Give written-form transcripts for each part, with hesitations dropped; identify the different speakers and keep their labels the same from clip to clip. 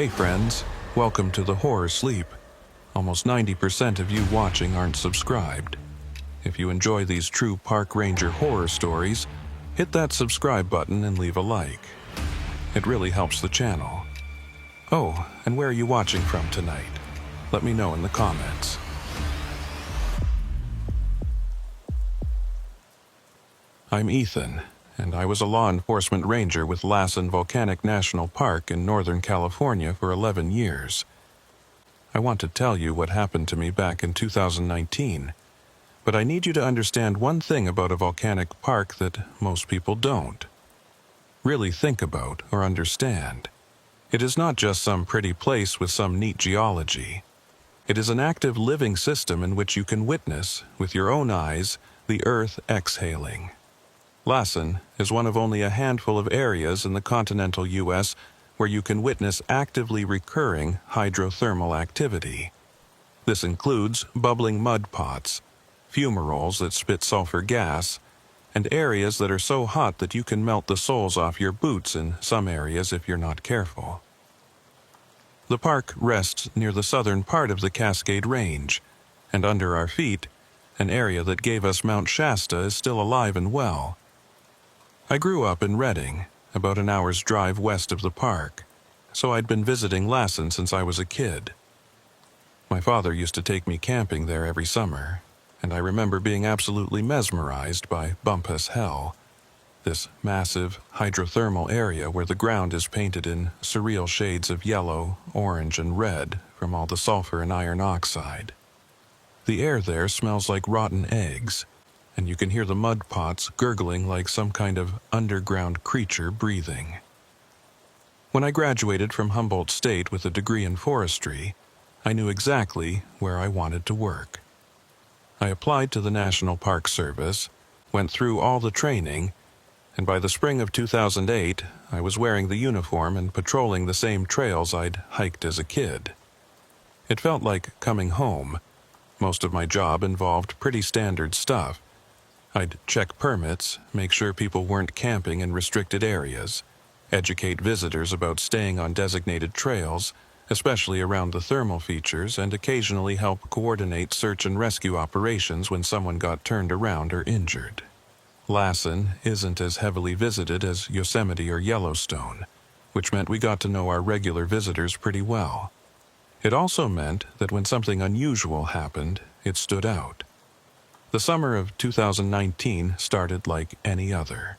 Speaker 1: Hey friends, welcome to the Horror Sleep. Almost 90% of you watching aren't subscribed. If you enjoy these true park ranger horror stories, hit that subscribe button and leave a like. It really helps the channel. Oh, and where are you watching from tonight? Let me know in the comments. I'm Ethan, and I was a law enforcement ranger with Lassen Volcanic National Park in Northern California for 11 years. I want to tell you what happened to me back in 2019, but I need you to understand one thing about a volcanic park that most people don't really think about or understand. It is not just some pretty place with some neat geology. It is an active living system in which you can witness, with your own eyes, the earth exhaling. Lassen is one of only a handful of areas in the continental U.S. where you can witness actively recurring hydrothermal activity. This includes bubbling mud pots, fumaroles that spit sulfur gas, and areas that are so hot that you can melt the soles off your boots in some areas if you're not careful. The park rests near the southern part of the Cascade Range, and under our feet, an area that gave us Mount Shasta is still alive and well. I grew up in Redding, about an hour's drive west of the park, so I'd been visiting Lassen since I was a kid. My father used to take me camping there every summer, and I remember being absolutely mesmerized by Bumpus Hell, this massive hydrothermal area where the ground is painted in surreal shades of yellow, orange, and red from all the sulfur and iron oxide. The air there smells like rotten eggs, and you can hear the mud pots gurgling like some kind of underground creature breathing. When I graduated from Humboldt State with a degree in forestry, I knew exactly where I wanted to work. I applied to the National Park Service, went through all the training, and by the spring of 2008, I was wearing the uniform and patrolling the same trails I'd hiked as a kid. It felt like coming home. Most of my job involved pretty standard stuff. I'd check permits, make sure people weren't camping in restricted areas, educate visitors about staying on designated trails, especially around the thermal features, and occasionally help coordinate search and rescue operations when someone got turned around or injured. Lassen isn't as heavily visited as Yosemite or Yellowstone, which meant we got to know our regular visitors pretty well. It also meant that when something unusual happened, it stood out. The summer of 2019 started like any other.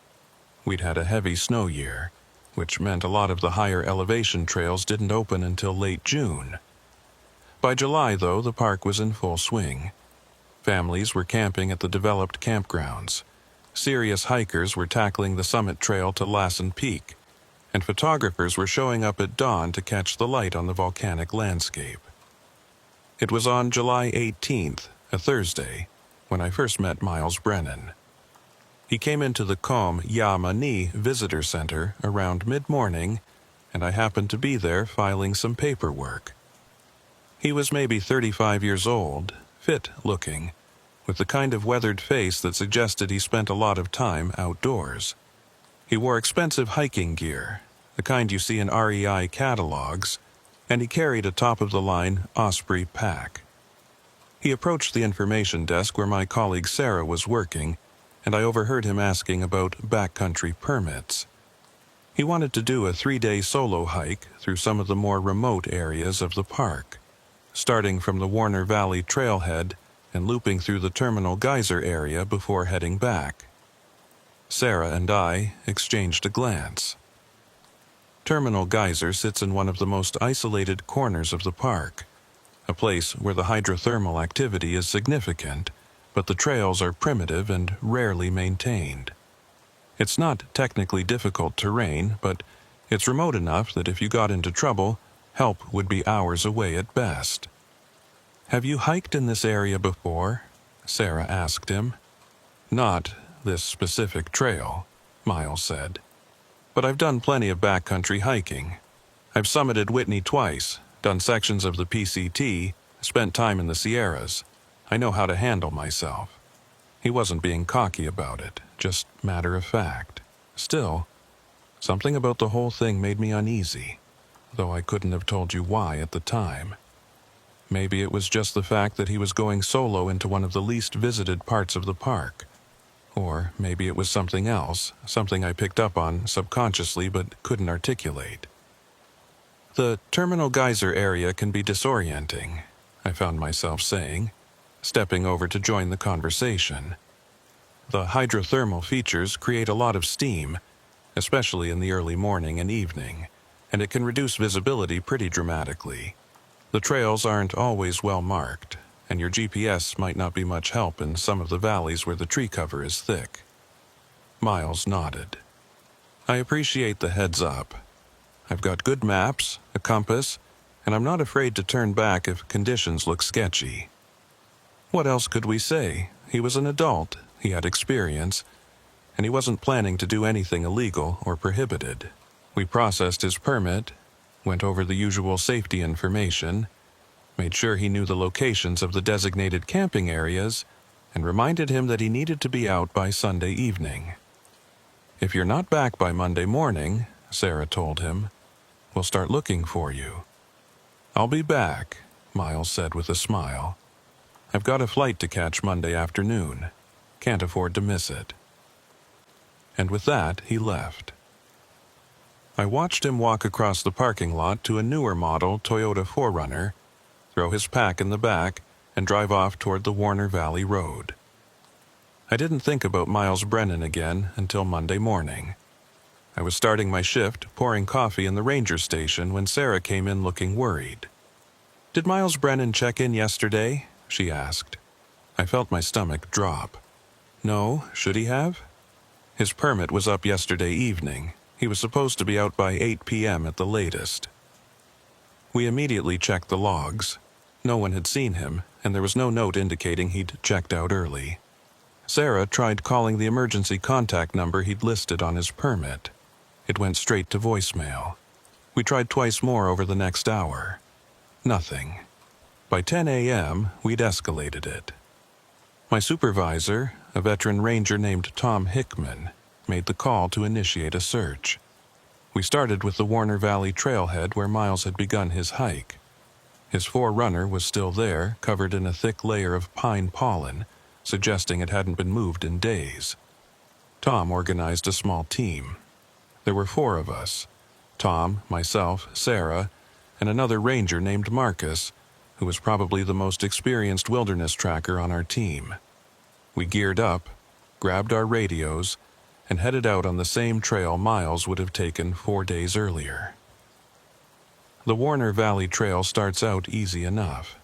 Speaker 1: We'd had a heavy snow year, which meant a lot of the higher elevation trails didn't open until late June. By July, though, the park was in full swing. Families were camping at the developed campgrounds. Serious hikers were tackling the summit trail to Lassen Peak, and photographers were showing up at dawn to catch the light on the volcanic landscape. It was on July 18th, a Thursday, when I first met Miles Brennan. He came into the Kom Ya Mani Visitor Center around mid-morning, and I happened to be there filing some paperwork. He was maybe 35 years old, fit-looking, with the kind of weathered face that suggested he spent a lot of time outdoors. He wore expensive hiking gear, the kind you see in REI catalogs, and he carried a top-of-the-line Osprey pack. He approached the information desk where my colleague Sarah was working, and I overheard him asking about backcountry permits. He wanted to do a 3-day solo hike through some of the more remote areas of the park, starting from the Warner Valley trailhead and looping through the Terminal Geyser area before heading back. Sarah and I exchanged a glance. Terminal Geyser sits in one of the most isolated corners of the park, a place where the hydrothermal activity is significant, but the trails are primitive and rarely maintained. It's not technically difficult terrain, but it's remote enough that if you got into trouble, help would be hours away at best. "Have you hiked in this area before?" Sarah asked him. "Not this specific trail," Miles said. "But I've done plenty of backcountry hiking. I've summited Whitney twice, done sections of the PCT, spent time in the Sierras. I know how to handle myself." He wasn't being cocky about it, just matter of fact. Still, something about the whole thing made me uneasy. though I couldn't have told you why at the time. Maybe it was just the fact that he was going solo into one of the least visited parts of the park. Or maybe it was something else, something I picked up on subconsciously but couldn't articulate. The Terminal Geyser area can be disorienting, I found myself saying, stepping over to join the conversation. The hydrothermal features create a lot of steam, especially in the early morning and evening, and it can reduce visibility pretty dramatically. The trails aren't always well marked, and your GPS might not be much help in some of the valleys where the tree cover is thick. Miles nodded. I appreciate the heads up. I've got good maps, a compass, and I'm not afraid to turn back if conditions look sketchy. What else could we say? He was an adult, he had experience, and he wasn't planning to do anything illegal or prohibited. We processed his permit, went over the usual safety information, made sure he knew the locations of the designated camping areas, and reminded him that he needed to be out by Sunday evening. If you're not back by Monday morning, Sarah told him, we'll start looking for you. I'll be back, Miles said with a smile. I've got a flight to catch Monday afternoon. Can't afford to miss it. And with that, he left. I watched him walk across the parking lot to a newer model Toyota 4Runner, throw his pack in the back, and drive off toward the Warner Valley Road. I didn't think about Miles Brennan again until Monday morning. I was starting my shift, pouring coffee in the ranger station when Sarah came in looking worried. "Did Miles Brennan check in yesterday?" she asked. I felt my stomach drop. No, should he have? His permit was up yesterday evening. He was supposed to be out by 8 p.m. at the latest. We immediately checked the logs. No one had seen him, and there was no note indicating he'd checked out early. Sarah tried calling the emergency contact number he'd listed on his permit. It went straight to voicemail. We tried twice more over the next hour. Nothing. By 10 a.m., we'd escalated it. My supervisor, a veteran ranger named Tom Hickman, made the call to initiate a search. We started with the Warner Valley trailhead where Miles had begun his hike. His 4Runner was still there, covered in a thick layer of pine pollen, suggesting it hadn't been moved in days. Tom organized a small team. There were 4 of us: Tom, myself, Sarah, and another ranger named Marcus, who was probably the most experienced wilderness tracker on our team. We geared up, grabbed our radios, and headed out on the same trail Miles would have taken 4 days earlier. The Warner Valley Trail starts out easy enough.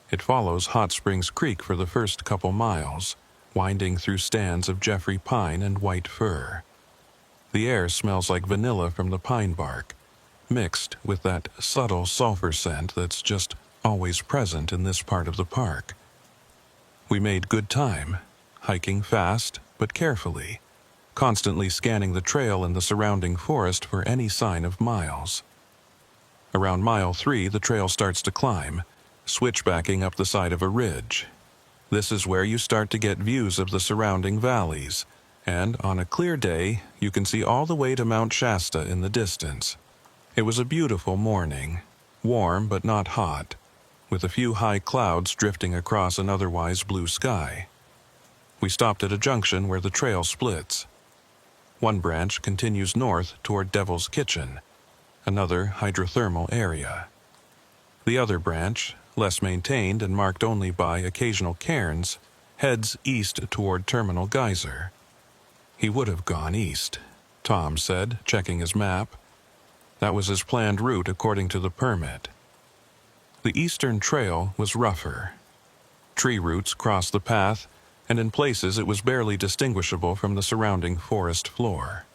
Speaker 1: It follows Hot Springs Creek for the first couple miles, winding through stands of Jeffrey pine and white fir. The air smells like vanilla from the pine bark, mixed with that subtle sulfur scent that's just always present in this part of the park. We made good time, hiking fast but carefully, constantly scanning the trail and the surrounding forest for any sign of Miles. Around mile 3, the trail starts to climb, switchbacking up the side of a ridge. This is where you start to get views of the surrounding valleys, and on a clear day, you can see all the way to Mount Shasta in the distance. It was a beautiful morning, warm but not hot, with a few high clouds drifting across an otherwise blue sky. We stopped at a junction where the trail splits. One branch continues north toward Devil's Kitchen, another hydrothermal area. The other branch, less maintained and marked only by occasional cairns, heads east toward Terminal Geyser. He would have gone east, Tom said, checking his map. That was his planned route according to the permit. The eastern trail was rougher. Tree roots crossed the path, and in places it was barely distinguishable from the surrounding forest floor.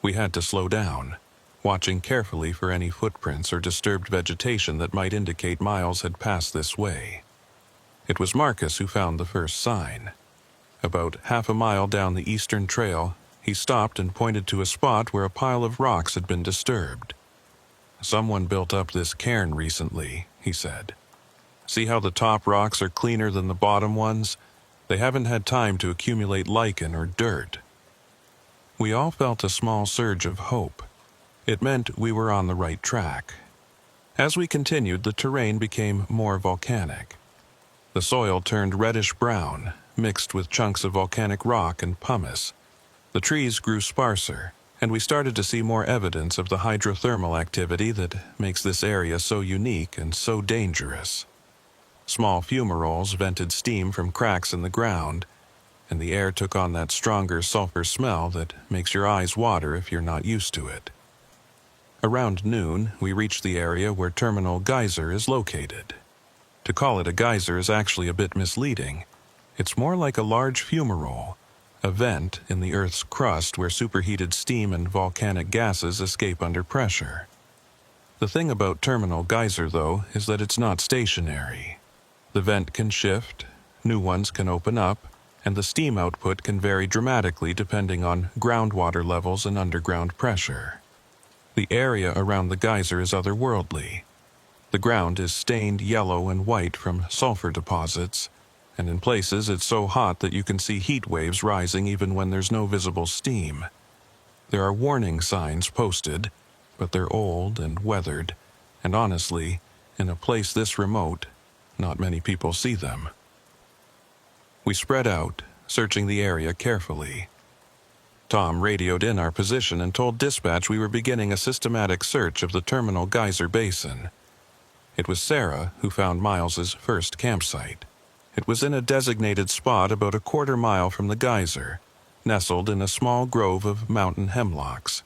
Speaker 1: We had to slow down, watching carefully for any footprints or disturbed vegetation that might indicate Miles had passed this way. It was Marcus who found the first sign. About half a mile down the eastern trail, he stopped and pointed to a spot where a pile of rocks had been disturbed. "Someone built up this cairn recently," he said. "See how the top rocks are cleaner than the bottom ones? They haven't had time to accumulate lichen or dirt." We all felt a small surge of hope. It meant we were on the right track. As we continued, the terrain became more volcanic. The soil turned reddish-brown, mixed with chunks of volcanic rock and pumice. The trees grew sparser, and we started to see more evidence of the hydrothermal activity that makes this area so unique and so dangerous. Small fumaroles vented steam from cracks in the ground, and the air took on that stronger sulfur smell that makes your eyes water if you're not used to it. Around noon, we reached the area where Terminal Geyser is located. To call it a geyser is actually a bit misleading. It's more like a large fumarole, a vent in the Earth's crust where superheated steam and volcanic gases escape under pressure. The thing about Terminal Geyser, though, is that it's not stationary. The vent can shift, new ones can open up, and the steam output can vary dramatically depending on groundwater levels and underground pressure. The area around the geyser is otherworldly. The ground is stained yellow and white from sulfur deposits, and in places it's so hot that you can see heat waves rising even when there's no visible steam. There are warning signs posted, but they're old and weathered, and honestly, in a place this remote, not many people see them. We spread out, searching the area carefully. Tom radioed in our position and told dispatch we were beginning a systematic search of the Terminal Geyser Basin. It was Sarah who found Miles's first campsite. It was in a designated spot about a quarter-mile from the geyser, nestled in a small grove of mountain hemlocks.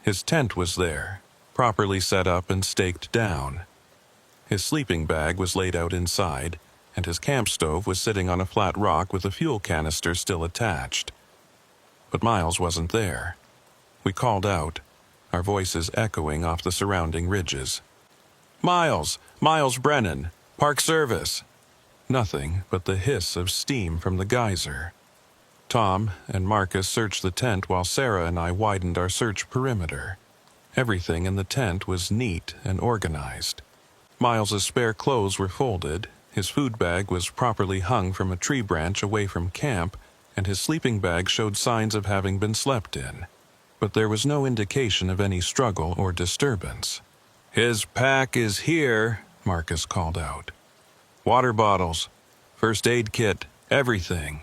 Speaker 1: His tent was there, properly set up and staked down. His sleeping bag was laid out inside, and his camp stove was sitting on a flat rock with a fuel canister still attached. But Miles wasn't there. We called out, our voices echoing off the surrounding ridges. "Miles! Miles Brennan! Park Service!" Nothing but the hiss of steam from the geyser. Tom and Marcus searched the tent while Sarah and I widened our search perimeter. Everything in the tent was neat and organized. Miles's spare clothes were folded, his food bag was properly hung from a tree branch away from camp, and his sleeping bag showed signs of having been slept in. But there was no indication of any struggle or disturbance. "His pack is here," Marcus called out. "Water bottles, first aid kit, everything."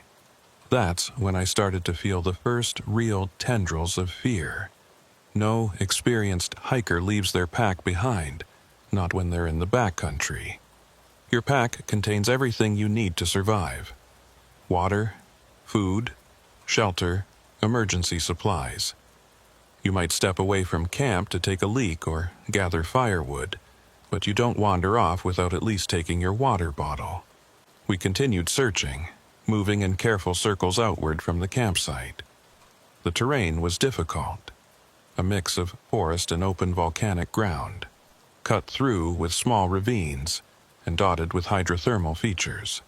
Speaker 1: That's when I started to feel the first real tendrils of fear. No experienced hiker leaves their pack behind, not when they're in the backcountry. Your pack contains everything you need to survive: water, food, shelter, emergency supplies. You might step away from camp to take a leak or gather firewood, but you don't wander off without at least taking your water bottle. We continued searching, moving in careful circles outward from the campsite. The terrain was difficult, a mix of forest and open volcanic ground, cut through with small ravines and dotted with hydrothermal features.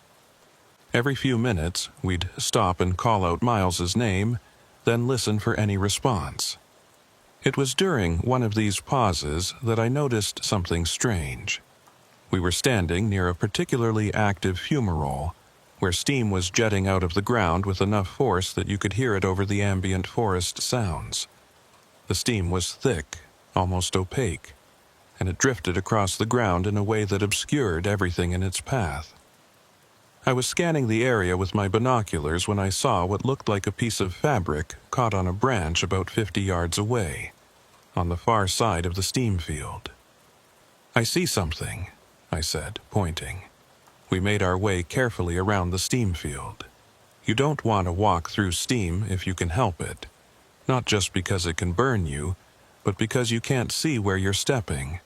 Speaker 1: Every few minutes, we'd stop and call out Miles's name, then listen for any response. It was during one of these pauses that I noticed something strange. We were standing near a particularly active fumarole, where steam was jetting out of the ground with enough force that you could hear it over the ambient forest sounds. The steam was thick, almost opaque, and it drifted across the ground in a way that obscured everything in its path. I was scanning the area with my binoculars when I saw what looked like a piece of fabric caught on a branch about 50 yards away, on the far side of the steam field. "I see something," I said, pointing. We made our way carefully around the steam field. You don't want to walk through steam if you can help it, not just because it can burn you, but because you can't see where you're stepping.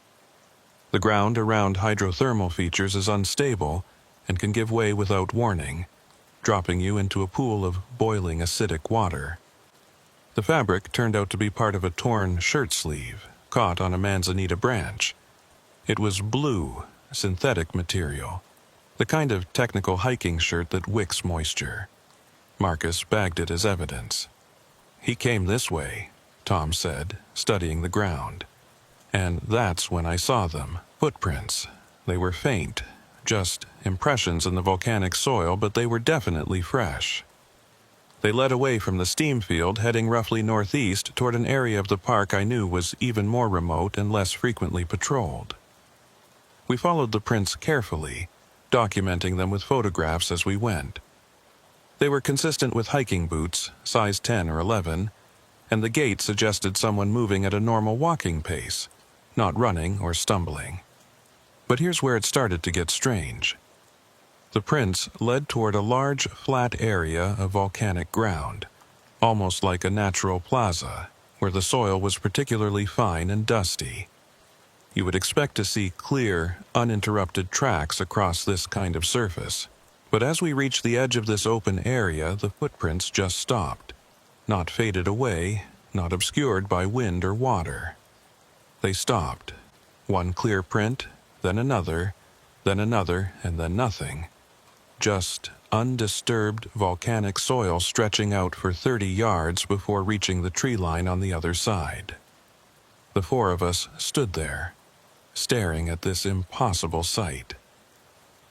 Speaker 1: The ground around hydrothermal features is unstable and can give way without warning, dropping you into a pool of boiling acidic water. The fabric turned out to be part of a torn shirt sleeve, caught on a manzanita branch. It was blue, synthetic material, the kind of technical hiking shirt that wicks moisture. Marcus bagged it as evidence. "He came this way," Tom said, studying the ground. And that's when I saw them, footprints. They were faint, just impressions in the volcanic soil, but they were definitely fresh. They led away from the steam field, heading roughly northeast toward an area of the park I knew was even more remote and less frequently patrolled. We followed the prints carefully, documenting them with photographs as we went. They were consistent with hiking boots, size 10 or 11, and the gait suggested someone moving at a normal walking pace, not running or stumbling. But here's where it started to get strange. The prints led toward a large, flat area of volcanic ground, almost like a natural plaza, where the soil was particularly fine and dusty. You would expect to see clear, uninterrupted tracks across this kind of surface, but as we reached the edge of this open area, the footprints just stopped, not faded away, not obscured by wind or water. They stopped. One clear print, then another, and then nothing. Just undisturbed volcanic soil stretching out for 30 yards before reaching the tree line on the other side. The four of us stood there, staring at this impossible sight.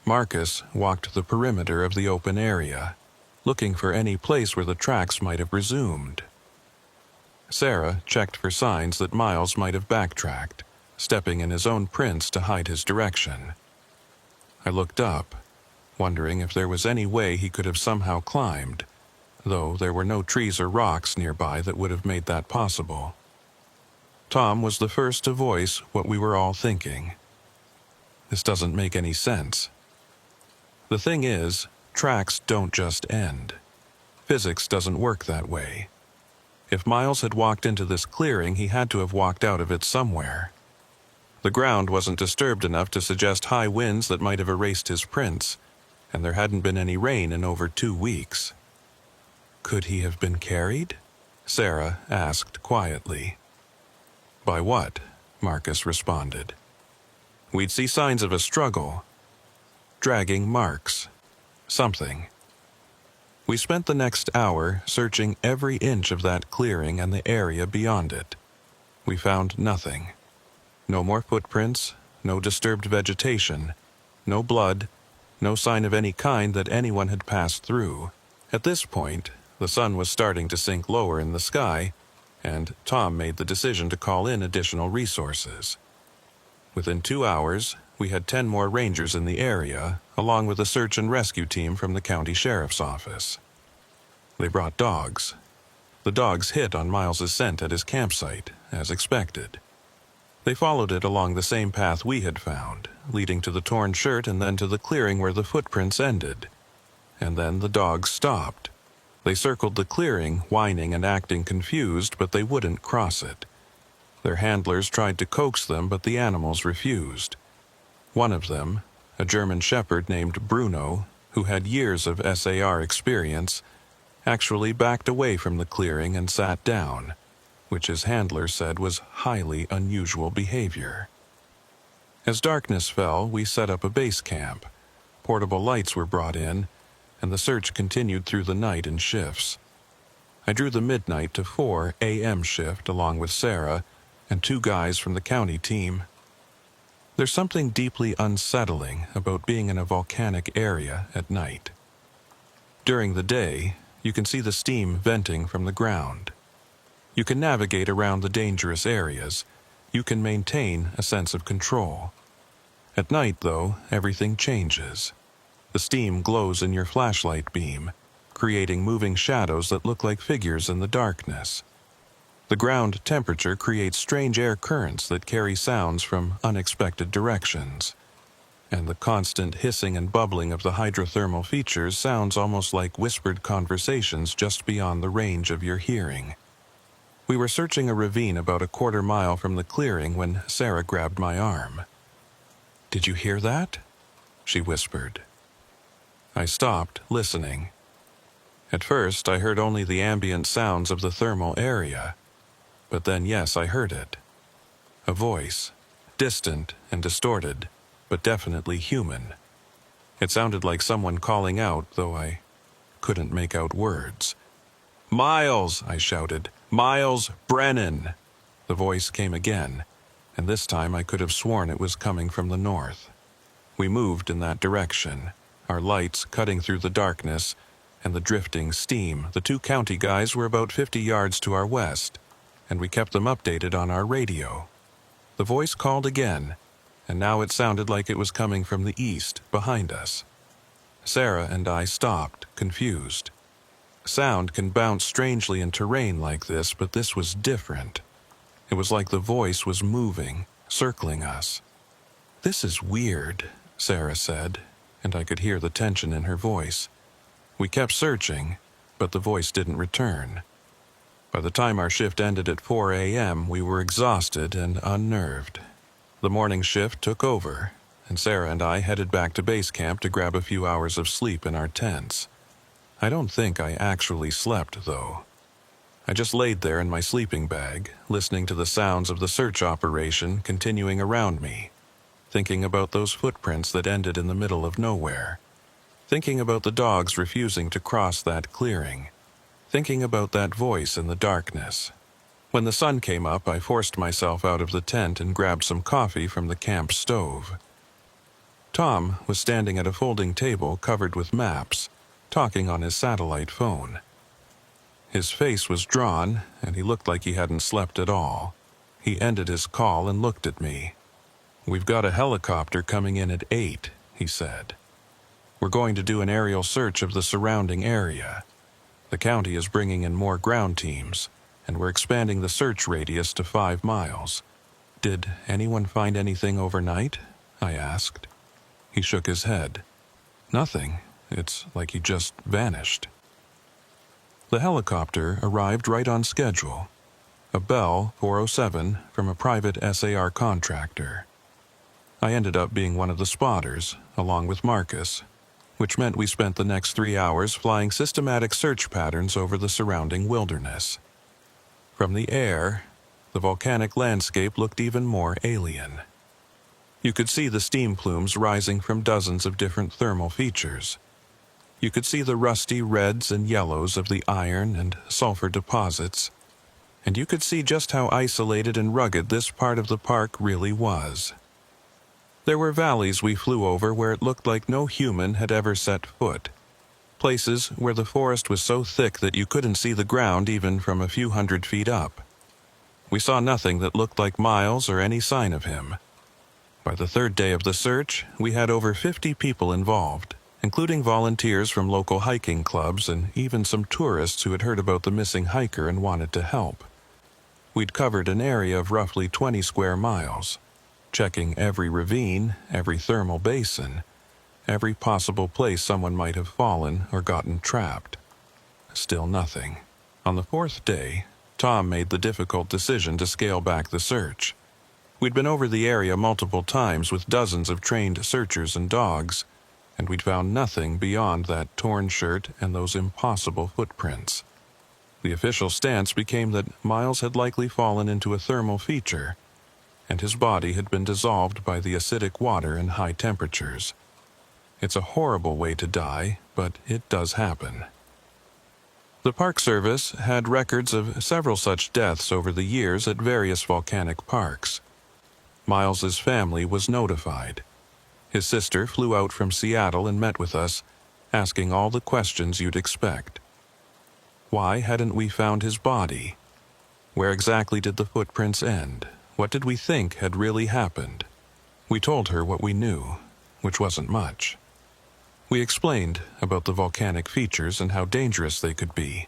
Speaker 1: Marcus walked the perimeter of the open area, looking for any place where the tracks might have resumed. Sarah checked for signs that Miles might have backtracked, stepping in his own prints to hide his direction. I looked up, wondering if there was any way he could have somehow climbed, though there were no trees or rocks nearby that would have made that possible. Tom was the first to voice what we were all thinking. This doesn't make any sense. The thing is, tracks don't just end. Physics doesn't work that way. If Miles had walked into this clearing, he had to have walked out of it somewhere. The ground wasn't disturbed enough to suggest high winds that might have erased his prints, and there hadn't been any rain in over 2 weeks. Could he have been carried? Sarah asked quietly. By what? Marcus responded. We'd see signs of a struggle. Dragging marks. Something. We spent the next hour searching every inch of that clearing and the area beyond it. We found nothing. No more footprints, no disturbed vegetation, no blood, no sign of any kind that anyone had passed through. At this point, the sun was starting to sink lower in the sky, and Tom made the decision to call in additional resources. Within 2 hours, we had 10 more rangers in the area, along with a search and rescue team from the county sheriff's office. They brought dogs. The dogs hit on Miles's scent at his campsite, as expected. They followed it along the same path we had found, leading to the torn shirt and then to the clearing where the footprints ended. And then the dogs stopped. They circled the clearing, whining and acting confused, but they wouldn't cross it. Their handlers tried to coax them, but the animals refused. One of them, a German shepherd named Bruno, who had years of SAR experience, actually backed away from the clearing and sat down, which his handler said was highly unusual behavior. As darkness fell, we set up a base camp. Portable lights were brought in, and the search continued through the night in shifts. I drew the midnight to 4 a.m. shift along with Sarah and 2 guys from the county team. There's something deeply unsettling about being in a volcanic area at night. During the day, you can see the steam venting from the ground. You can navigate around the dangerous areas. You can maintain a sense of control. At night, though, everything changes. The steam glows in your flashlight beam, creating moving shadows that look like figures in the darkness. The ground temperature creates strange air currents that carry sounds from unexpected directions. And the constant hissing and bubbling of the hydrothermal features sounds almost like whispered conversations just beyond the range of your hearing. We were searching a ravine about a 1/4 mile from the clearing when Sarah grabbed my arm. "Did you hear that?" she whispered. I stopped, listening. At first, I heard only the ambient sounds of the thermal area. But then, yes, I heard it. A voice, distant and distorted, but definitely human. It sounded like someone calling out, though I couldn't make out words. "Miles!" I shouted. "Miles Brennan!" The voice came again, and this time I could have sworn it was coming from the north. We moved in that direction, our lights cutting through the darkness, and the drifting steam. The two county guys were about 50 yards to our west, and we kept them updated on our radio. The voice called again, and now it sounded like it was coming from the east, behind us. Sarah and I stopped, confused. Sound can bounce strangely in terrain like this, but this was different. It was like the voice was moving, circling us. "This is weird," Sarah said, and I could hear the tension in her voice. We kept searching, but the voice didn't return. By the time our shift ended at 4 a.m., we were exhausted and unnerved. The morning shift took over, and Sarah and I headed back to base camp to grab a few hours of sleep in our tents. I don't think I actually slept, though. I just laid there in my sleeping bag, listening to the sounds of the search operation continuing around me, thinking about those footprints that ended in the middle of nowhere, thinking about the dogs refusing to cross that clearing, thinking about that voice in the darkness. When the sun came up, I forced myself out of the tent and grabbed some coffee from the camp stove. Tom was standing at a folding table covered with maps, talking on his satellite phone. His face was drawn, and he looked like he hadn't slept at all. He ended his call and looked at me. "We've got a helicopter coming in at 8, he said. "We're going to do an aerial search of the surrounding area. The county is bringing in more ground teams, and we're expanding the search radius to 5 miles. "Did anyone find anything overnight?" I asked. He shook his head. "Nothing. It's like he just vanished." The helicopter arrived right on schedule. A Bell 407 from a private SAR contractor. I ended up being one of the spotters, along with Marcus, which meant we spent the next 3 hours flying systematic search patterns over the surrounding wilderness. From the air, the volcanic landscape looked even more alien. You could see the steam plumes rising from dozens of different thermal features. You could see the rusty reds and yellows of the iron and sulfur deposits, and you could see just how isolated and rugged this part of the park really was. There were valleys we flew over where it looked like no human had ever set foot, places where the forest was so thick that you couldn't see the ground even from a few 100 feet up. We saw nothing that looked like Miles or any sign of him. By the 3rd day of the search, we had over 50 people involved, including volunteers from local hiking clubs and even some tourists who had heard about the missing hiker and wanted to help. We'd covered an area of roughly 20 square miles, checking every ravine, every thermal basin, every possible place someone might have fallen or gotten trapped. Still nothing. On the 4th day, Tom made the difficult decision to scale back the search. We'd been over the area multiple times with dozens of trained searchers and dogs, and we'd found nothing beyond that torn shirt and those impossible footprints. The official stance became that Miles had likely fallen into a thermal feature, and his body had been dissolved by the acidic water and high temperatures. It's a horrible way to die, but it does happen. The Park Service had records of several such deaths over the years at various volcanic parks. Miles's family was notified. His sister flew out from Seattle and met with us, asking all the questions you'd expect. Why hadn't we found his body? Where exactly did the footprints end? What did we think had really happened? We told her what we knew, which wasn't much. We explained about the volcanic features and how dangerous they could be.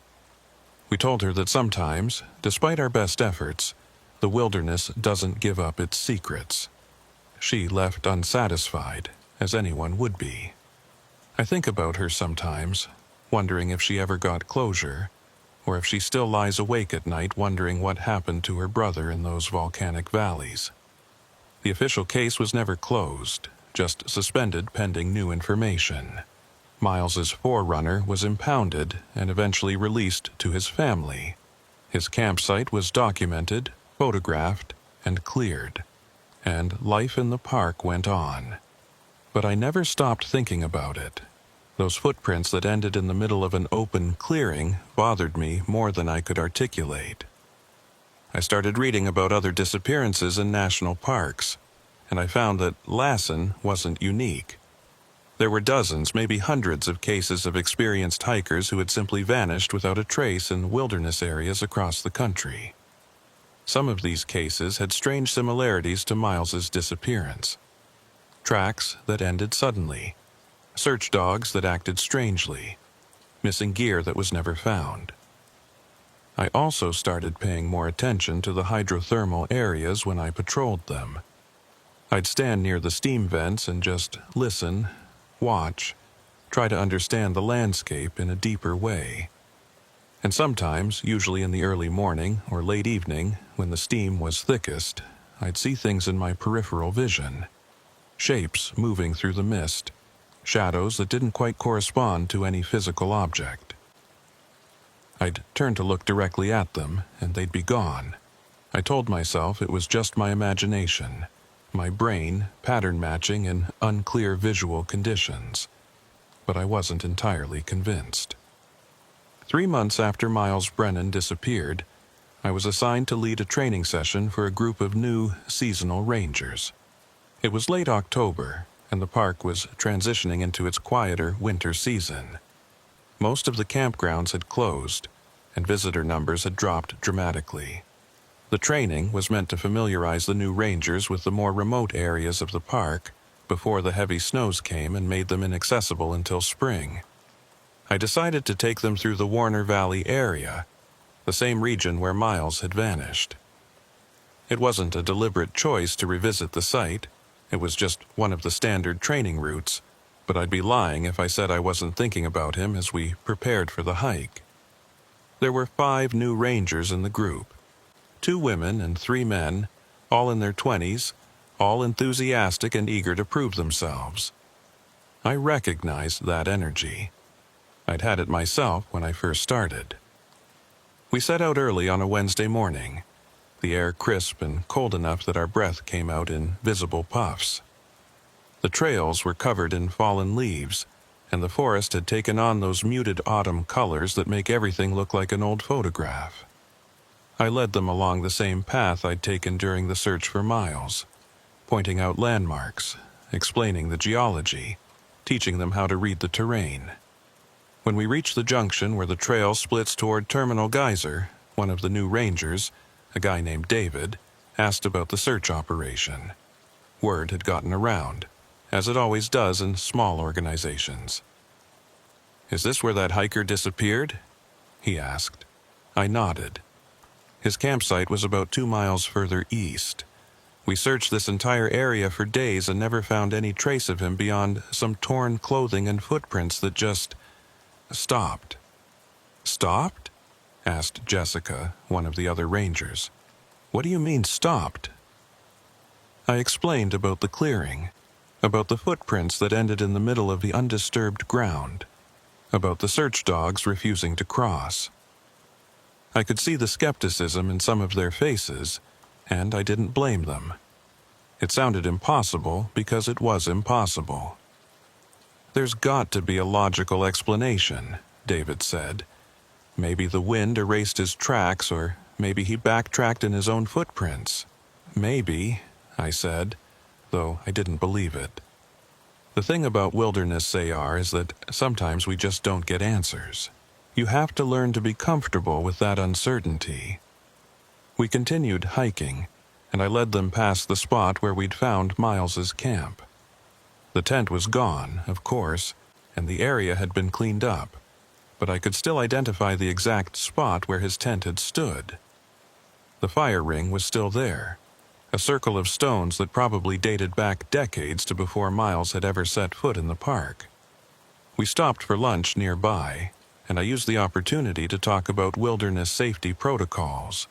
Speaker 1: We told her that sometimes, despite our best efforts, the wilderness doesn't give up its secrets. She left unsatisfied, as anyone would be. I think about her sometimes, wondering if she ever got closure, or if she still lies awake at night wondering what happened to her brother in those volcanic valleys. The official case was never closed, just suspended pending new information. Miles's forerunner was impounded and eventually released to his family. His campsite was documented, photographed, and cleared, and life in the park went on. But I never stopped thinking about it. Those footprints that ended in the middle of an open clearing bothered me more than I could articulate. I started reading about other disappearances in national parks, and I found that Lassen wasn't unique. There were dozens, maybe hundreds of cases of experienced hikers who had simply vanished without a trace in wilderness areas across the country. Some of these cases had strange similarities to Miles's disappearance. Tracks that ended suddenly, search dogs that acted strangely, missing gear that was never found. I also started paying more attention to the hydrothermal areas when I patrolled them. I'd stand near the steam vents and just listen, watch, try to understand the landscape in a deeper way. And sometimes, usually in the early morning or late evening, when the steam was thickest, I'd see things in my peripheral vision. Shapes moving through the mist, shadows that didn't quite correspond to any physical object. I'd turn to look directly at them, and they'd be gone. I told myself it was just my imagination, my brain pattern matching in unclear visual conditions. But I wasn't entirely convinced. 3 months after Miles Brennan disappeared, I was assigned to lead a training session for a group of new seasonal rangers. It was late October, and the park was transitioning into its quieter winter season. Most of the campgrounds had closed, and visitor numbers had dropped dramatically. The training was meant to familiarize the new rangers with the more remote areas of the park before the heavy snows came and made them inaccessible until spring. I decided to take them through the Warner Valley area, the same region where Miles had vanished. It wasn't a deliberate choice to revisit the site. It was just one of the standard training routes, but I'd be lying if I said I wasn't thinking about him as we prepared for the hike. There were 5 new rangers in the group, 2 women and 3 men, all in their 20s, all enthusiastic and eager to prove themselves. I recognized that energy. I'd had it myself when I first started. We set out early on a Wednesday morning, the air crisp and cold enough that our breath came out in visible puffs. The trails were covered in fallen leaves, and the forest had taken on those muted autumn colors that make everything look like an old photograph. I led them along the same path I'd taken during the search for Miles, pointing out landmarks, explaining the geology, teaching them how to read the terrain. When we reached the junction where the trail splits toward Terminal Geyser, one of the new rangers, a guy named David, asked about the search operation. Word had gotten around, as it always does in small organizations. "Is this where that hiker disappeared?" he asked. I nodded. His campsite was about 2 miles further east. We searched this entire area for days and never found any trace of him beyond some torn clothing and footprints that just stopped. "Stopped?" asked Jessica, one of the other rangers. "What do you mean, stopped?" I explained about the clearing, about the footprints that ended in the middle of the undisturbed ground, about the search dogs refusing to cross. I could see the skepticism in some of their faces, and I didn't blame them. It sounded impossible because it was impossible. "There's got to be a logical explanation," David said. "Maybe the wind erased his tracks, or maybe he backtracked in his own footprints." "Maybe," I said, though I didn't believe it. The thing about wilderness, Sayar, is that sometimes we just don't get answers. You have to learn to be comfortable with that uncertainty. We continued hiking, and I led them past the spot where we'd found Miles's camp. The tent was gone, of course, and the area had been cleaned up, but I could still identify the exact spot where his tent had stood. The fire ring was still there, a circle of stones that probably dated back decades to before Miles had ever set foot in the park. We stopped for lunch nearby, and I used the opportunity to talk about wilderness safety protocols,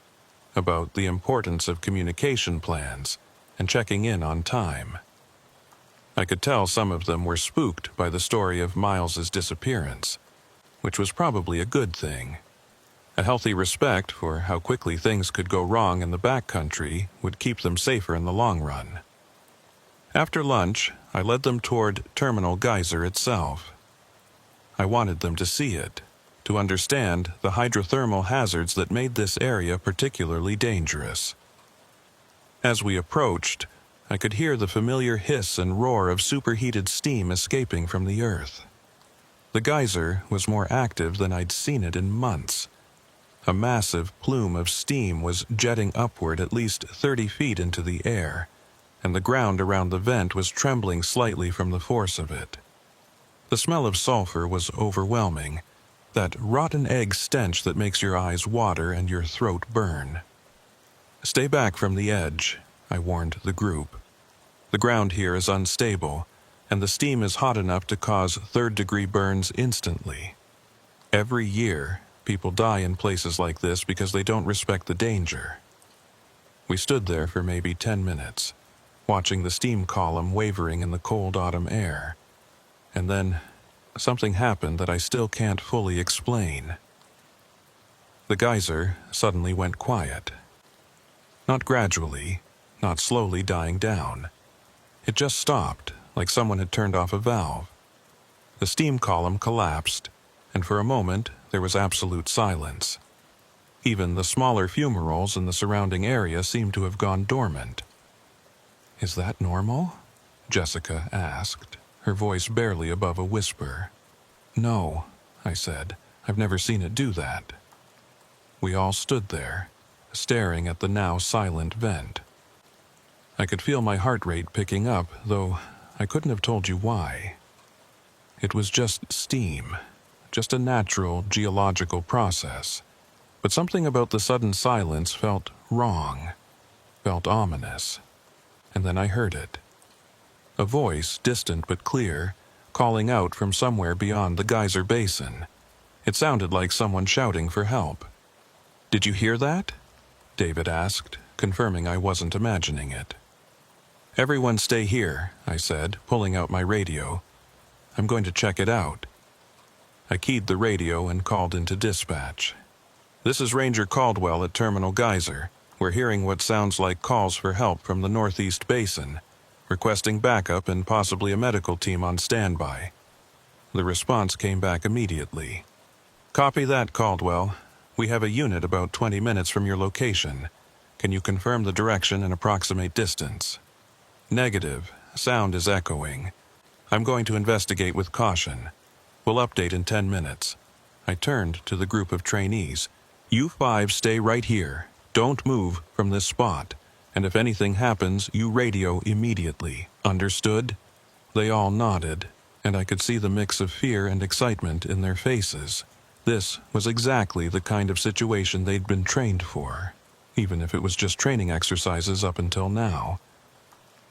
Speaker 1: about the importance of communication plans, and checking in on time. I could tell some of them were spooked by the story of Miles's disappearance, which was probably a good thing. A healthy respect for how quickly things could go wrong in the backcountry would keep them safer in the long run. After lunch, I led them toward Terminal Geyser itself. I wanted them to see it, to understand the hydrothermal hazards that made this area particularly dangerous. As we approached, I could hear the familiar hiss and roar of superheated steam escaping from the earth. The geyser was more active than I'd seen it in months. A massive plume of steam was jetting upward at least 30 feet into the air, and the ground around the vent was trembling slightly from the force of it. The smell of sulfur was overwhelming, that rotten egg stench that makes your eyes water and your throat burn. "Stay back from the edge," I warned the group. "The ground here is unstable, and the steam is hot enough to cause third-degree burns instantly. Every year, people die in places like this because they don't respect the danger." We stood there for maybe 10 minutes, watching the steam column wavering in the cold autumn air. And then, something happened that I still can't fully explain. The geyser suddenly went quiet. Not gradually, not slowly dying down. It just stopped, like someone had turned off a valve. The steam column collapsed, and for a moment there was absolute silence. Even the smaller fumaroles in the surrounding area seemed to have gone dormant. "Is that normal?" Jessica asked, her voice barely above a whisper. "No," I said. "I've never seen it do that." We all stood there, staring at the now silent vent. I could feel my heart rate picking up, though I couldn't have told you why. It was just steam, just a natural geological process. But something about the sudden silence felt wrong, felt ominous. And then I heard it. A voice, distant but clear, calling out from somewhere beyond the geyser basin. It sounded like someone shouting for help. "Did you hear that?" David asked, confirming I wasn't imagining it. "Everyone stay here," I said, pulling out my radio. "I'm going to check it out." I keyed the radio and called into dispatch. "This is Ranger Caldwell at Terminal Geyser. We're hearing what sounds like calls for help from the Northeast Basin, requesting backup and possibly a medical team on standby." The response came back immediately. "Copy that, Caldwell. We have a unit about 20 minutes from your location. Can you confirm the direction and approximate distance?" "Negative. Sound is echoing. I'm going to investigate with caution. We'll update in 10 minutes. I turned to the group of trainees. "You 5 stay right here. Don't move from this spot. And if anything happens, you radio immediately. Understood?" They all nodded, and I could see the mix of fear and excitement in their faces. This was exactly the kind of situation they'd been trained for, even if it was just training exercises up until now.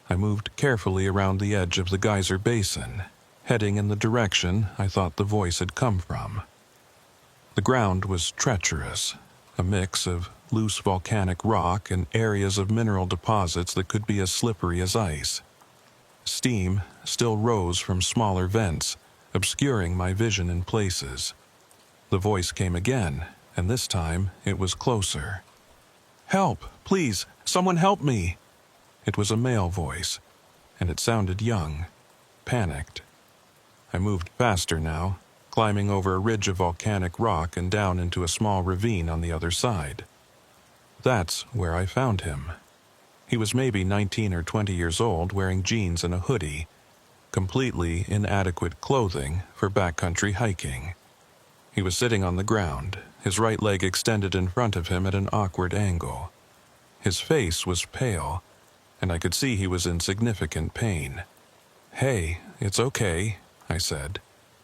Speaker 1: I moved carefully around the edge of the geyser basin, heading in the direction I thought the voice had come from. The ground was treacherous, a mix of loose volcanic rock and areas of mineral deposits that could be as slippery as ice. Steam still rose from smaller vents, obscuring my vision in places. The voice came again, and this time it was closer. "Help! Please! Someone help me!" It was a male voice, and it sounded young, panicked. I moved faster now, climbing over a ridge of volcanic rock and down into a small ravine on the other side. That's where I found him. He was maybe 19 or 20 years old, wearing jeans and a hoodie, completely inadequate clothing for backcountry hiking. He was sitting on the ground, his right leg extended in front of him at an awkward angle. His face was pale, and I could see he was in significant pain. "Hey, it's okay," I said,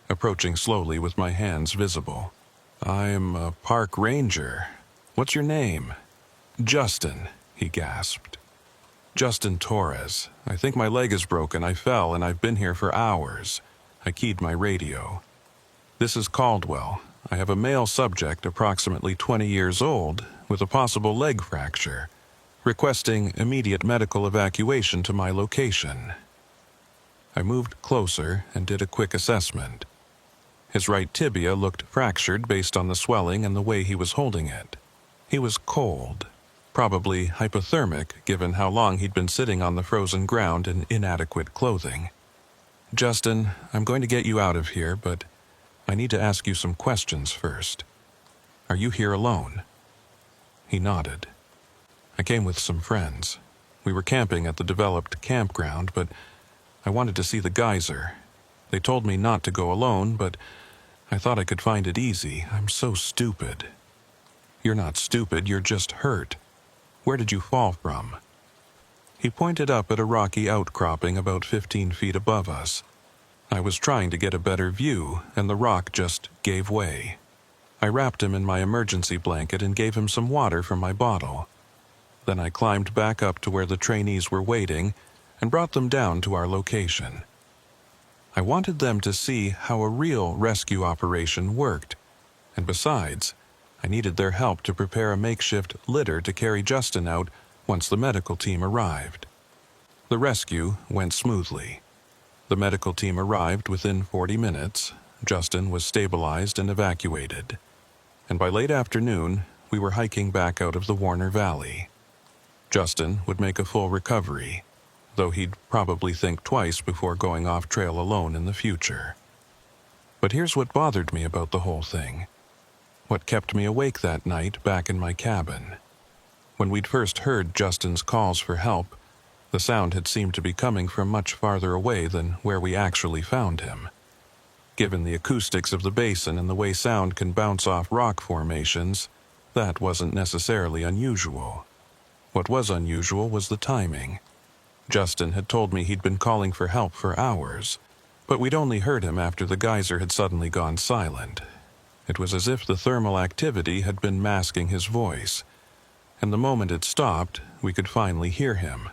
Speaker 1: approaching slowly with my hands visible. "I'm a park ranger. What's your name?" "Justin," he gasped. "Justin Torres. I think my leg is broken. I fell and I've been here for hours." I keyed my radio. "This is Caldwell. I have a male subject approximately 20 years old with a possible leg fracture, requesting immediate medical evacuation to my location." I moved closer and did a quick assessment. His right tibia looked fractured based on the swelling and the way he was holding it. He was cold, probably hypothermic given how long he'd been sitting on the frozen ground in inadequate clothing. "Justin, I'm going to get you out of here, but I need to ask you some questions first. Are you here alone?" He nodded. "I came with some friends." We were camping at the developed campground, but I wanted to see the geyser. They told me not to go alone, but I thought I could find it easy. I'm so stupid." "You're not stupid, you're just hurt. Where did you fall from?" He pointed up at a rocky outcropping about 15 feet above us. I was trying to get a better view, and the rock just gave way. I wrapped him in my emergency blanket and gave him some water from my bottle. Then I climbed back up to where the trainees were waiting and brought them down to our location. I wanted them to see how a real rescue operation worked, and besides, I needed their help to prepare a makeshift litter to carry Justin out once the medical team arrived. The rescue went smoothly. The medical team arrived within 40 minutes, Justin was stabilized and evacuated, and by late afternoon, we were hiking back out of the Warner Valley. Justin would make a full recovery, though he'd probably think twice before going off trail alone in the future. But here's what bothered me about the whole thing. What kept me awake that night back in my cabin. When we'd first heard Justin's calls for help, the sound had seemed to be coming from much farther away than where we actually found him. Given the acoustics of the basin and the way sound can bounce off rock formations, that wasn't necessarily unusual. What was unusual was the timing. Justin had told me he'd been calling for help for hours, but we'd only heard him after the geyser had suddenly gone silent. It was as if the thermal activity had been masking his voice, and the moment it stopped, we could finally hear him.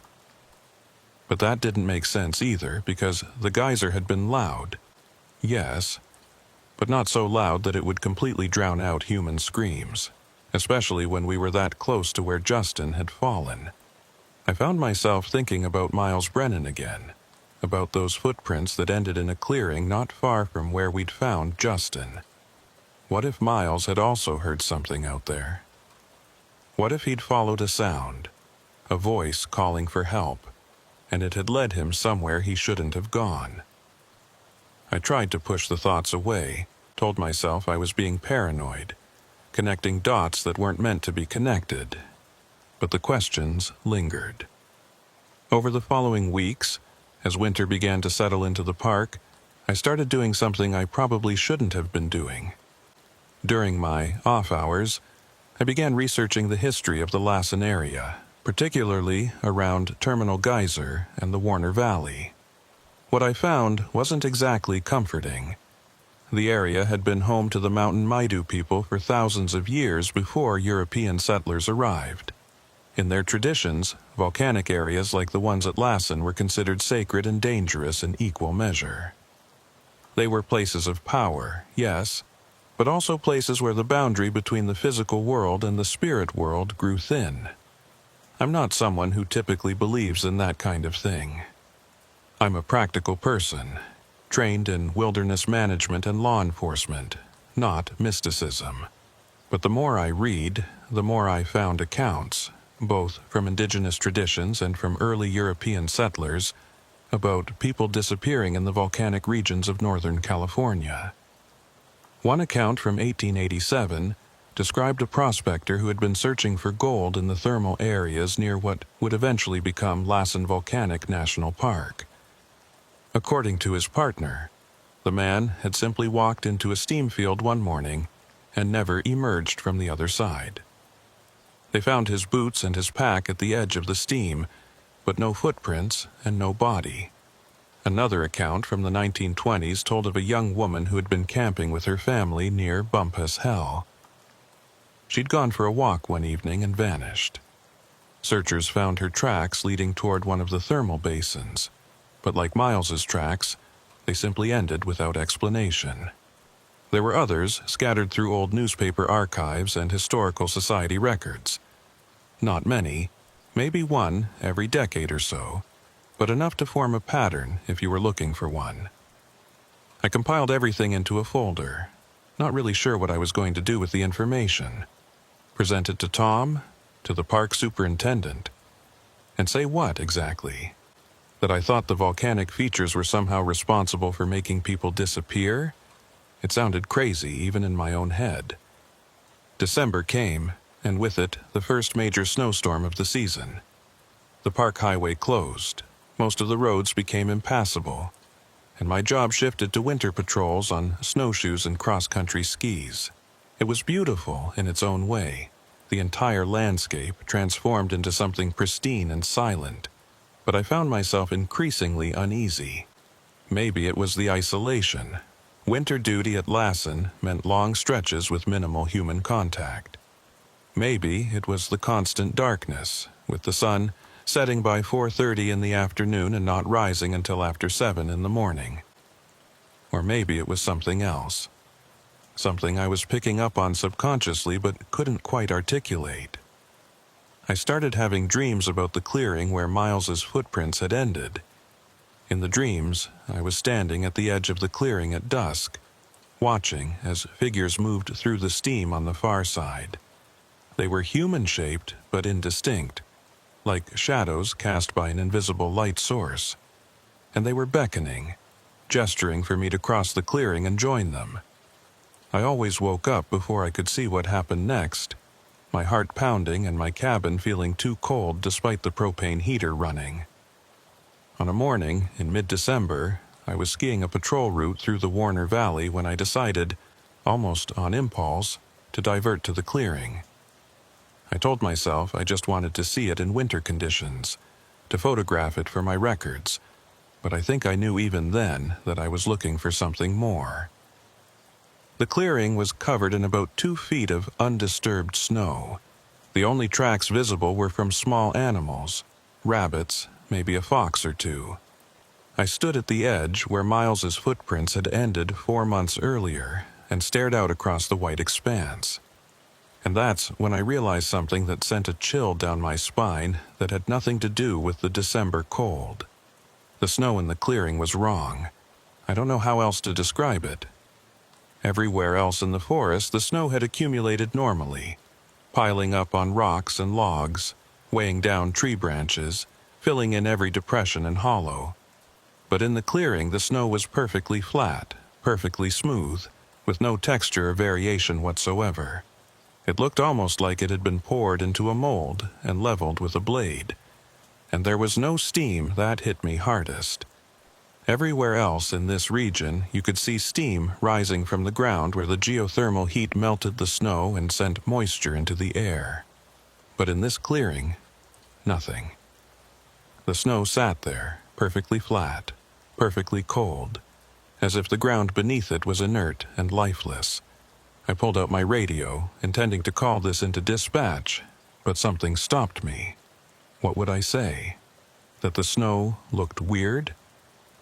Speaker 1: But that didn't make sense either, because the geyser had been loud. Yes, but not so loud that it would completely drown out human screams, especially when we were that close to where Justin had fallen. I found myself thinking about Miles Brennan again, about those footprints that ended in a clearing not far from where we'd found Justin. What if Miles had also heard something out there? What if he'd followed a sound, a voice calling for help, and it had led him somewhere he shouldn't have gone? I tried to push the thoughts away, told myself I was being paranoid, connecting dots that weren't meant to be connected. But the questions lingered. Over the following weeks, as winter began to settle into the park, I started doing something I probably shouldn't have been doing. During my off hours, I began researching the history of the Lassen area, particularly around Terminal Geyser and the Warner Valley. What I found wasn't exactly comforting. The area had been home to the Mountain Maidu people for thousands of years before European settlers arrived. In their traditions, volcanic areas like the ones at Lassen were considered sacred and dangerous in equal measure. They were places of power, yes, but also places where the boundary between the physical world and the spirit world grew thin. I'm not someone who typically believes in that kind of thing. I'm a practical person, trained in wilderness management and law enforcement, not mysticism. But the more I read, the more I found accounts, both from indigenous traditions and from early European settlers, about people disappearing in the volcanic regions of Northern California. One account from 1887 described a prospector who had been searching for gold in the thermal areas near what would eventually become Lassen Volcanic National Park. According to his partner, the man had simply walked into a steam field one morning and never emerged from the other side. They found his boots and his pack at the edge of the steam, but no footprints and no body. Another account from the 1920s told of a young woman who had been camping with her family near Bumpus Hell. She'd gone for a walk one evening and vanished. Searchers found her tracks leading toward one of the thermal basins, but like Miles's tracks, they simply ended without explanation. There were others scattered through old newspaper archives and historical society records. Not many, maybe one every decade or so, but enough to form a pattern if you were looking for one. I compiled everything into a folder, not really sure what I was going to do with the information. Present it to Tom, to the park superintendent, and say what exactly? That I thought the volcanic features were somehow responsible for making people disappear? It sounded crazy even in my own head. December came, and with it, the first major snowstorm of the season. The park highway closed. Most of the roads became impassable, and my job shifted to winter patrols on snowshoes and cross-country skis. It was beautiful in its own way, the entire landscape transformed into something pristine and silent, but I found myself increasingly uneasy. Maybe it was the isolation. Winter duty at Lassen meant long stretches with minimal human contact. Maybe it was the constant darkness, with the sun setting by 4:30 in the afternoon and not rising until after 7 in the morning. Or maybe it was something else. Something I was picking up on subconsciously but couldn't quite articulate. I started having dreams about the clearing where Miles's footprints had ended. In the dreams, I was standing at the edge of the clearing at dusk, watching as figures moved through the steam on the far side. They were human-shaped but indistinct, like shadows cast by an invisible light source. And they were beckoning, gesturing for me to cross the clearing and join them. I always woke up before I could see what happened next, my heart pounding and my cabin feeling too cold despite the propane heater running. On a morning in mid-December, I was skiing a patrol route through the Warner Valley when I decided, almost on impulse, to divert to the clearing. I told myself I just wanted to see it in winter conditions, to photograph it for my records, but I think I knew even then that I was looking for something more. The clearing was covered in about 2 feet of undisturbed snow. The only tracks visible were from small animals, rabbits, maybe a fox or two. I stood at the edge where Miles's footprints had ended 4 months earlier and stared out across the white expanse. And that's when I realized something that sent a chill down my spine that had nothing to do with the December cold. The snow in the clearing was wrong. I don't know how else to describe it. Everywhere else in the forest, the snow had accumulated normally, piling up on rocks and logs, weighing down tree branches, filling in every depression and hollow. But in the clearing, the snow was perfectly flat, perfectly smooth, with no texture or variation whatsoever. It looked almost like it had been poured into a mold and leveled with a blade. And there was no steam that hit me hardest. Everywhere else in this region, you could see steam rising from the ground where the geothermal heat melted the snow and sent moisture into the air. But in this clearing, nothing. The snow sat there, perfectly flat, perfectly cold, as if the ground beneath it was inert and lifeless. I pulled out my radio, intending to call this into dispatch, but something stopped me. What would I say? That the snow looked weird?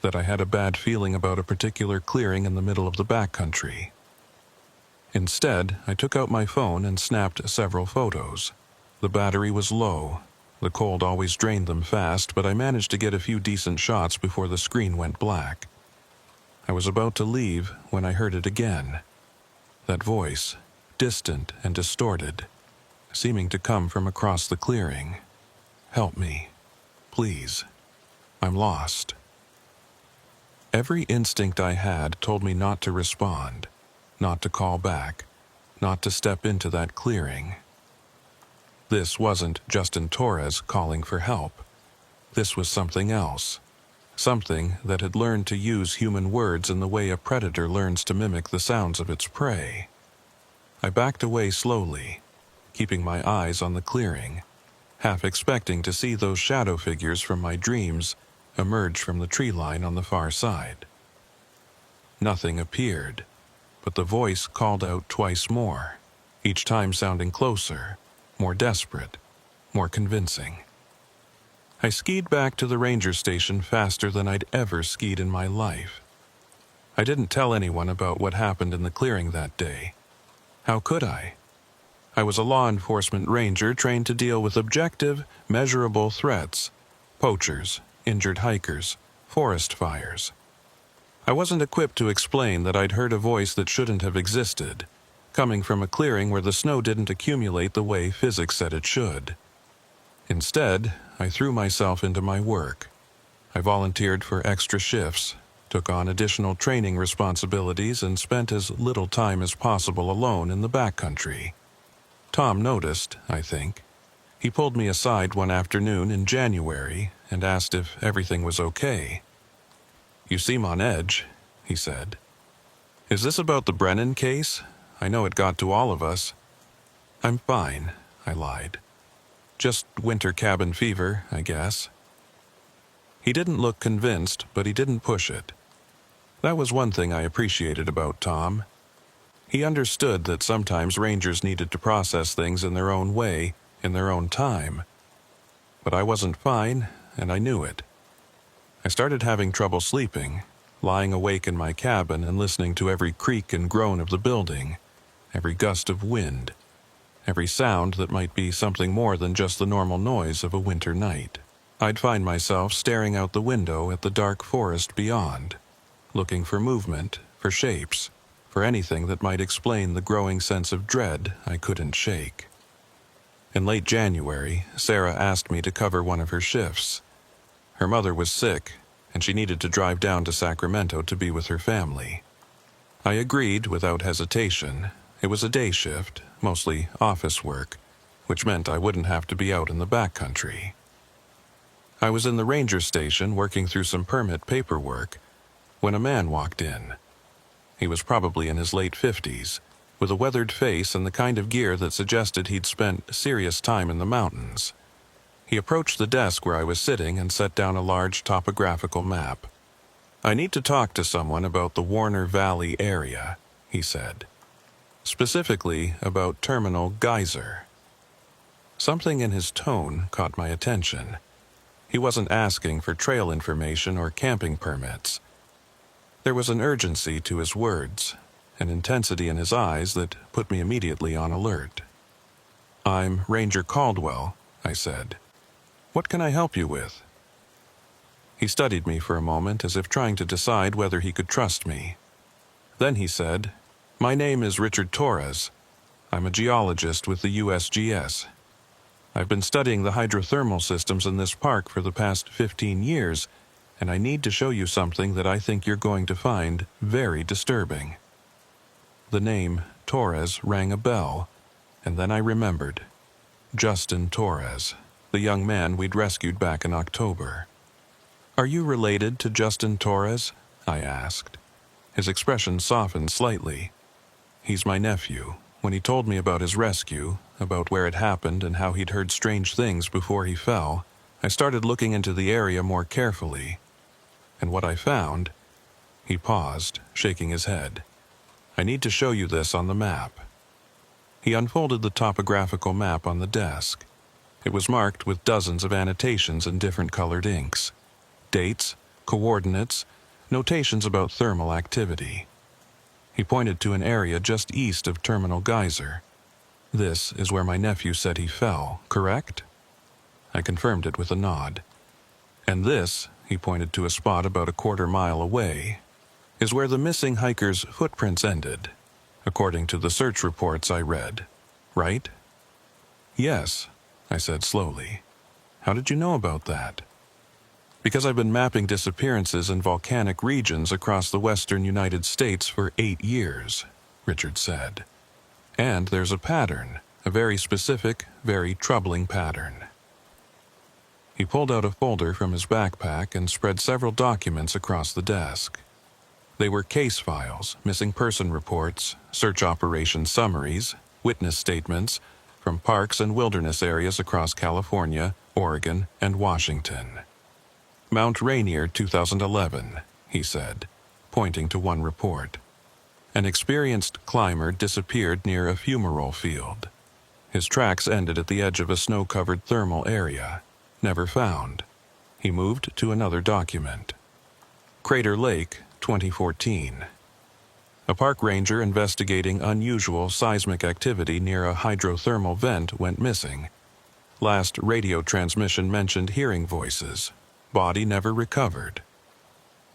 Speaker 1: That I had a bad feeling about a particular clearing in the middle of the backcountry? Instead, I took out my phone and snapped several photos. The battery was low. The cold always drained them fast, but I managed to get a few decent shots before the screen went black. I was about to leave when I heard it again. That voice, distant and distorted, seeming to come from across the clearing. Help me, please. I'm lost. Every instinct I had told me not to respond, not to call back, not to step into that clearing. This wasn't Justin Torres calling for help. This was something else. Something that had learned to use human words in the way a predator learns to mimic the sounds of its prey. I backed away slowly, keeping my eyes on the clearing, half expecting to see those shadow figures from my dreams emerge from the tree line on the far side. Nothing appeared, but the voice called out twice more, each time sounding closer, more desperate, more convincing. I skied back to the ranger station faster than I'd ever skied in my life. I didn't tell anyone about what happened in the clearing that day. How could I? I was a law enforcement ranger trained to deal with objective, measurable threats: poachers, injured hikers, forest fires. I wasn't equipped to explain that I'd heard a voice that shouldn't have existed, coming from a clearing where the snow didn't accumulate the way physics said it should. Instead, I threw myself into my work. I volunteered for extra shifts, took on additional training responsibilities, and spent as little time as possible alone in the backcountry. Tom noticed, I think. He pulled me aside one afternoon in January and asked if everything was okay. "You seem on edge," he said. "Is this about the Brennan case? I know it got to all of us." "I'm fine," I lied. "Just winter cabin fever, I guess." He didn't look convinced, but he didn't push it. That was one thing I appreciated about Tom. He understood that sometimes rangers needed to process things in their own way, in their own time. But I wasn't fine, and I knew it. I started having trouble sleeping, lying awake in my cabin and listening to every creak and groan of the building, every gust of wind, every sound that might be something more than just the normal noise of a winter night. I'd find myself staring out the window at the dark forest beyond, looking for movement, for shapes, for anything that might explain the growing sense of dread I couldn't shake. In late January, Sarah asked me to cover one of her shifts. Her mother was sick, and she needed to drive down to Sacramento to be with her family. I agreed without hesitation. It was a day shift, mostly office work, which meant I wouldn't have to be out in the backcountry. I was in the ranger station working through some permit paperwork when a man walked in. He was probably in his late 50s, with a weathered face and the kind of gear that suggested he'd spent serious time in the mountains. He approached the desk where I was sitting and set down a large topographical map. "I need to talk to someone about the Warner Valley area," he said. "Specifically about Terminal Geyser." Something in his tone caught my attention. He wasn't asking for trail information or camping permits. There was an urgency to his words, an intensity in his eyes that put me immediately on alert. "I'm Ranger Caldwell," I said. "What can I help you with?" He studied me for a moment as if trying to decide whether he could trust me. Then he said, "My name is Richard Torres. I'm a geologist with the USGS. I've been studying the hydrothermal systems in this park for the past 15 years, and I need to show you something that I think you're going to find very disturbing." The name Torres rang a bell, and then I remembered. Justin Torres, the young man we'd rescued back in October. "Are you related to Justin Torres?" I asked. His expression softened slightly. "He's my nephew. When he told me about his rescue, about where it happened and how he'd heard strange things before he fell, I started looking into the area more carefully. And what I found..." He paused, shaking his head. "I need to show you this on the map." He unfolded the topographical map on the desk. It was marked with dozens of annotations in different colored inks. Dates, coordinates, notations about thermal activity. He pointed to an area just east of Terminal Geyser. "This is where my nephew said he fell, correct?" I confirmed it with a nod. "And this," he pointed to a spot about a quarter-mile away, "is where the missing hiker's footprints ended, according to the search reports I read, right?" "Yes," I said slowly. "How did you know about that?" "Because I've been mapping disappearances in volcanic regions across the western United States for 8 years, Richard said. "And there's a pattern, a very specific, very troubling pattern." He pulled out a folder from his backpack and spread several documents across the desk. They were case files, missing person reports, search operation summaries, witness statements from parks and wilderness areas across California, Oregon, and Washington. "Mount Rainier 2011, he said, pointing to one report. An experienced climber disappeared near a fumarole field. His tracks ended at the edge of a snow-covered thermal area. Never found." He moved to another document. "Crater Lake, 2014. A park ranger investigating unusual seismic activity near a hydrothermal vent went missing. Last radio transmission mentioned hearing voices. Body never recovered."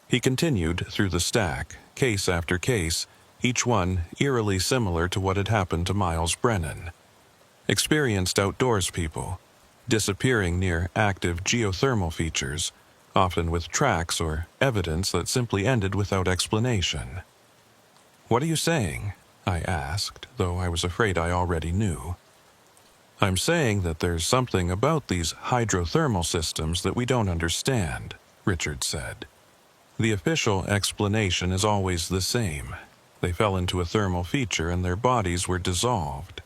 Speaker 1: He continued through the stack, case after case, each one eerily similar to what had happened to Miles Brennan. Experienced outdoors people, disappearing near active geothermal features, often with tracks or evidence that simply ended without explanation. "What are you saying?" I asked, though I was afraid I already knew. I'm saying that there's something about these hydrothermal systems that we don't understand, Richard said. The official explanation is always the same. They fell into a thermal feature and their bodies were dissolved.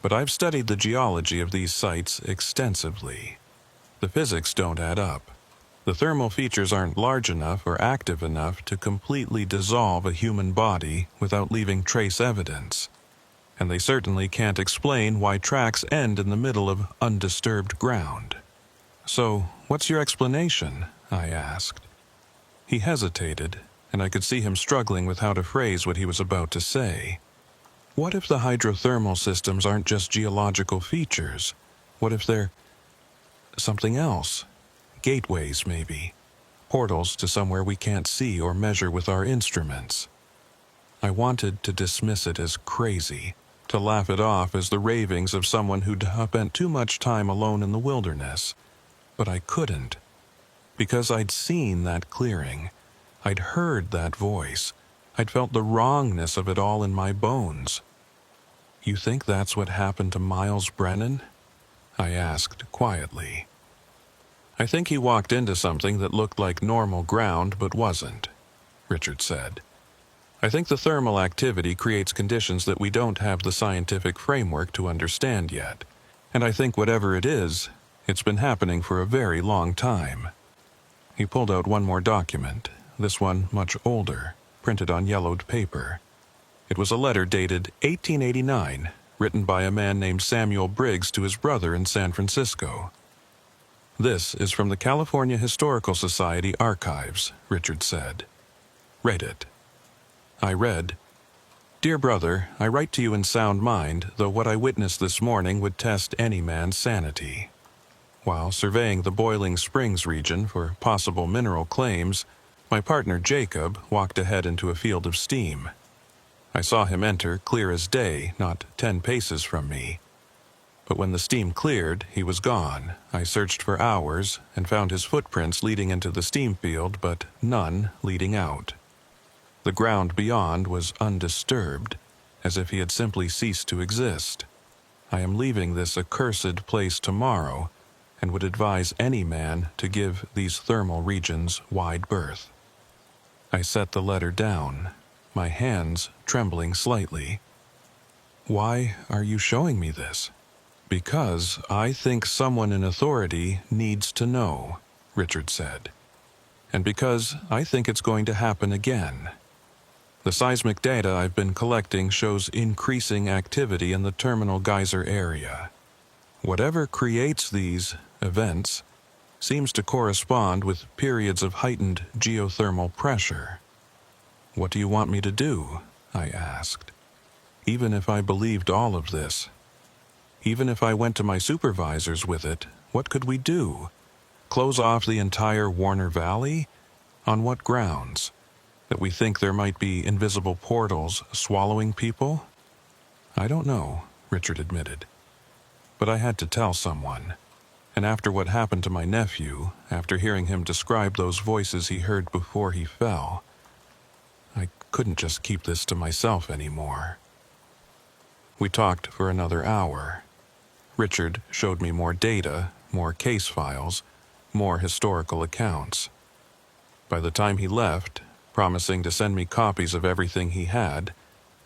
Speaker 1: But I've studied the geology of these sites extensively. The physics don't add up. The thermal features aren't large enough or active enough to completely dissolve a human body without leaving trace evidence. And they certainly can't explain why tracks end in the middle of undisturbed ground. So, what's your explanation? I asked. He hesitated, and I could see him struggling with how to phrase what he was about to say. What if the hydrothermal systems aren't just geological features? What if they're something else? Gateways, maybe. Portals to somewhere we can't see or measure with our instruments. I wanted to dismiss it as crazy, to laugh it off as the ravings of someone who'd spent too much time alone in the wilderness. But I couldn't. Because I'd seen that clearing. I'd heard that voice. I'd felt the wrongness of it all in my bones. You think that's what happened to Miles Brennan? I asked quietly. I think he walked into something that looked like normal ground but wasn't, Richard said. I think the thermal activity creates conditions that we don't have the scientific framework to understand yet. And I think whatever it is, it's been happening for a very long time. He pulled out one more document, this one much older, printed on yellowed paper. It was a letter dated 1889, written by a man named Samuel Briggs to his brother in San Francisco. This is from the California Historical Society archives, Richard said. Read it. I read, Dear brother, I write to you in sound mind, though what I witnessed this morning would test any man's sanity. While surveying the Boiling Springs region for possible mineral claims, my partner Jacob walked ahead into a field of steam. I saw him enter clear as day, not 10 paces from me. But when the steam cleared, he was gone. I searched for hours and found his footprints leading into the steam field, but none leading out. The ground beyond was undisturbed, as if he had simply ceased to exist. I am leaving this accursed place tomorrow, and would advise any man to give these thermal regions wide berth. I set the letter down, my hands trembling slightly. Why are you showing me this? Because I think someone in authority needs to know, Richard said. And because I think it's going to happen again. The seismic data I've been collecting shows increasing activity in the terminal geyser area. Whatever creates these events seems to correspond with periods of heightened geothermal pressure. What do you want me to do? I asked. Even if I believed all of this, even if I went to my supervisors with it, what could we do? Close off the entire Warner Valley? On what grounds? That we think there might be invisible portals swallowing people? I don't know, Richard admitted. But I had to tell someone. And after what happened to my nephew, after hearing him describe those voices he heard before he fell, I couldn't just keep this to myself anymore. We talked for another hour. Richard showed me more data, more case files, more historical accounts. By the time he left, promising to send me copies of everything he had,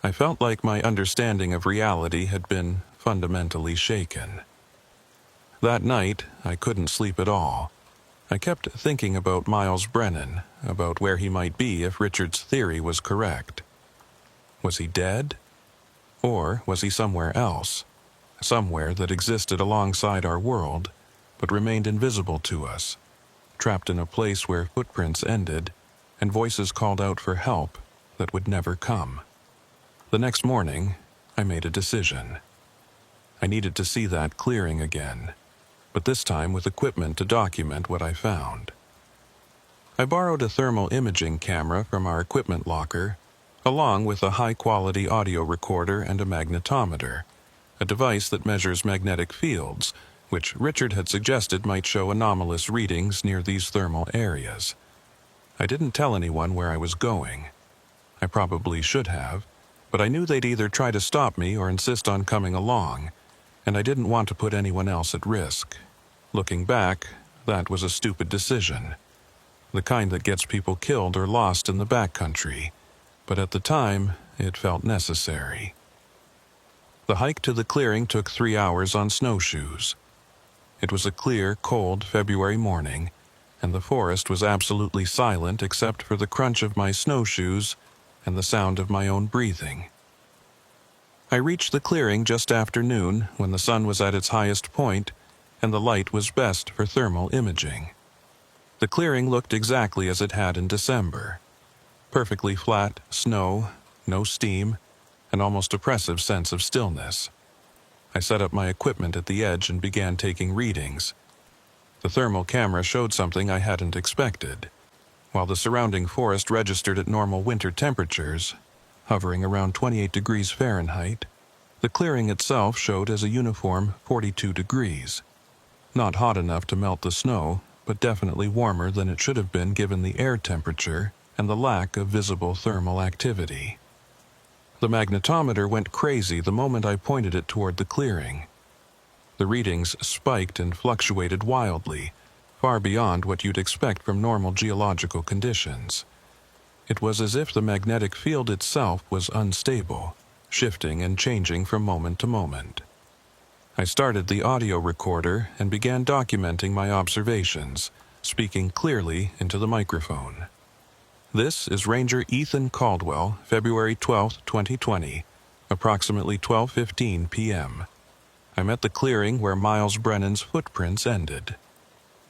Speaker 1: I felt like my understanding of reality had been fundamentally shaken. That night, I couldn't sleep at all. I kept thinking about Miles Brennan, about where he might be if Richard's theory was correct. Was he dead? Or was he somewhere else? Somewhere that existed alongside our world, but remained invisible to us, trapped in a place where footprints ended and voices called out for help that would never come. The next morning, I made a decision. I needed to see that clearing again, but this time with equipment to document what I found. I borrowed a thermal imaging camera from our equipment locker, along with a high-quality audio recorder and a magnetometer, a device that measures magnetic fields, which Richard had suggested might show anomalous readings near these thermal areas. I didn't tell anyone where I was going. I probably should have, but I knew they'd either try to stop me or insist on coming along, and I didn't want to put anyone else at risk. Looking back, that was a stupid decision. The kind that gets people killed or lost in the backcountry, but at the time, it felt necessary. The hike to the clearing took 3 hours on snowshoes. It was a clear, cold February morning, and the forest was absolutely silent except for the crunch of my snowshoes and the sound of my own breathing. I reached the clearing just after noon when the sun was at its highest point and the light was best for thermal imaging. The clearing looked exactly as it had in December. Perfectly flat snow, no steam, an almost oppressive sense of stillness. I set up my equipment at the edge and began taking readings. The thermal camera showed something I hadn't expected. While the surrounding forest registered at normal winter temperatures, hovering around 28 degrees Fahrenheit, the clearing itself showed as a uniform 42 degrees. Not hot enough to melt the snow, but definitely warmer than it should have been given the air temperature and the lack of visible thermal activity. The magnetometer went crazy the moment I pointed it toward the clearing. The readings spiked and fluctuated wildly, far beyond what you'd expect from normal geological conditions. It was as if the magnetic field itself was unstable, shifting and changing from moment to moment. I started the audio recorder and began documenting my observations, speaking clearly into the microphone. This is Ranger Ethan Caldwell, February 12, 2020, approximately 12:15 p.m. I'm at the clearing where Miles Brennan's footprints ended.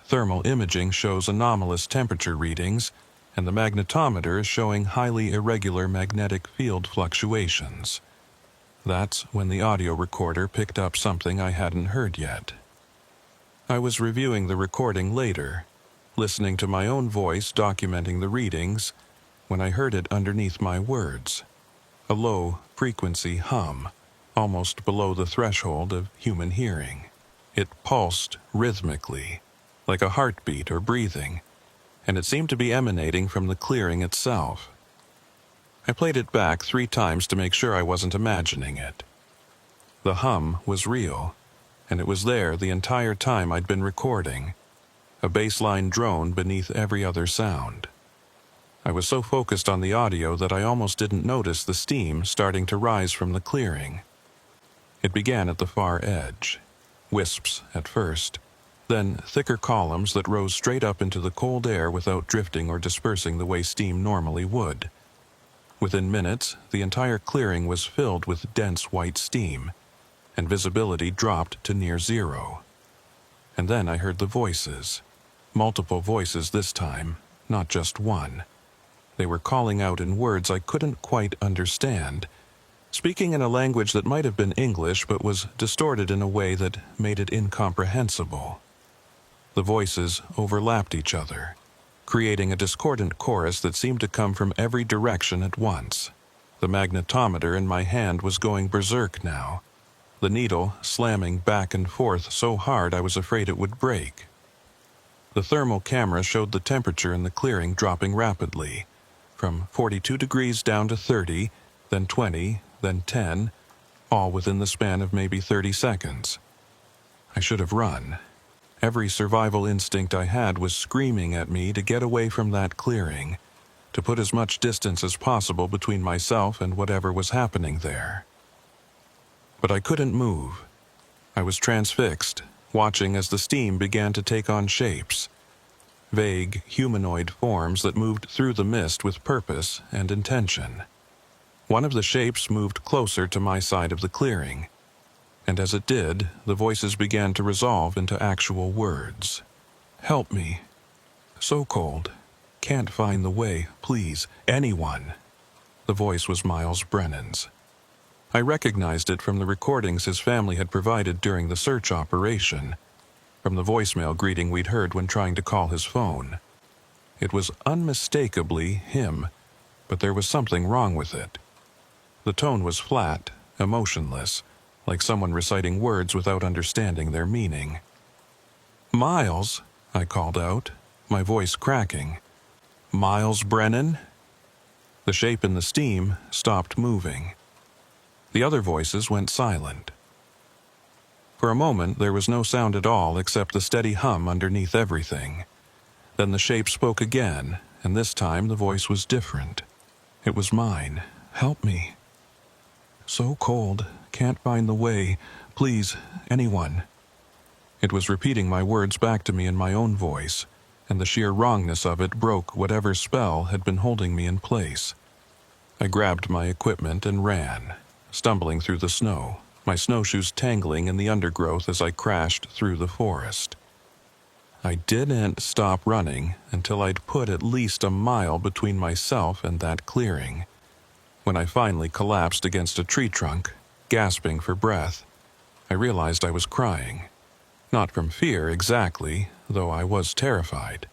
Speaker 1: Thermal imaging shows anomalous temperature readings, and the magnetometer is showing highly irregular magnetic field fluctuations. That's when the audio recorder picked up something I hadn't heard yet. I was reviewing the recording later, listening to my own voice documenting the readings, when I heard it underneath my words. A low frequency hum, almost below the threshold of human hearing. It pulsed rhythmically, like a heartbeat or breathing, and it seemed to be emanating from the clearing itself. I played it back 3 times to make sure I wasn't imagining it. The hum was real, and it was there the entire time I'd been recording, a baseline drone beneath every other sound. I was so focused on the audio that I almost didn't notice the steam starting to rise from the clearing. It began at the far edge, wisps at first, then thicker columns that rose straight up into the cold air without drifting or dispersing the way steam normally would. Within minutes, the entire clearing was filled with dense white steam, and visibility dropped to near zero. And then I heard the voices. Multiple voices this time, not just one. They were calling out in words I couldn't quite understand, speaking in a language that might have been English but was distorted in a way that made it incomprehensible. The voices overlapped each other, creating a discordant chorus that seemed to come from every direction at once. The magnetometer in my hand was going berserk now, the needle slamming back and forth so hard I was afraid it would break. The thermal camera showed the temperature in the clearing dropping rapidly, from 42 degrees down to 30, then 20, then 10, all within the span of maybe 30 seconds. I should have run. Every survival instinct I had was screaming at me to get away from that clearing, to put as much distance as possible between myself and whatever was happening there. But I couldn't move. I was transfixed, watching as the steam began to take on shapes, vague humanoid forms that moved through the mist with purpose and intention. One of the shapes moved closer to my side of the clearing, and as it did, the voices began to resolve into actual words. "Help me. So cold. Can't find the way. Please. Anyone." The voice was Miles Brennan's. I recognized it from the recordings his family had provided during the search operation, from the voicemail greeting we'd heard when trying to call his phone. It was unmistakably him, but there was something wrong with it. The tone was flat, emotionless, like someone reciting words without understanding their meaning. "Miles," I called out, my voice cracking. "Miles Brennan?" The shape in the steam stopped moving. The other voices went silent. For a moment, there was no sound at all except the steady hum underneath everything. Then the shape spoke again, and this time the voice was different. It was mine. "Help me. So cold. Can't find the way. Please, anyone." It was repeating my words back to me in my own voice, and the sheer wrongness of it broke whatever spell had been holding me in place. I grabbed my equipment and ran, stumbling through the snow, my snowshoes tangling in the undergrowth as I crashed through the forest. I didn't stop running until I'd put at least a mile between myself and that clearing. When I finally collapsed against a tree trunk, gasping for breath, I realized I was crying. Not from fear exactly, though I was terrified,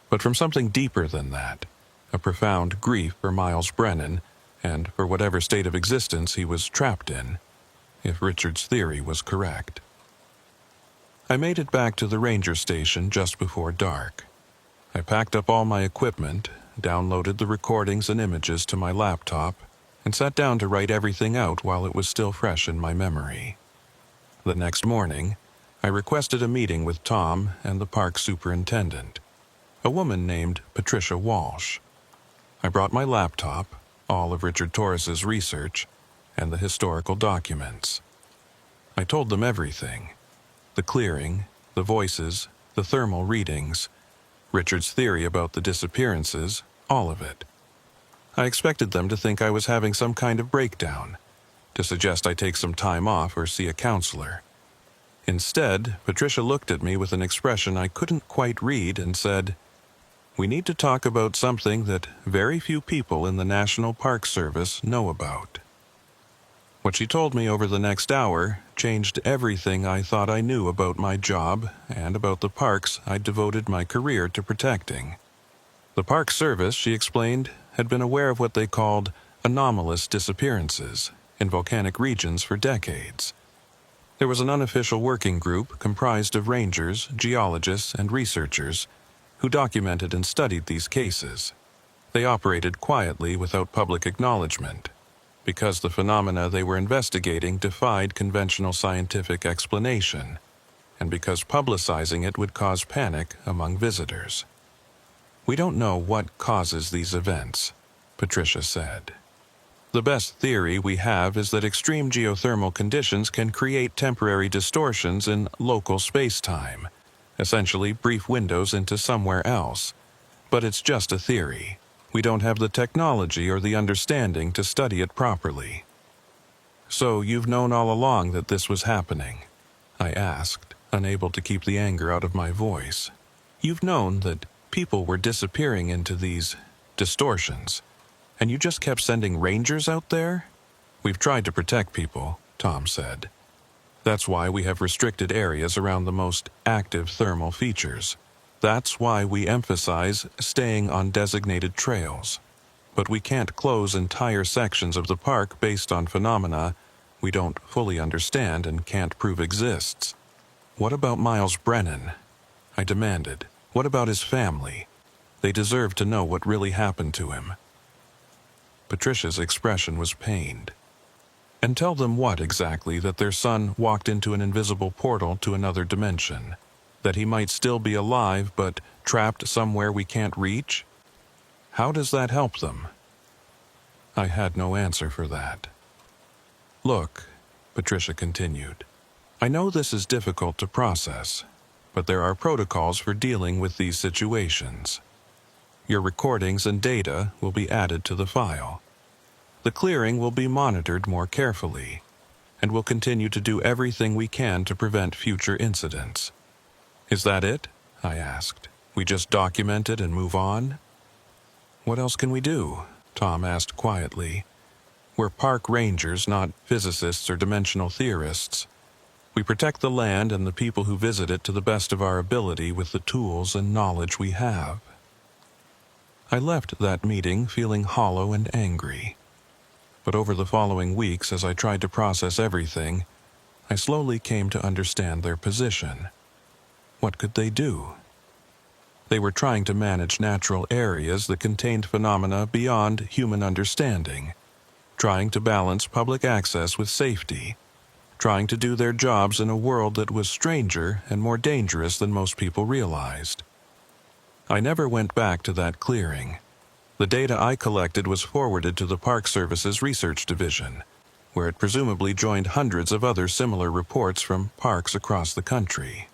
Speaker 1: but from something deeper than that, a profound grief for Miles Brennan and for whatever state of existence he was trapped in, if Richard's theory was correct. I made it back to the ranger station just before dark. I packed up all my equipment, downloaded the recordings and images to my laptop, and sat down to write everything out while it was still fresh in my memory. The next morning, I requested a meeting with Tom and the park superintendent, a woman named Patricia Walsh. I brought my laptop, all of Richard Torres's research, and the historical documents. I told them everything: the clearing, the voices, the thermal readings, Richard's theory about the disappearances, all of it. I expected them to think I was having some kind of breakdown, to suggest I take some time off or see a counselor. Instead, Patricia looked at me with an expression I couldn't quite read and said, "We need to talk about something that very few people in the National Park Service know about." What she told me over the next hour changed everything I thought I knew about my job and about the parks I'd devoted my career to protecting. The Park Service, she explained, had been aware of what they called anomalous disappearances in volcanic regions for decades. There was an unofficial working group comprised of rangers, geologists, and researchers who documented and studied these cases. They operated quietly without public acknowledgement, because the phenomena they were investigating defied conventional scientific explanation, and because publicizing it would cause panic among visitors. "We don't know what causes these events," Patricia said. "The best theory we have is that extreme geothermal conditions can create temporary distortions in local space-time, essentially brief windows into somewhere else. But it's just a theory. We don't have the technology or the understanding to study it properly." "So you've known all along that this was happening?" I asked, unable to keep the anger out of my voice. "You've known that people were disappearing into these distortions, and you just kept sending rangers out there?" "We've tried to protect people," Tom said. "That's why we have restricted areas around the most active thermal features. That's why we emphasize staying on designated trails. But we can't close entire sections of the park based on phenomena we don't fully understand and can't prove exists." "What about Miles Brennan?" I demanded. "What about his family? They deserve to know what really happened to him." Patricia's expression was pained. "And tell them what exactly? That their son walked into an invisible portal to another dimension? That he might still be alive but trapped somewhere we can't reach? How does that help them?" I had no answer for that. "Look," Patricia continued, "I know this is difficult to process, but there are protocols for dealing with these situations. Your recordings and data will be added to the file. The clearing will be monitored more carefully, and we'll continue to do everything we can to prevent future incidents." "Is that it?" I asked. "We just document it and move on?" "What else can we do?" Tom asked quietly. "We're park rangers, not physicists or dimensional theorists. We protect the land and the people who visit it to the best of our ability with the tools and knowledge we have." I left that meeting feeling hollow and angry. But over the following weeks, as I tried to process everything, I slowly came to understand their position. What could they do? They were trying to manage natural areas that contained phenomena beyond human understanding, trying to balance public access with safety, trying to do their jobs in a world that was stranger and more dangerous than most people realized. I never went back to that clearing. The data I collected was forwarded to the Park Service's Research Division, where it presumably joined hundreds of other similar reports from parks across the country.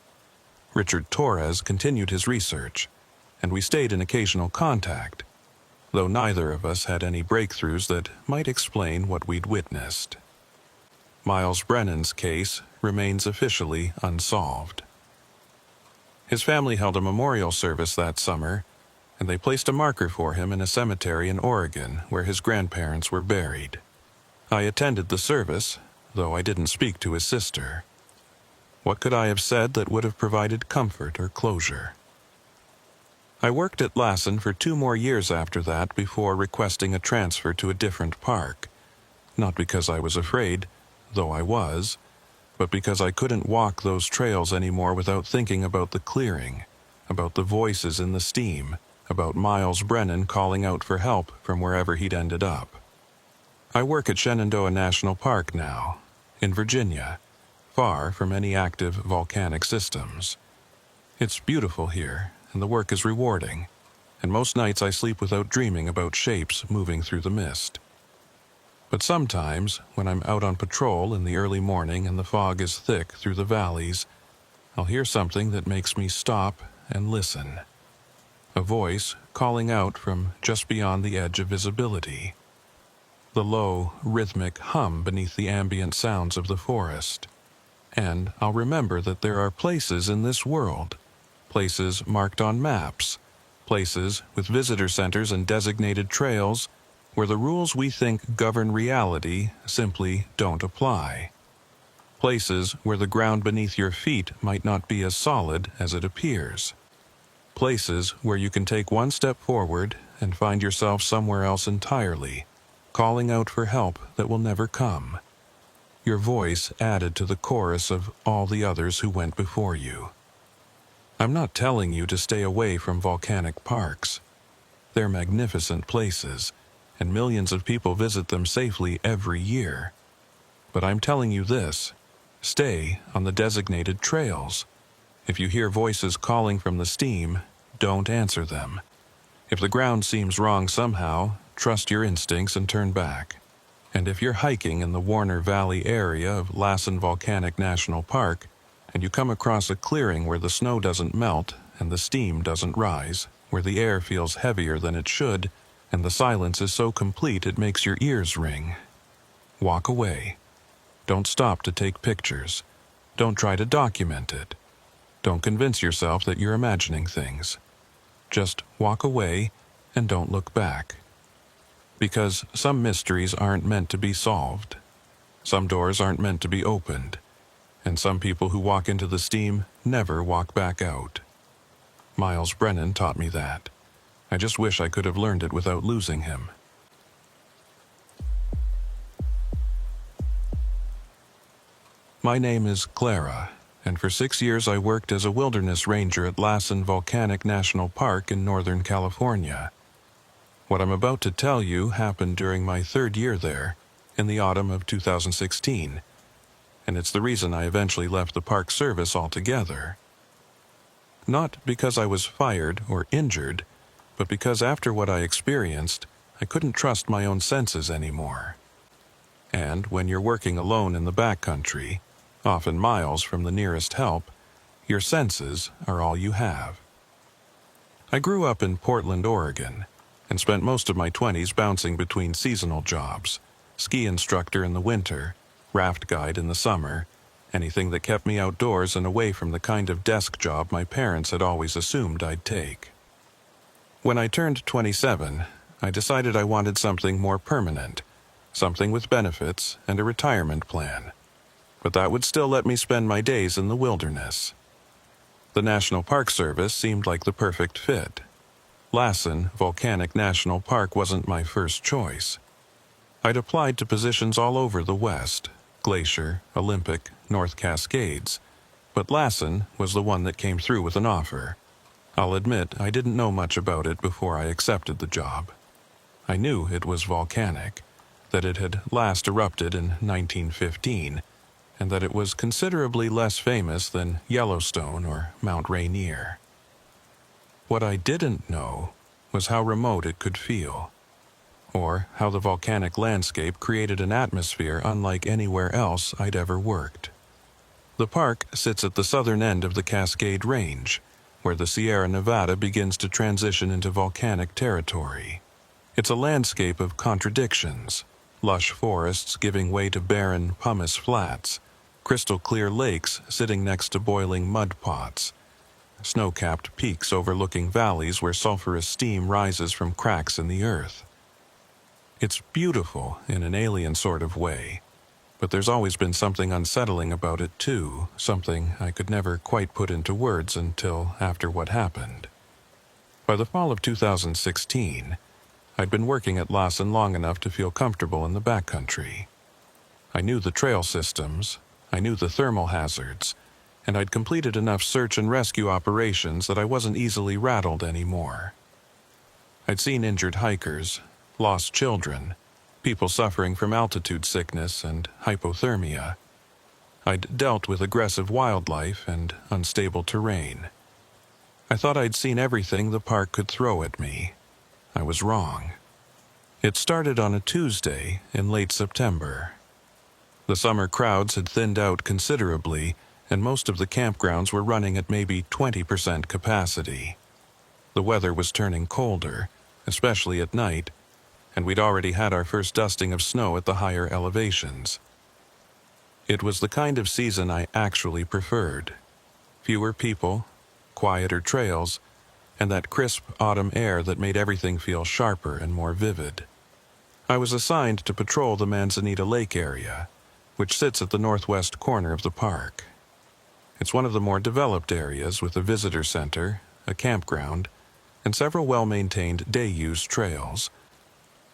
Speaker 1: Richard Torres continued his research, and we stayed in occasional contact, though neither of us had any breakthroughs that might explain what we'd witnessed. Miles Brennan's case remains officially unsolved. His family held a memorial service that summer, and they placed a marker for him in a cemetery in Oregon where his grandparents were buried. I attended the service, though I didn't speak to his sister. What could I have said that would have provided comfort or closure? I worked at Lassen for 2 more years after that before requesting a transfer to a different park, not because I was afraid, though I was, but because I couldn't walk those trails anymore without thinking about the clearing, about the voices in the steam, about Miles Brennan calling out for help from wherever he'd ended up. I work at Shenandoah National Park now, in Virginia, far from any active volcanic systems. It's beautiful here, and the work is rewarding, and most nights I sleep without dreaming about shapes moving through the mist. But sometimes, when I'm out on patrol in the early morning and the fog is thick through the valleys, I'll hear something that makes me stop and listen. A voice calling out from just beyond the edge of visibility. The low, rhythmic hum beneath the ambient sounds of the forest. And I'll remember that there are places in this world, places marked on maps, places with visitor centers and designated trails where the rules we think govern reality simply don't apply. Places where the ground beneath your feet might not be as solid as it appears. Places where you can take one step forward and find yourself somewhere else entirely, calling out for help that will never come. Your voice added to the chorus of all the others who went before you. I'm not telling you to stay away from volcanic parks. They're magnificent places, and millions of people visit them safely every year. But I'm telling you this: stay on the designated trails. If you hear voices calling from the steam, don't answer them. If the ground seems wrong somehow, trust your instincts and turn back. And if you're hiking in the Warner Valley area of Lassen Volcanic National Park, and you come across a clearing where the snow doesn't melt and the steam doesn't rise, where the air feels heavier than it should, and the silence is so complete it makes your ears ring, walk away. Don't stop to take pictures. Don't try to document it. Don't convince yourself that you're imagining things. Just walk away and don't look back. Because some mysteries aren't meant to be solved. Some doors aren't meant to be opened. And some people who walk into the steam never walk back out. Miles Brennan taught me that. I just wish I could have learned it without losing him. My name is Clara, and for 6 years I worked as a wilderness ranger at Lassen Volcanic National Park in Northern California. What I'm about to tell you happened during my 3rd year there, in the autumn of 2016, and it's the reason I eventually left the Park Service altogether. Not because I was fired or injured, but because after what I experienced, I couldn't trust my own senses anymore. And when you're working alone in the backcountry, often miles from the nearest help, your senses are all you have. I grew up in Portland, Oregon, and spent most of my 20s bouncing between seasonal jobs, ski instructor in the winter, raft guide in the summer, anything that kept me outdoors and away from the kind of desk job my parents had always assumed I'd take. When I turned 27, I decided I wanted something more permanent, something with benefits and a retirement plan. But that would still let me spend my days in the wilderness. The National Park Service seemed like the perfect fit. Lassen Volcanic National Park wasn't my first choice. I'd applied to positions all over the West, Glacier, Olympic, North Cascades, but Lassen was the one that came through with an offer. I'll admit I didn't know much about it before I accepted the job. I knew it was volcanic, that it had last erupted in 1915, and that it was considerably less famous than Yellowstone or Mount Rainier. What I didn't know was how remote it could feel, or how the volcanic landscape created an atmosphere unlike anywhere else I'd ever worked. The park sits at the southern end of the Cascade Range, where the Sierra Nevada begins to transition into volcanic territory. It's a landscape of contradictions, lush forests giving way to barren pumice flats, crystal-clear lakes sitting next to boiling mud pots, snow-capped peaks overlooking valleys where sulfurous steam rises from cracks in the earth. It's beautiful in an alien sort of way, but there's always been something unsettling about it too, something I could never quite put into words until after what happened. By the fall of 2016, I'd been working at Lassen long enough to feel comfortable in the backcountry. I knew the trail systems, I knew the thermal hazards, and I'd completed enough search and rescue operations that I wasn't easily rattled anymore. I'd seen injured hikers, lost children, people suffering from altitude sickness and hypothermia. I'd dealt with aggressive wildlife and unstable terrain. I thought I'd seen everything the park could throw at me. I was wrong. It started on a Tuesday in late September. The summer crowds had thinned out considerably, and most of the campgrounds were running at maybe 20% capacity. The weather was turning colder, especially at night, and we'd already had our first dusting of snow at the higher elevations. It was the kind of season I actually preferred. Fewer people, quieter trails, and that crisp autumn air that made everything feel sharper and more vivid. I was assigned to patrol the Manzanita Lake area, which sits at the northwest corner of the park. It's one of the more developed areas with a visitor center, a campground, and several well-maintained day-use trails.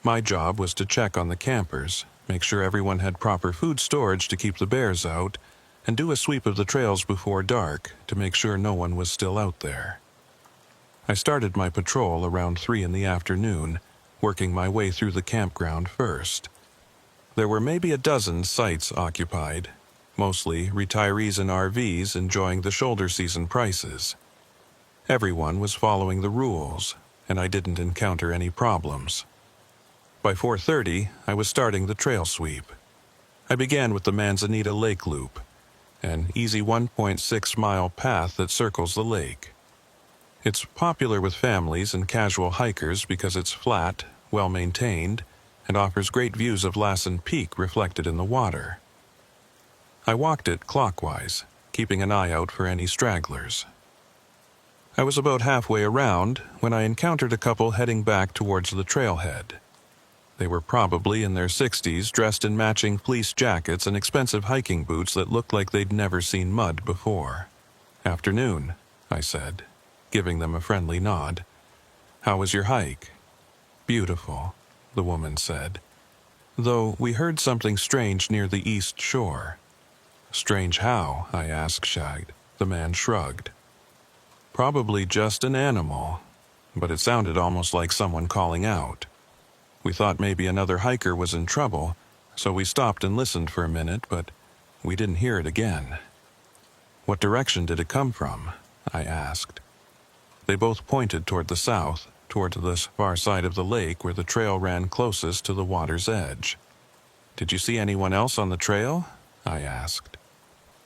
Speaker 1: My job was to check on the campers, make sure everyone had proper food storage to keep the bears out, and do a sweep of the trails before dark to make sure no one was still out there. I started my patrol around 3 in the afternoon, working my way through the campground first. There were maybe a dozen sites occupied, mostly retirees in RVs enjoying the shoulder season prices. Everyone was following the rules, and I didn't encounter any problems. By 4:30, I was starting the trail sweep. I began with the Manzanita Lake Loop, an easy 1.6-mile path that circles the lake. It's popular with families and casual hikers because it's flat, well-maintained, and offers great views of Lassen Peak reflected in the water. I walked it clockwise, keeping an eye out for any stragglers. I was about halfway around when I encountered a couple heading back towards the trailhead. They were probably in their 60s, dressed in matching fleece jackets and expensive hiking boots that looked like they'd never seen mud before. "Afternoon," I said, giving them a friendly nod. "How was your hike?" "Beautiful," the woman said. "Though we heard something strange near the east shore." "Strange how?" I asked, shagged. The man shrugged. "Probably just an animal, but it sounded almost like someone calling out. We thought maybe another hiker was in trouble, so we stopped and listened for a minute, but we didn't hear it again." "What direction did it come from?" I asked. They both pointed toward the south, toward the far side of the lake where the trail ran closest to the water's edge. "Did you see anyone else on the trail?" I asked.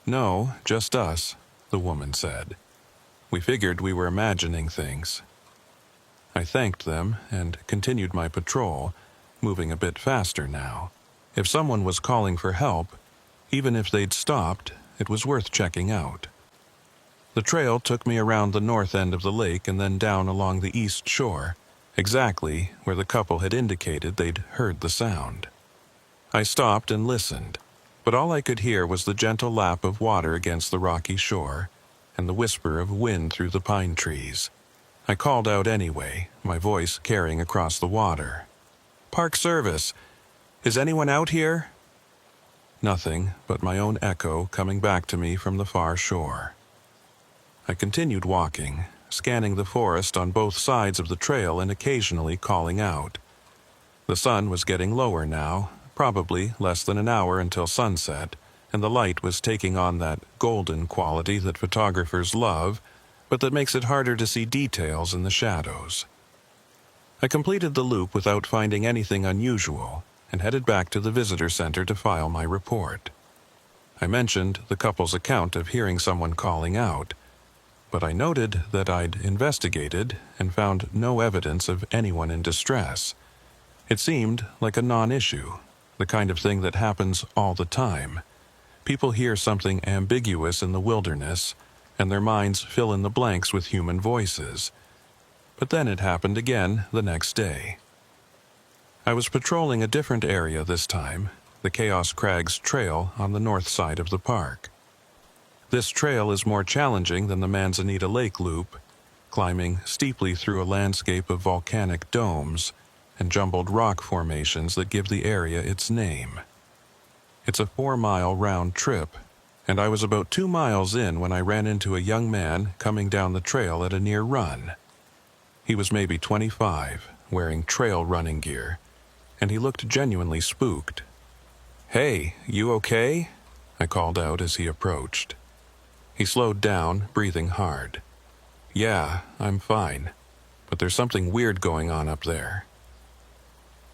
Speaker 1: "No, just us," the woman said. "We figured we were imagining things." I thanked them and continued my patrol, moving a bit faster now. If someone was calling for help, even if they'd stopped, it was worth checking out. The trail took me around the north end of the lake and then down along the east shore, exactly where the couple had indicated they'd heard the sound. I stopped and listened, but all I could hear was the gentle lap of water against the rocky shore and the whisper of wind through the pine trees. I called out anyway, my voice carrying across the water. "Park Service! Is anyone out here?" Nothing but my own echo coming back to me from the far shore. I continued walking, scanning the forest on both sides of the trail and occasionally calling out. The sun was getting lower now, probably less than an hour until sunset, and the light was taking on that golden quality that photographers love, but that makes it harder to see details in the shadows. I completed the loop without finding anything unusual and headed back to the visitor center to file my report. I mentioned the couple's account of hearing someone calling out, but I noted that I'd investigated and found no evidence of anyone in distress. It seemed like a non-issue, the kind of thing that happens all the time. People hear something ambiguous in the wilderness, and their minds fill in the blanks with human voices. But then it happened again the next day. I was patrolling a different area this time, the Chaos Crags Trail on the north side of the park. This trail is more challenging than the Manzanita Lake Loop, climbing steeply through a landscape of volcanic domes and jumbled rock formations that give the area its name. It's a 4-mile round trip, and I was about 2 miles in when I ran into a young man coming down the trail at a near run. He was maybe 25, wearing trail running gear, and he looked genuinely spooked. "Hey, you okay?" I called out as he approached. He slowed down, breathing hard. "Yeah, I'm fine, but there's something weird going on up there."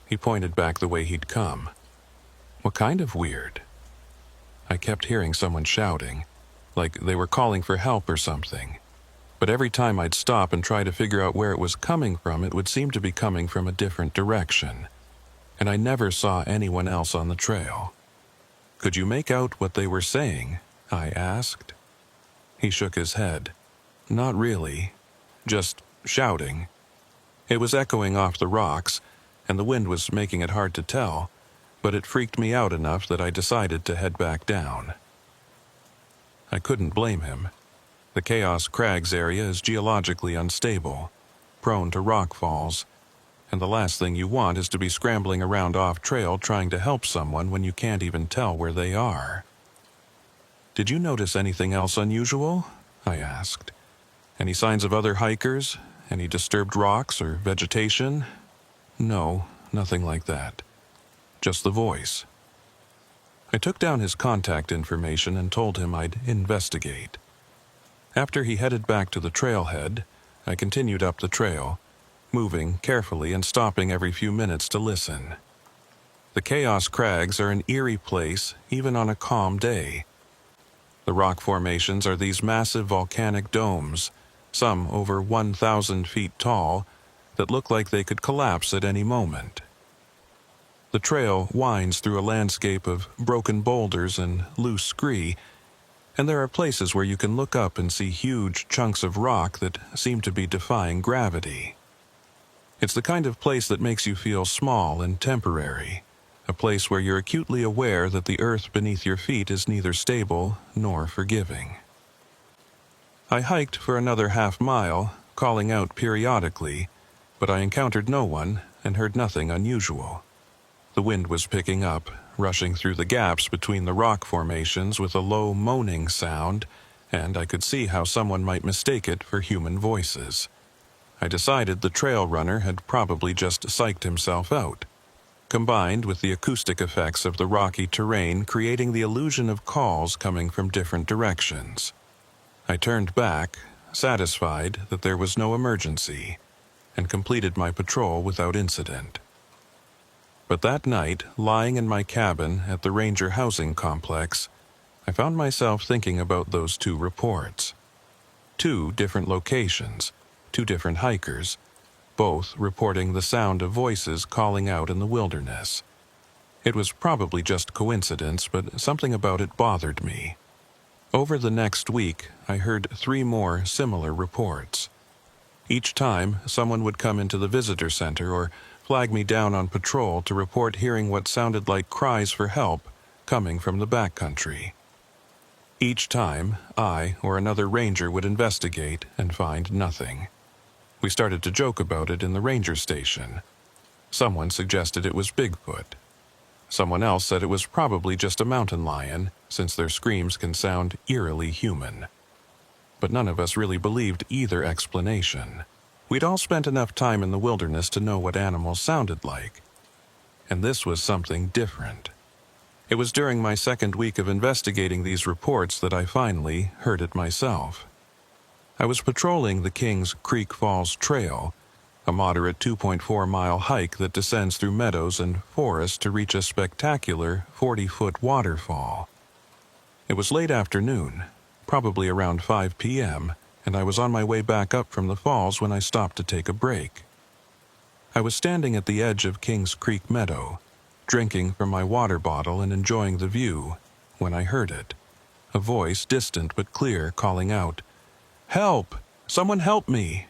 Speaker 1: He pointed back the way he'd come. "What kind of weird?" I kept hearing someone shouting, like they were calling for help or something. But every time I'd stop and try to figure out where it was coming from, it would seem to be coming from a different direction. And I never saw anyone else on the trail. "Could you make out what they were saying?" I asked. He shook his head. "Not really. Just shouting." It was echoing off the rocks, and the wind was making it hard to tell, but it freaked me out enough that I decided to head back down. I couldn't blame him. The Chaos Crags area is geologically unstable, prone to rock falls, and the last thing you want is to be scrambling around off-trail trying to help someone when you can't even tell where they are. "Did you notice anything else unusual?" I asked. "Any signs of other hikers? Any disturbed rocks or vegetation?" "No, nothing like that. Just the voice." I took down his contact information and told him I'd investigate. After he headed back to the trailhead, I continued up the trail, moving carefully and stopping every few minutes to listen. The Chaos Crags are an eerie place even on a calm day. The rock formations are these massive volcanic domes, some over 1,000 feet tall, that look like they could collapse at any moment. The trail winds through a landscape of broken boulders and loose scree, and there are places where you can look up and see huge chunks of rock that seem to be defying gravity. It's the kind of place that makes you feel small and temporary, a place where you're acutely aware that the earth beneath your feet is neither stable nor forgiving. I hiked for another half-mile, calling out periodically, but I encountered no one and heard nothing unusual. The wind was picking up, rushing through the gaps between the rock formations with a low moaning sound, and I could see how someone might mistake it for human voices. I decided the trail runner had probably just psyched himself out, combined with the acoustic effects of the rocky terrain creating the illusion of calls coming from different directions. I turned back, satisfied that there was no emergency, and completed my patrol without incident. But that night, lying in my cabin at the Ranger Housing Complex, I found myself thinking about those two reports. 2 different locations, 2 different hikers, both reporting the sound of voices calling out in the wilderness. It was probably just coincidence, but something about it bothered me. Over the next week, I heard 3 more similar reports. Each time, someone would come into the visitor center or flag me down on patrol to report hearing what sounded like cries for help coming from the backcountry. Each time, I or another ranger would investigate and find nothing. We started to joke about it in the ranger station. Someone suggested it was Bigfoot. Someone else said it was probably just a mountain lion, since their screams can sound eerily human. But none of us really believed either explanation. We'd all spent enough time in the wilderness to know what animals sounded like. And this was something different. It was during my second week of investigating these reports that I finally heard it myself. I was patrolling the Kings Creek Falls Trail, a moderate 2.4-mile hike that descends through meadows and forest to reach a spectacular 40-foot waterfall. It was late afternoon, probably around 5 p.m., and I was on my way back up from the falls when I stopped to take a break. I was standing at the edge of Kings Creek Meadow, drinking from my water bottle and enjoying the view, when I heard it, a voice distant but clear calling out, "Help! Someone help me!"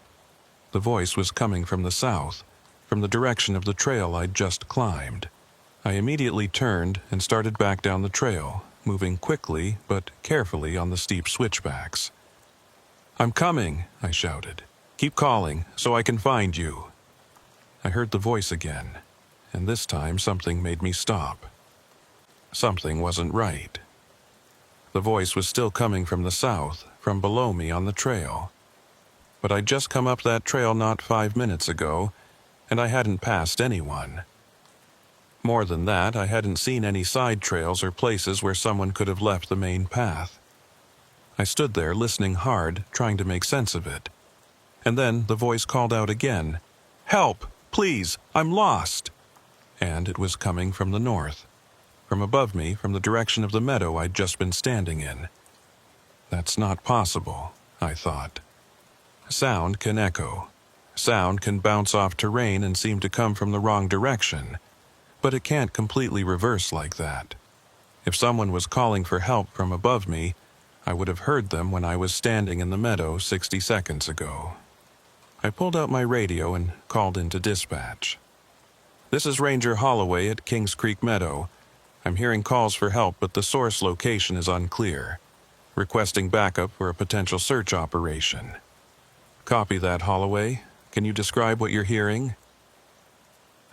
Speaker 1: The voice was coming from the south, from the direction of the trail I'd just climbed. I immediately turned and started back down the trail, moving quickly but carefully on the steep switchbacks. "I'm coming," I shouted. "Keep calling so I can find you." I heard the voice again, and this time something made me stop. Something wasn't right. The voice was still coming from the south, from below me on the trail. But I'd just come up that trail not 5 minutes ago, and I hadn't passed anyone. More than that, I hadn't seen any side trails or places where someone could have left the main path. I stood there listening hard, trying to make sense of it. And then the voice called out again, "Help! Please! I'm lost!" And it was coming from the north, from above me, from the direction of the meadow I'd just been standing in. That's not possible, I thought. Sound can echo. Sound can bounce off terrain and seem to come from the wrong direction, but it can't completely reverse like that. If someone was calling for help from above me, I would have heard them when I was standing in the meadow 60 seconds ago. I pulled out my radio and called into dispatch. "This is Ranger Holloway at Kings Creek Meadow. I'm hearing calls for help, but the source location is unclear. Requesting backup for a potential search operation." "Copy that, Holloway. Can you describe what you're hearing?"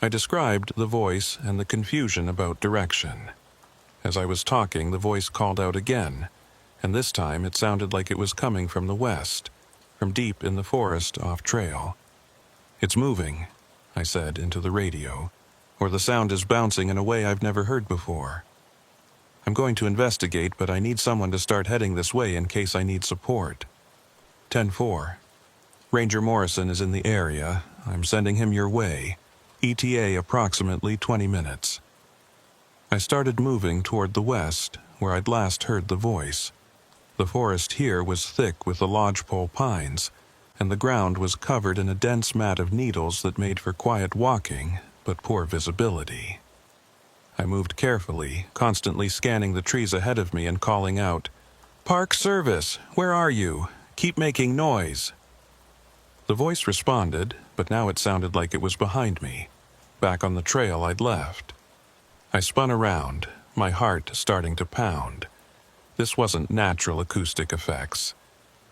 Speaker 1: I described the voice and the confusion about direction. As I was talking, the voice called out again, and this time it sounded like it was coming from the west, from deep in the forest off trail. "It's moving," I said into the radio, "or the sound is bouncing in a way I've never heard before. I'm going to investigate, but I need someone to start heading this way in case I need support." 10-4. "Ranger Morrison is in the area. I'm sending him your way. ETA approximately 20 minutes. I started moving toward the west, where I'd last heard the voice. The forest here was thick with the lodgepole pines, and the ground was covered in a dense mat of needles that made for quiet walking, but poor visibility. I moved carefully, constantly scanning the trees ahead of me and calling out, "Park Service, where are you? Keep making noise." The voice responded, but now it sounded like it was behind me, back on the trail I'd left. I spun around, my heart starting to pound. This wasn't natural acoustic effects.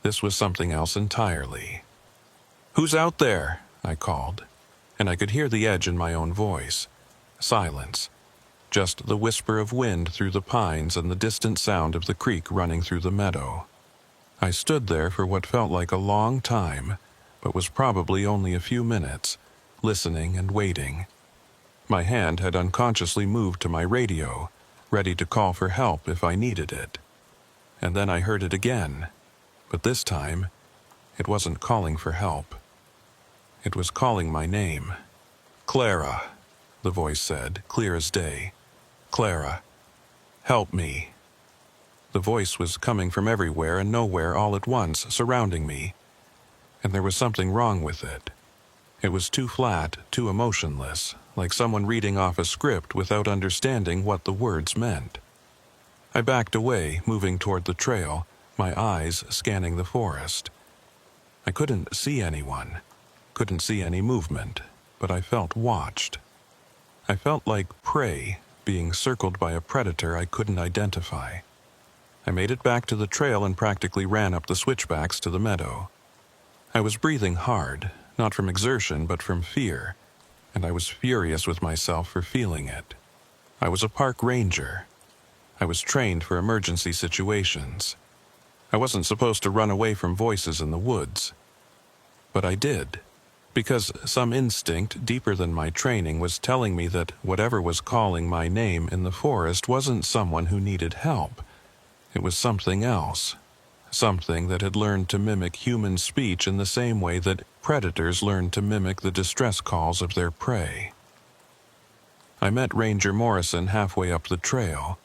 Speaker 1: This was something else entirely. "Who's out there?" I called, and I could hear the edge in my own voice. Silence. Just the whisper of wind through the pines and the distant sound of the creek running through the meadow. I stood there for what felt like a long time, but was probably only a few minutes, listening and waiting. My hand had unconsciously moved to my radio, ready to call for help if I needed it. And then I heard it again, but this time, it wasn't calling for help. It was calling my name. "Clara," the voice said, clear as day. "Clara, help me." The voice was coming from everywhere and nowhere all at once, surrounding me. And there was something wrong with it. It was too flat, too emotionless, like someone reading off a script without understanding what the words meant. I backed away, moving toward the trail, my eyes scanning the forest. I couldn't see anyone, couldn't see any movement, but I felt watched. I felt like prey, being circled by a predator I couldn't identify. I made it back to the trail and practically ran up the switchbacks to the meadow. I was breathing hard, not from exertion but from fear, and I was furious with myself for feeling it. I was a park ranger. I was trained for emergency situations. I wasn't supposed to run away from voices in the woods. But I did, because some instinct deeper than my training was telling me that whatever was calling my name in the forest wasn't someone who needed help. It was something else. Something that had learned to mimic human speech in the same way that predators learn to mimic the distress calls of their prey. I met Ranger Morrison halfway up the trail.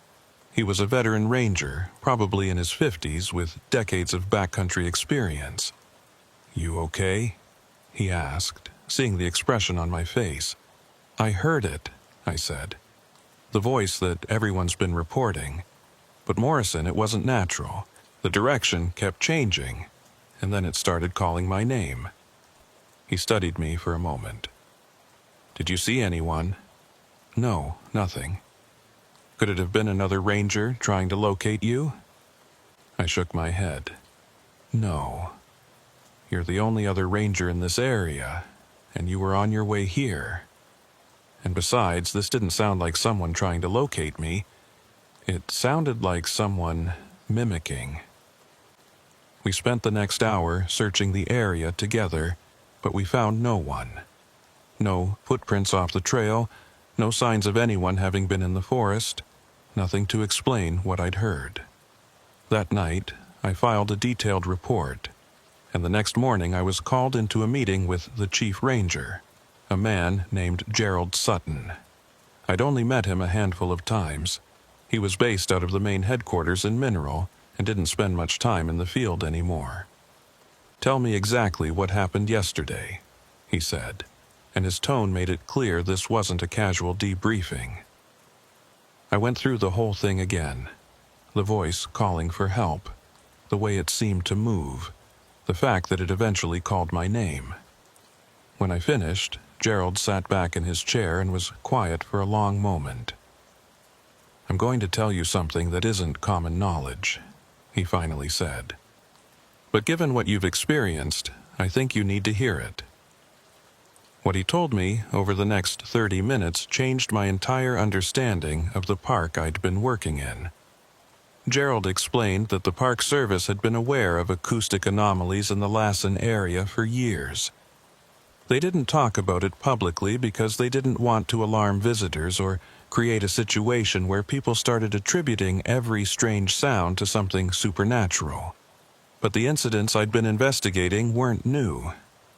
Speaker 1: He was a veteran ranger, probably in his 50s, with decades of backcountry experience. "You okay?" he asked, seeing the expression on my face. "I heard it," I said. "The voice that everyone's been reporting. But Morrison, it wasn't natural. The direction kept changing, and then it started calling my name." He studied me for a moment. "Did you see anyone?" "No, nothing." "Could it have been another ranger trying to locate you?" I shook my head. "No. You're the only other ranger in this area, and you were on your way here. And besides, this didn't sound like someone trying to locate me. It sounded like someone mimicking." We spent the next hour searching the area together, but we found no one. No footprints off the trail, no signs of anyone having been in the forest, nothing to explain what I'd heard. That night, I filed a detailed report, and the next morning I was called into a meeting with the chief ranger, a man named Gerald Sutton. I'd only met him a handful of times. He was based out of the main headquarters in Mineral and didn't spend much time in the field anymore. "Tell me exactly what happened yesterday," he said, and his tone made it clear this wasn't a casual debriefing. I went through the whole thing again. The voice calling for help, the way it seemed to move, the fact that it eventually called my name. When I finished, Gerald sat back in his chair and was quiet for a long moment. "I'm going to tell you something that isn't common knowledge," he finally said. "But given what you've experienced, I think you need to hear it." What he told me over the next 30 minutes changed my entire understanding of the park I'd been working in. Gerald explained that the Park Service had been aware of acoustic anomalies in the Lassen area for years. They didn't talk about it publicly because they didn't want to alarm visitors or create a situation where people started attributing every strange sound to something supernatural. But the incidents I'd been investigating weren't new.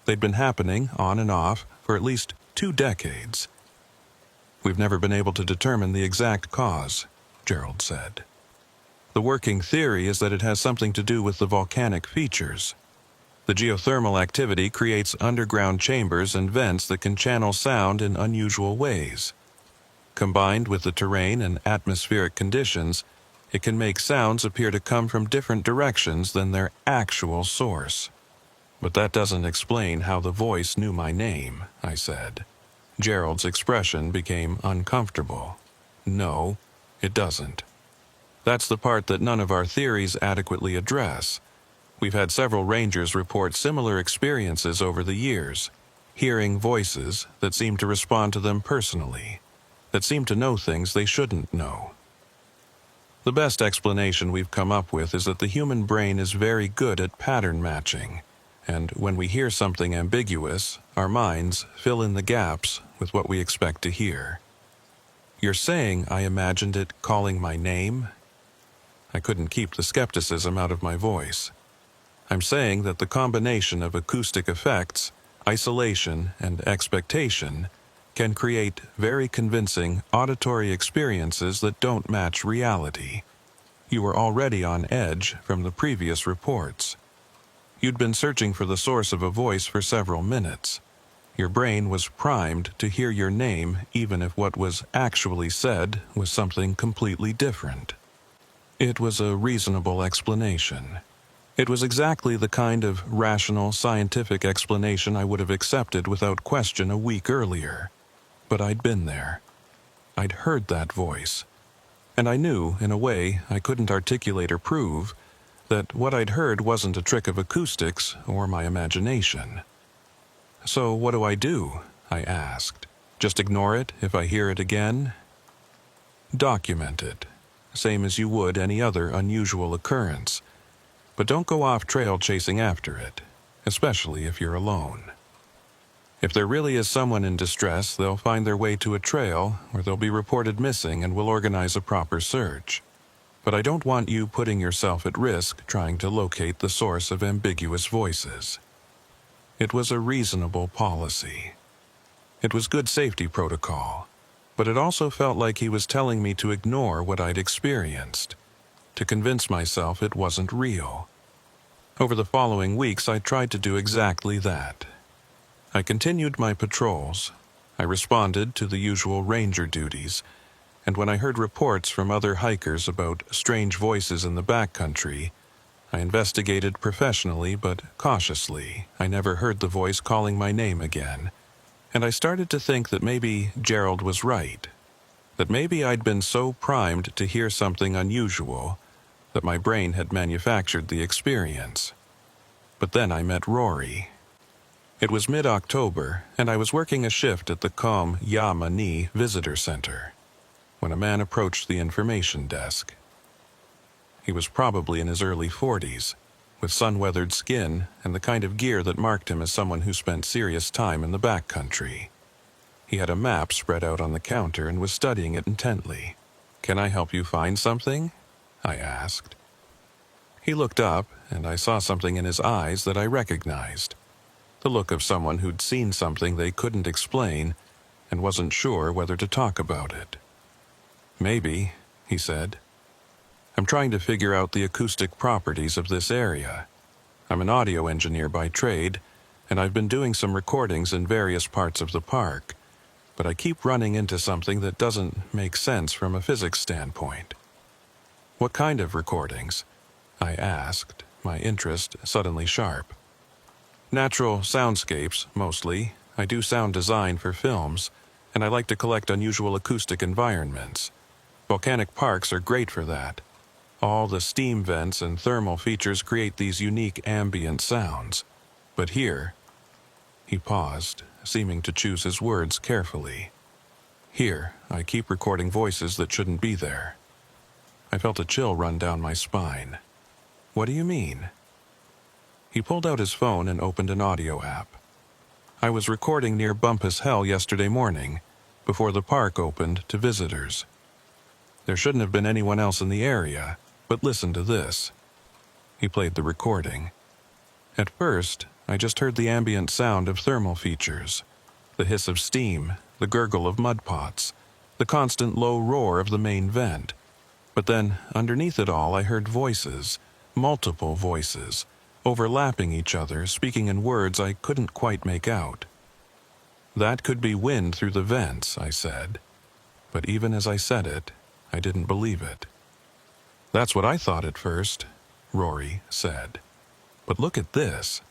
Speaker 1: They'd been happening on and off for at least 2 decades. "We've never been able to determine the exact cause," Gerald said. "The working theory is that it has something to do with the volcanic features. The geothermal activity creates underground chambers and vents that can channel sound in unusual ways. Combined with the terrain and atmospheric conditions, it can make sounds appear to come from different directions than their actual source." "But that doesn't explain how the voice knew my name," I said. Gerald's expression became uncomfortable. "No, it doesn't. That's the part that none of our theories adequately address. We've had several rangers report similar experiences over the years, hearing voices that seem to respond to them personally, that seem to know things they shouldn't know. The best explanation we've come up with is that the human brain is very good at pattern matching, and when we hear something ambiguous, our minds fill in the gaps with what we expect to hear." "You're saying I imagined it calling my name?" I couldn't keep the skepticism out of my voice. "I'm saying that the combination of acoustic effects, isolation, and expectation can create very convincing auditory experiences that don't match reality. You were already on edge from the previous reports. You'd been searching for the source of a voice for several minutes. Your brain was primed to hear your name even if what was actually said was something completely different." It was a reasonable explanation. It was exactly the kind of rational, scientific explanation I would have accepted without question a week earlier. But I'd been there. I'd heard that voice. And I knew, in a way I couldn't articulate or prove, that what I'd heard wasn't a trick of acoustics or my imagination. "So what do I do?" I asked. "Just ignore it if I hear it again?" "Document it, same as you would any other unusual occurrence. But don't go off trail chasing after it, especially if you're alone." If there really is someone in distress, they'll find their way to a trail, or they'll be reported missing and we'll organize a proper search. But I don't want you putting yourself at risk trying to locate the source of ambiguous voices. It was a reasonable policy. It was good safety protocol, but it also felt like he was telling me to ignore what I'd experienced, to convince myself it wasn't real. Over the following weeks, I tried to do exactly that. I continued my patrols. I responded to the usual ranger duties, and when I heard reports from other hikers about strange voices in the backcountry, I investigated professionally but cautiously. I never heard the voice calling my name again, and I started to think that maybe Gerald was right, that maybe I'd been so primed to hear something unusual that my brain had manufactured the experience. But then I met Rory. It was mid-October, and I was working a shift at the Kom Ya-Mani Visitor Center when a man approached the information desk. He was probably in his early 40s, with sun-weathered skin and the kind of gear that marked him as someone who spent serious time in the backcountry. He had a map spread out on the counter and was studying it intently. "Can I help you find something?" I asked. He looked up, and I saw something in his eyes that I recognized. The look of someone who'd seen something they couldn't explain and wasn't sure whether to talk about it. "Maybe," he said. "I'm trying to figure out the acoustic properties of this area. I'm an audio engineer by trade, and I've been doing some recordings in various parts of the park, but I keep running into something that doesn't make sense from a physics standpoint." "What kind of recordings?" I asked, my interest suddenly sharp. "Natural soundscapes, mostly. I do sound design for films, and I like to collect unusual acoustic environments. Volcanic parks are great for that. All the steam vents and thermal features create these unique ambient sounds. But here..." He paused, seeming to choose his words carefully. "Here, I keep recording voices that shouldn't be there." I felt a chill run down my spine. "What do you mean?" He pulled out his phone and opened an audio app. "I was recording near Bumpus Hell yesterday morning, before the park opened to visitors. There shouldn't have been anyone else in the area, but listen to this." He played the recording. "At first, I just heard the ambient sound of thermal features, the hiss of steam, the gurgle of mud pots, the constant low roar of the main vent. But then, underneath it all, I heard voices, multiple voices, overlapping each other, speaking in words I couldn't quite make out." "That could be wind through the vents," I said. But even as I said it, I didn't believe it. "That's what I thought at first," Rory said. "But look at this."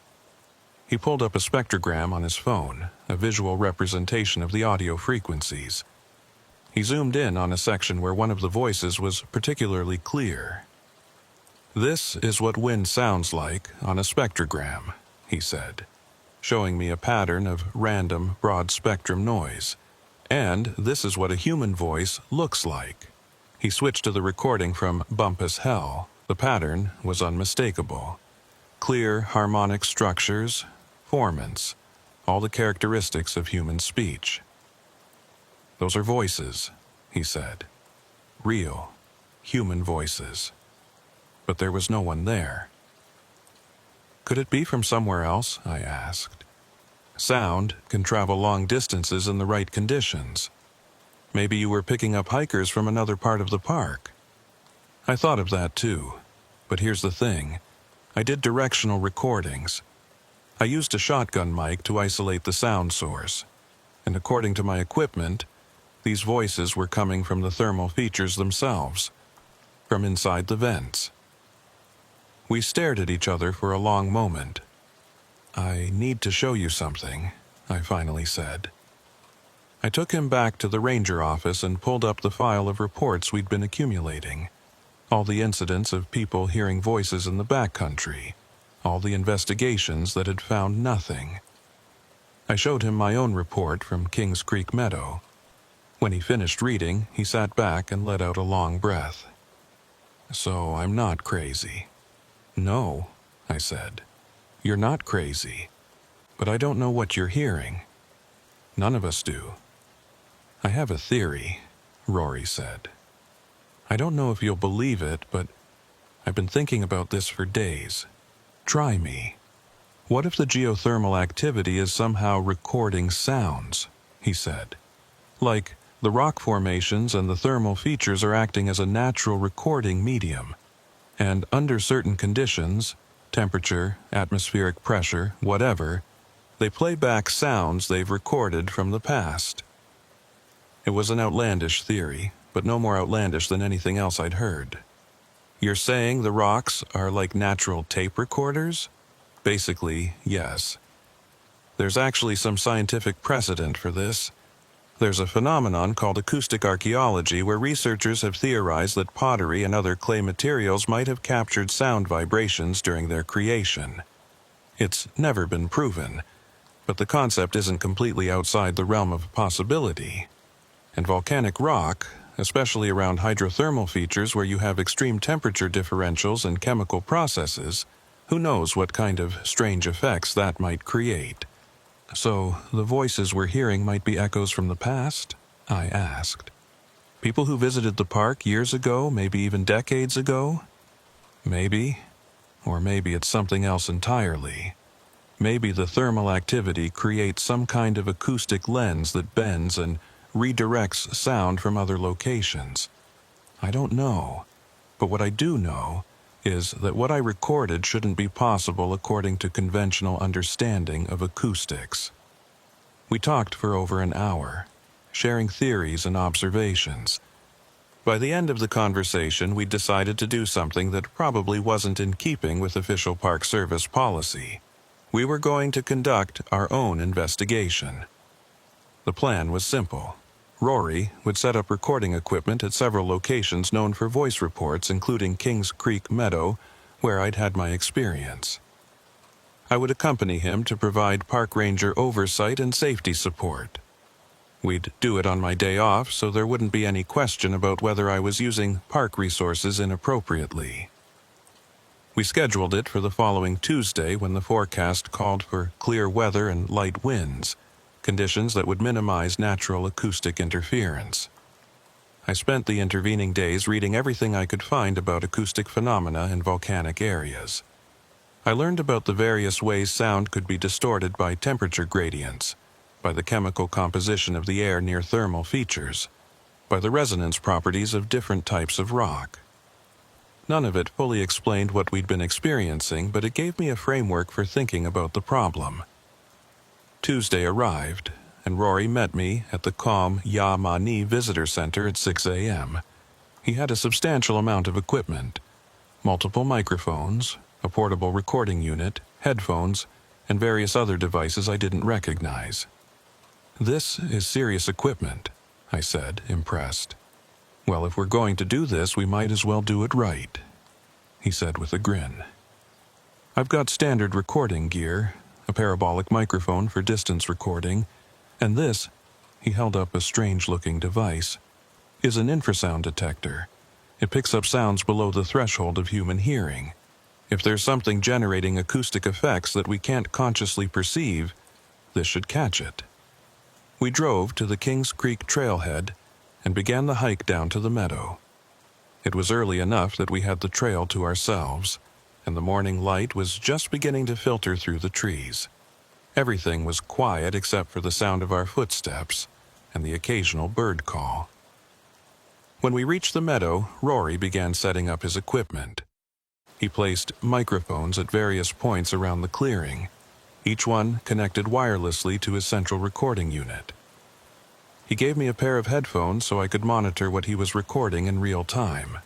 Speaker 1: He pulled up a spectrogram on his phone, a visual representation of the audio frequencies. He zoomed in on a section where one of the voices was particularly clear. "This is what wind sounds like on a spectrogram," he said, showing me a pattern of random, broad-spectrum noise. "And this is what a human voice looks like." He switched to the recording from Bumpus Hell. The pattern was unmistakable. Clear, harmonic structures, formants, all the characteristics of human speech. "Those are voices," he said. "Real, human voices." But there was no one there. "Could it be from somewhere else?" I asked. "Sound can travel long distances in the right conditions. Maybe you were picking up hikers from another part of the park." I thought of that too, but here's the thing. I did directional recordings. I used a shotgun mic to isolate the sound source, and according to my equipment, these voices were coming from the thermal features themselves, from inside the vents. We stared at each other for a long moment. "I need to show you something," I finally said. I took him back to the ranger office and pulled up the file of reports we'd been accumulating. All the incidents of people hearing voices in the backcountry, all the investigations that had found nothing. I showed him my own report from Kings Creek Meadow. When he finished reading, he sat back and let out a long breath. "So I'm not crazy." "No," I said. "You're not crazy. But I don't know what you're hearing. None of us do. I have a theory, Rory said. I don't know if you'll believe it, but I've been thinking about this for days. Try me. What if the geothermal activity is somehow recording sounds? He said. Like the rock formations and the thermal features are acting as a natural recording medium. And under certain conditions, temperature, atmospheric pressure, whatever, they play back sounds they've recorded from the past. It was an outlandish theory, but no more outlandish than anything else I'd heard. You're saying the rocks are like natural tape recorders? Basically, yes. There's actually some scientific precedent for this. There's a phenomenon called acoustic archaeology where researchers have theorized that pottery and other clay materials might have captured sound vibrations during their creation. It's never been proven, but the concept isn't completely outside the realm of possibility. And volcanic rock, especially around hydrothermal features where you have extreme temperature differentials and chemical processes, who knows what kind of strange effects that might create. So, the voices we're hearing might be echoes from the past? I asked. People who visited the park years ago, maybe even decades ago? Maybe. Or maybe it's something else entirely. Maybe the thermal activity creates some kind of acoustic lens that bends and redirects sound from other locations. I don't know. But what I do know is that what I recorded shouldn't be possible according to conventional understanding of acoustics. We talked for over an hour, sharing theories and observations. By the end of the conversation, we decided to do something that probably wasn't in keeping with official Park Service policy. We were going to conduct our own investigation. The plan was simple. Rory would set up recording equipment at several locations known for voice reports, including Kings Creek Meadow, where I'd had my experience. I would accompany him to provide park ranger oversight and safety support. We'd do it on my day off, so there wouldn't be any question about whether I was using park resources inappropriately. We scheduled it for the following Tuesday when the forecast called for clear weather and light winds, conditions that would minimize natural acoustic interference. I spent the intervening days reading everything I could find about acoustic phenomena in volcanic areas. I learned about the various ways sound could be distorted by temperature gradients, by the chemical composition of the air near thermal features, by the resonance properties of different types of rock. None of it fully explained what we'd been experiencing, but it gave me a framework for thinking about the problem. Tuesday arrived, and Rory met me at the calm Ya Mani Visitor Center at 6 a.m. He had a substantial amount of equipment, multiple microphones, a portable recording unit, headphones, and various other devices I didn't recognize. "This is serious equipment," I said, impressed. "Well, if we're going to do this, we might as well do it right," he said with a grin. "I've got standard recording gear, a parabolic microphone for distance recording, and this," he held up a strange-looking device, "is an infrasound detector. It picks up sounds below the threshold of human hearing. If there's something generating acoustic effects that we can't consciously perceive, this should catch it." We drove to the Kings Creek trailhead and began the hike down to the meadow. It was early enough that we had the trail to ourselves, and the morning light was just beginning to filter through the trees. Everything was quiet except for the sound of our footsteps and the occasional bird call. When we reached the meadow, Rory began setting up his equipment. He placed microphones at various points around the clearing, each one connected wirelessly to his central recording unit. He gave me a pair of headphones so I could monitor what he was recording in real time.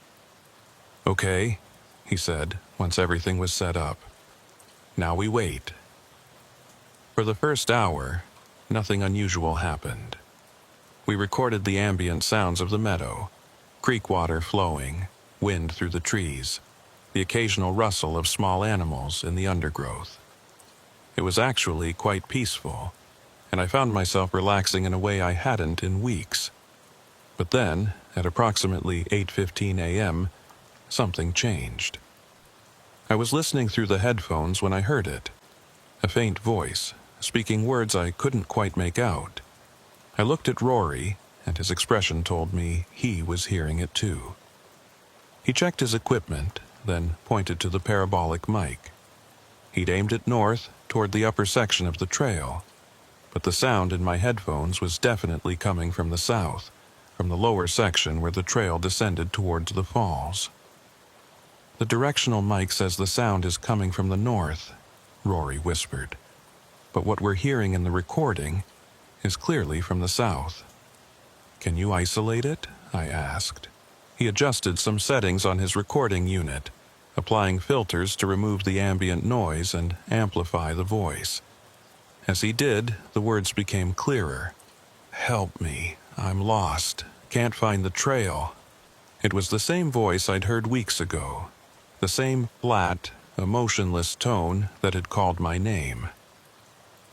Speaker 1: "Okay," he said, once everything was set up. "Now we wait." For the first hour, nothing unusual happened. We recorded the ambient sounds of the meadow, creek water flowing, wind through the trees, the occasional rustle of small animals in the undergrowth. It was actually quite peaceful, and I found myself relaxing in a way I hadn't in weeks. But then, at approximately 8:15 a.m., something changed. I was listening through the headphones when I heard it. A faint voice, speaking words I couldn't quite make out. I looked at Rory, and his expression told me he was hearing it too. He checked his equipment, then pointed to the parabolic mic. He'd aimed it north, toward the upper section of the trail, but the sound in my headphones was definitely coming from the south, from the lower section where the trail descended towards the falls. "The directional mic says the sound is coming from the north," Rory whispered. "But what we're hearing in the recording is clearly from the south." "Can you isolate it?" I asked. He adjusted some settings on his recording unit, applying filters to remove the ambient noise and amplify the voice. As he did, the words became clearer. "Help me. I'm lost. Can't find the trail." It was the same voice I'd heard weeks ago, the same flat, emotionless tone that had called my name.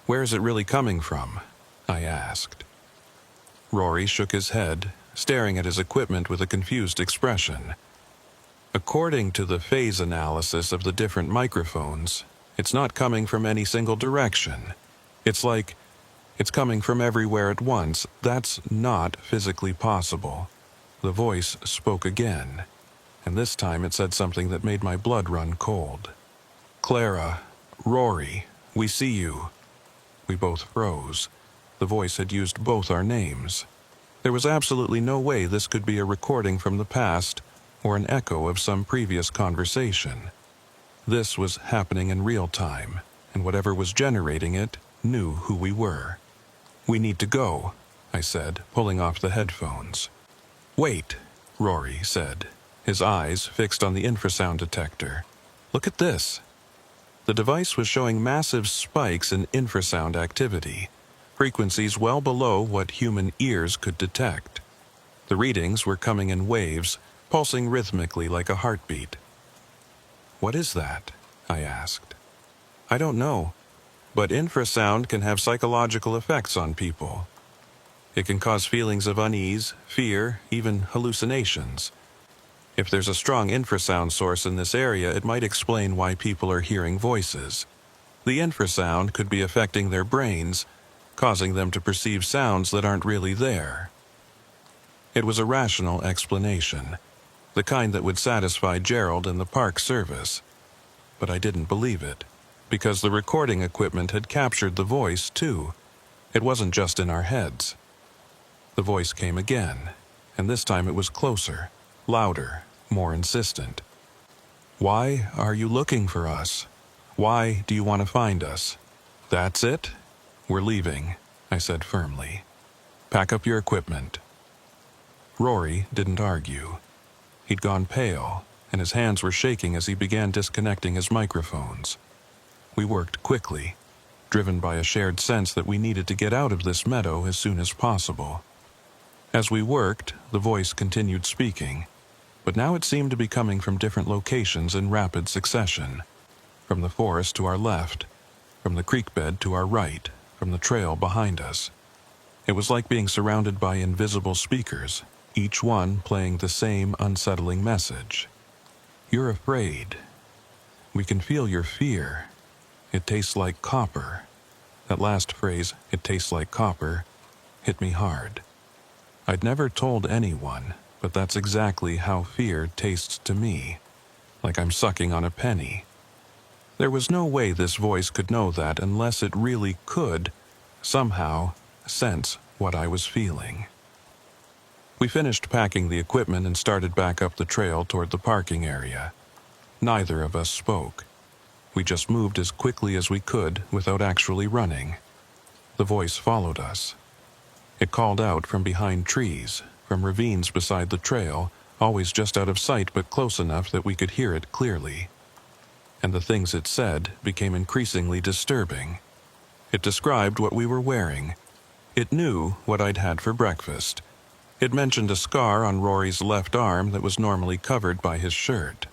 Speaker 1: "Where is it really coming from?" I asked. Rory shook his head, staring at his equipment with a confused expression. "According to the phase analysis of the different microphones, it's not coming from any single direction. It's like it's coming from everywhere at once. That's not physically possible." The voice spoke again, and this time it said something that made my blood run cold. "Clara, Rory, we see you." We both froze. The voice had used both our names. There was absolutely no way this could be a recording from the past or an echo of some previous conversation. This was happening in real time, and whatever was generating it knew who we were. "We need to go," I said, pulling off the headphones. "Wait," Rory said, his eyes fixed on the infrasound detector. "Look at this." The device was showing massive spikes in infrasound activity, frequencies well below what human ears could detect. The readings were coming in waves, pulsing rhythmically like a heartbeat. "What is that?" I asked. "I don't know, but infrasound can have psychological effects on people. It can cause feelings of unease, fear, even hallucinations. If there's a strong infrasound source in this area, it might explain why people are hearing voices. The infrasound could be affecting their brains, causing them to perceive sounds that aren't really there." It was a rational explanation, the kind that would satisfy Gerald and the park service. But I didn't believe it, because the recording equipment had captured the voice, too. It wasn't just in our heads. The voice came again, and this time it was closer, louder, more insistent. "Why are you looking for us? Why do you want to find us?" "That's it? We're leaving," I said firmly. "Pack up your equipment." Rory didn't argue. He'd gone pale, and his hands were shaking as he began disconnecting his microphones. We worked quickly, driven by a shared sense that we needed to get out of this meadow as soon as possible. As we worked, the voice continued speaking, but now it seemed to be coming from different locations in rapid succession. From the forest to our left, from the creek bed to our right, from the trail behind us. It was like being surrounded by invisible speakers, each one playing the same unsettling message. "You're afraid. We can feel your fear. It tastes like copper." That last phrase, "it tastes like copper," hit me hard. I'd never told anyone, but that's exactly how fear tastes to me, like I'm sucking on a penny. There was no way this voice could know that unless it really could, somehow, sense what I was feeling. We finished packing the equipment and started back up the trail toward the parking area. Neither of us spoke. We just moved as quickly as we could without actually running. The voice followed us. It called out from behind trees, from ravines beside the trail, always just out of sight but close enough that we could hear it clearly. And the things it said became increasingly disturbing. It described what we were wearing. It knew what I'd had for breakfast. It mentioned a scar on Rory's left arm that was normally covered by his shirt.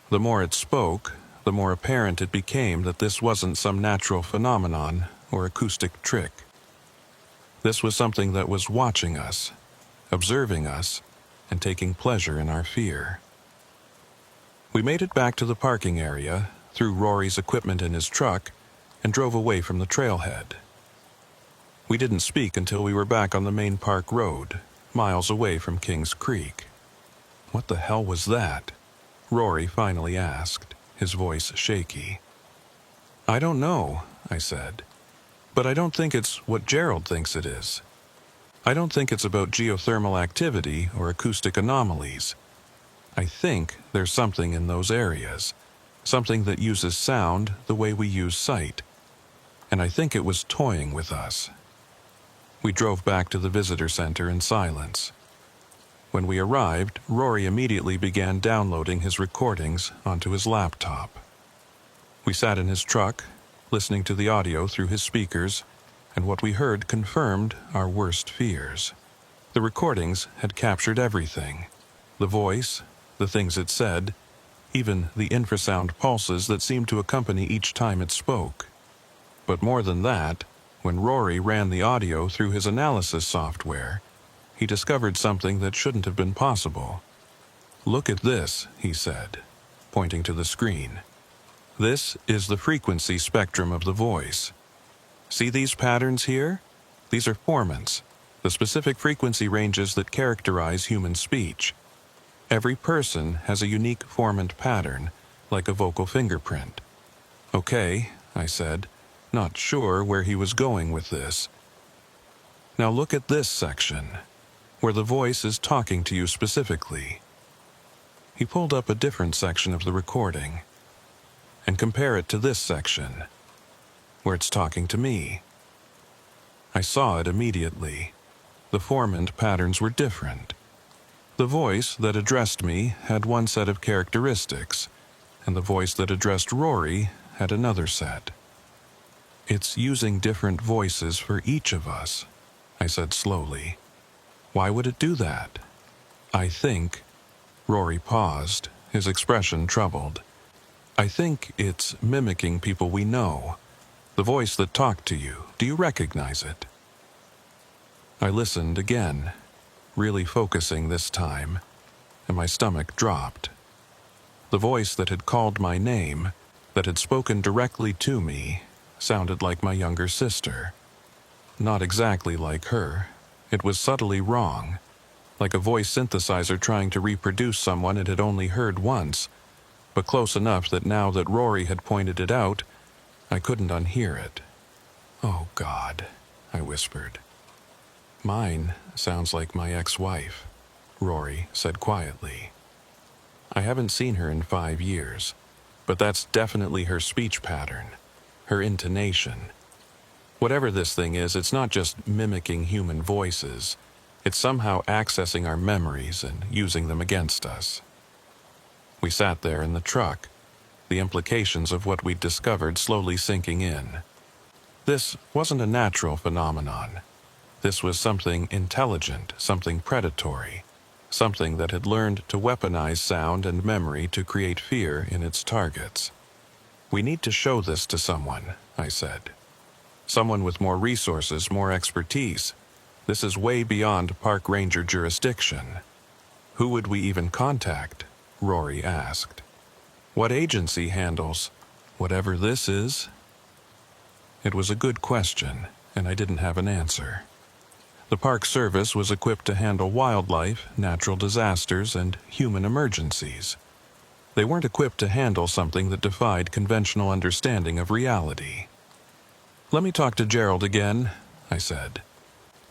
Speaker 1: The more it spoke, the more apparent it became that this wasn't some natural phenomenon or acoustic trick. This was something that was watching us, observing us, and taking pleasure in our fear. We made it back to the parking area, threw Rory's equipment in his truck, and drove away from the trailhead. We didn't speak until we were back on the main park road, miles away from Kings Creek. "What the hell was that?" Rory finally asked, his voice shaky. "I don't know," I said. "But I don't think it's what Gerald thinks it is. I don't think it's about geothermal activity or acoustic anomalies. I think there's something in those areas, something that uses sound the way we use sight. And I think it was toying with us." We drove back to the visitor center in silence. When we arrived, Rory immediately began downloading his recordings onto his laptop. We sat in his truck, listening to the audio through his speakers, and what we heard confirmed our worst fears. The recordings had captured everything: the voice, the things it said, even the infrasound pulses that seemed to accompany each time it spoke. But more than that, when Rory ran the audio through his analysis software, he discovered something that shouldn't have been possible. "Look at this," he said, pointing to the screen. "This is the frequency spectrum of the voice. See these patterns here? These are formants, the specific frequency ranges that characterize human speech. Every person has a unique formant pattern, like a vocal fingerprint." "Okay," I said, not sure where he was going with this. "Now look at this section, where the voice is talking to you specifically." He pulled up a different section of the recording. "And compare it to this section, where it's talking to me." I saw it immediately. The formant patterns were different. The voice that addressed me had one set of characteristics, and the voice that addressed Rory had another set. "It's using different voices for each of us," I said slowly. "Why would it do that?" "I think—" Rory paused, his expression troubled. "I think it's mimicking people we know. The voice that talked to you, do you recognize it?" I listened again, really focusing this time, and my stomach dropped. The voice that had called my name, that had spoken directly to me, sounded like my younger sister. Not exactly like her. It was subtly wrong, like a voice synthesizer trying to reproduce someone it had only heard once, but close enough that now that Rory had pointed it out, I couldn't unhear it. "Oh, God," I whispered. "Mine sounds like my ex-wife," Rory said quietly. "I haven't seen her in 5 years, but that's definitely her speech pattern, her intonation. Whatever this thing is, it's not just mimicking human voices. It's somehow accessing our memories and using them against us." We sat there in the truck, the implications of what we'd discovered slowly sinking in. This wasn't a natural phenomenon. This was something intelligent, something predatory, something that had learned to weaponize sound and memory to create fear in its targets. "We need to show this to someone," I said. "Someone with more resources, more expertise. This is way beyond park ranger jurisdiction." "Who would we even contact?" Rory asked. "What agency handles whatever this is?" It was a good question, and I didn't have an answer. The Park Service was equipped to handle wildlife, natural disasters, and human emergencies. They weren't equipped to handle something that defied conventional understanding of reality. "Let me talk to Gerald again," I said.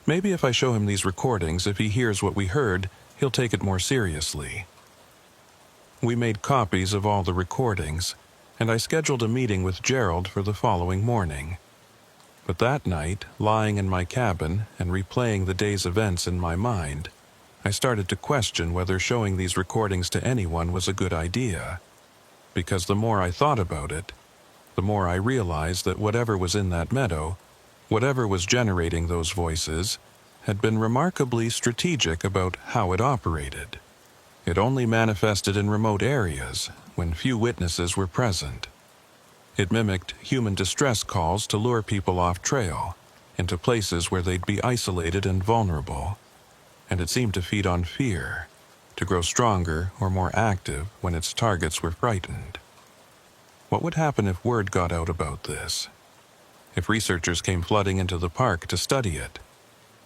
Speaker 1: "Maybe if I show him these recordings, if he hears what we heard, he'll take it more seriously." We made copies of all the recordings, and I scheduled a meeting with Gerald for the following morning. But that night, lying in my cabin and replaying the day's events in my mind, I started to question whether showing these recordings to anyone was a good idea. Because the more I thought about it, the more I realized that whatever was in that meadow, whatever was generating those voices, had been remarkably strategic about how it operated. It only manifested in remote areas, when few witnesses were present. It mimicked human distress calls to lure people off trail, into places where they'd be isolated and vulnerable. And it seemed to feed on fear, to grow stronger or more active when its targets were frightened. What would happen if word got out about this? if researchers came flooding into the park to study it,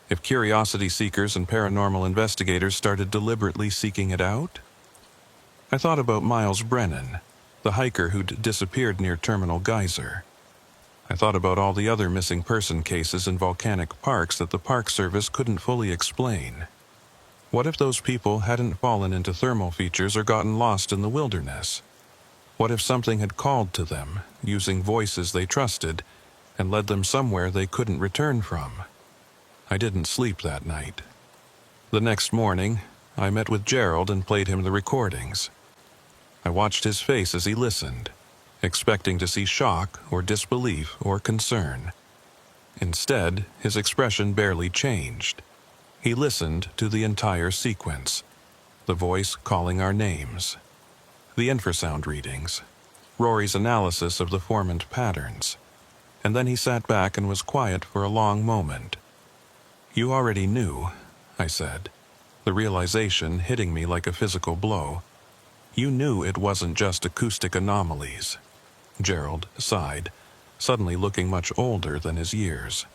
Speaker 1: if curiosity seekers and paranormal investigators started deliberately seeking it out? I thought about Miles Brennan, the hiker who'd disappeared near Terminal Geyser. I thought about all the other missing person cases in volcanic parks that the Park Service couldn't fully explain. What if those people hadn't fallen into thermal features or gotten lost in the wilderness? What if something had called to them, using voices they trusted, and led them somewhere they couldn't return from? I didn't sleep that night. The next morning, I met with Gerald and played him the recordings. I watched his face as he listened, expecting to see shock or disbelief or concern. Instead, his expression barely changed. He listened to the entire sequence, the voice calling our names, the infrasound readings, Rory's analysis of the formant patterns, and then he sat back and was quiet for a long moment. "You already knew," I said, the realization hitting me like a physical blow. "You knew it wasn't just acoustic anomalies." Gerald sighed, suddenly looking much older than his years.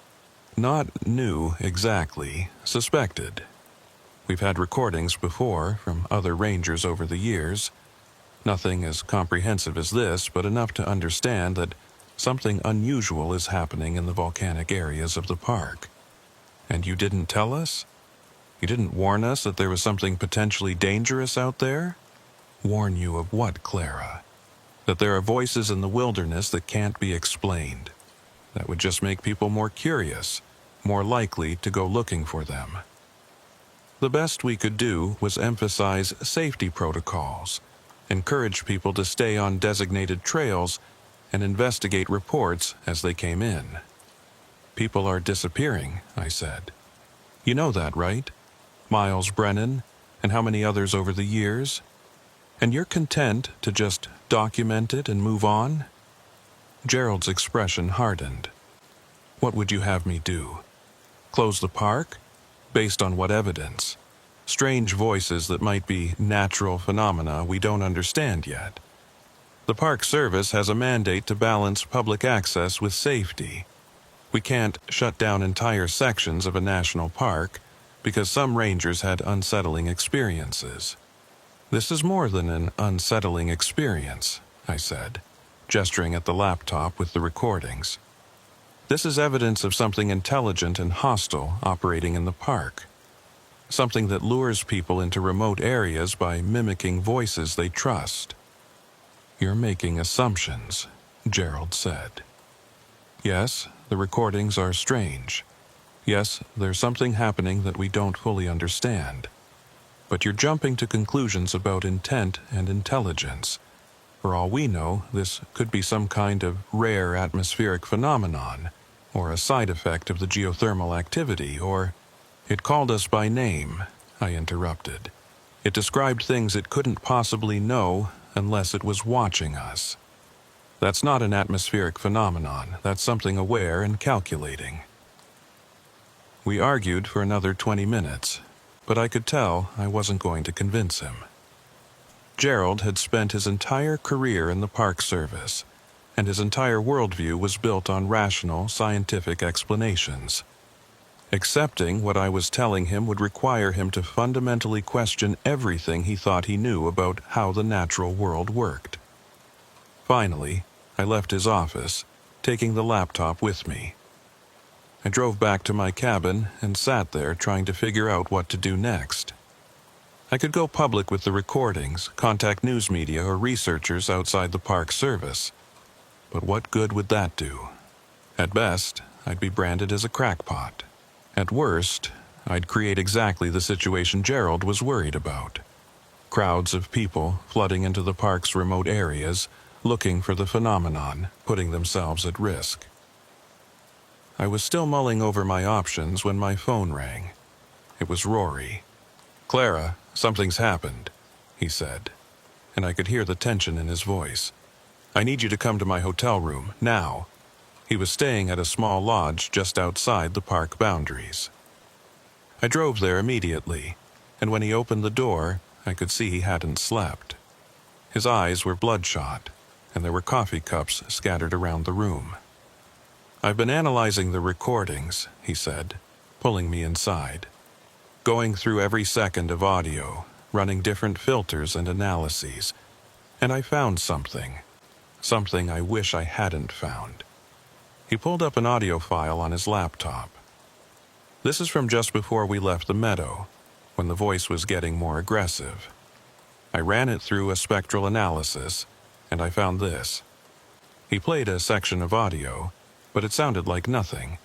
Speaker 1: "Not knew exactly, suspected. We've had recordings before from other rangers over the years. Nothing as comprehensive as this, but enough to understand that something unusual is happening in the volcanic areas of the park. And you didn't tell us? You didn't warn us that there was something potentially dangerous out there?" "Warn you of what, Clara?" "That there are voices in the wilderness that can't be explained. That would just make people more curious, more likely to go looking for them." The best we could do was emphasize safety protocols, encourage people to stay on designated trails, and investigate reports as they came in. "People are disappearing," I said. "You know that, right? Miles Brennan, and how many others over the years? And you're content to just document it and move on?" Gerald's expression hardened. "What would you have me do? Close the park? Based on what evidence? Strange voices that might be natural phenomena we don't understand yet. The Park Service has a mandate to balance public access with safety. We can't shut down entire sections of a national park because some rangers had unsettling experiences." "This is more than an unsettling experience," I said, gesturing at the laptop with the recordings. "This is evidence of something intelligent and hostile operating in the park. Something that lures people into remote areas by mimicking voices they trust." "You're making assumptions," Gerald said. "Yes, the recordings are strange. Yes, there's something happening that we don't fully understand. But you're jumping to conclusions about intent and intelligence. For all we know, this could be some kind of rare atmospheric phenomenon, or a side effect of the geothermal activity, or—" "It called us by name," I interrupted. "It described things it couldn't possibly know unless it was watching us. That's not an atmospheric phenomenon. That's something aware and calculating." We argued for another 20 minutes, but I could tell I wasn't going to convince him. Gerald had spent his entire career in the Park Service, and his entire worldview was built on rational, scientific explanations. Accepting what I was telling him would require him to fundamentally question everything he thought he knew about how the natural world worked. Finally, I left his office, taking the laptop with me. I drove back to my cabin and sat there trying to figure out what to do next. I could go public with the recordings, contact news media or researchers outside the Park Service. But what good would that do? At best, I'd be branded as a crackpot. At worst, I'd create exactly the situation Gerald was worried about. Crowds of people flooding into the park's remote areas, looking for the phenomenon, putting themselves at risk. I was still mulling over my options when my phone rang. It was Rory. "Clara, something's happened," he said, and I could hear the tension in his voice. "I need you to come to my hotel room, now." He was staying at a small lodge just outside the park boundaries. I drove there immediately, and when he opened the door, I could see he hadn't slept. His eyes were bloodshot, and there were coffee cups scattered around the room. "I've been analyzing the recordings," he said, pulling me inside. "Going through every second of audio, running different filters and analyses, and I found something. Something I wish I hadn't found." He pulled up an audio file on his laptop. "This is from just before we left the meadow, when the voice was getting more aggressive. I ran it through a spectral analysis, and I found this." He played a section of audio, but it sounded like nothing.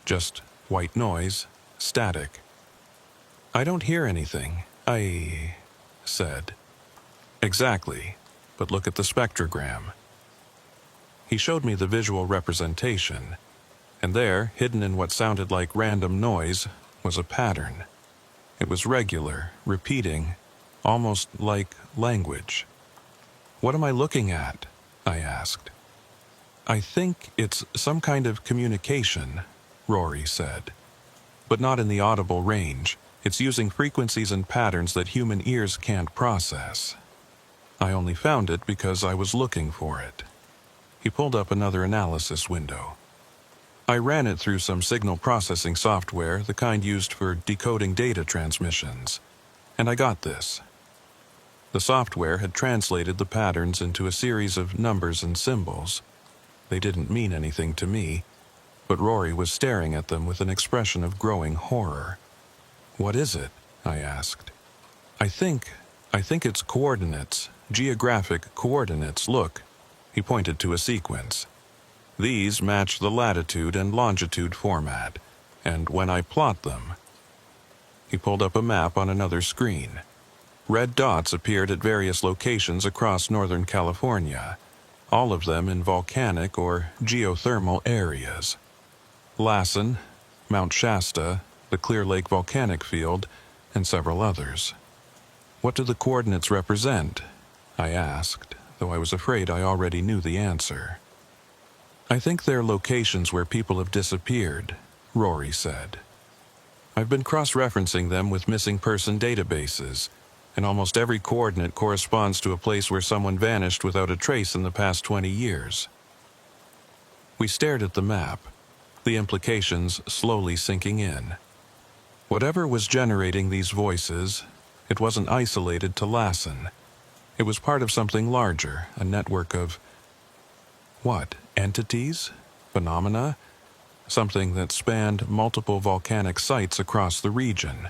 Speaker 1: Just white noise, static. "I don't hear anything, I said. "Exactly, but look at the spectrogram." He showed me the visual representation, and there, hidden in what sounded like random noise, was a pattern. It was regular, repeating, almost like language. "What am I looking at?" I asked. "I think it's some kind of communication," Rory said. "But not in the audible range. It's using frequencies and patterns that human ears can't process. I only found it because I was looking for it." He pulled up another analysis window. "I ran it through some signal processing software, the kind used for decoding data transmissions, and I got this." The software had translated the patterns into a series of numbers and symbols. They didn't mean anything to me, but Rory was staring at them with an expression of growing horror. "What is it?" I asked. I think it's coordinates, geographic coordinates, look." He pointed to a sequence. "These match the latitude and longitude format, and when I plot them..." He pulled up a map on another screen. Red dots appeared at various locations across Northern California, all of them in volcanic or geothermal areas. Lassen, Mount Shasta, the Clear Lake volcanic field, and several others. "What do the coordinates represent?" I asked, though I was afraid I already knew the answer. "I think they're locations where people have disappeared," Rory said. "I've been cross-referencing them with missing person databases, and almost every coordinate corresponds to a place where someone vanished without a trace in the past 20 years. We stared at the map, the implications slowly sinking in. Whatever was generating these voices, it wasn't isolated to Lassen. It was part of something larger, a network of... what? Entities? Phenomena? Something that spanned multiple volcanic sites across the region.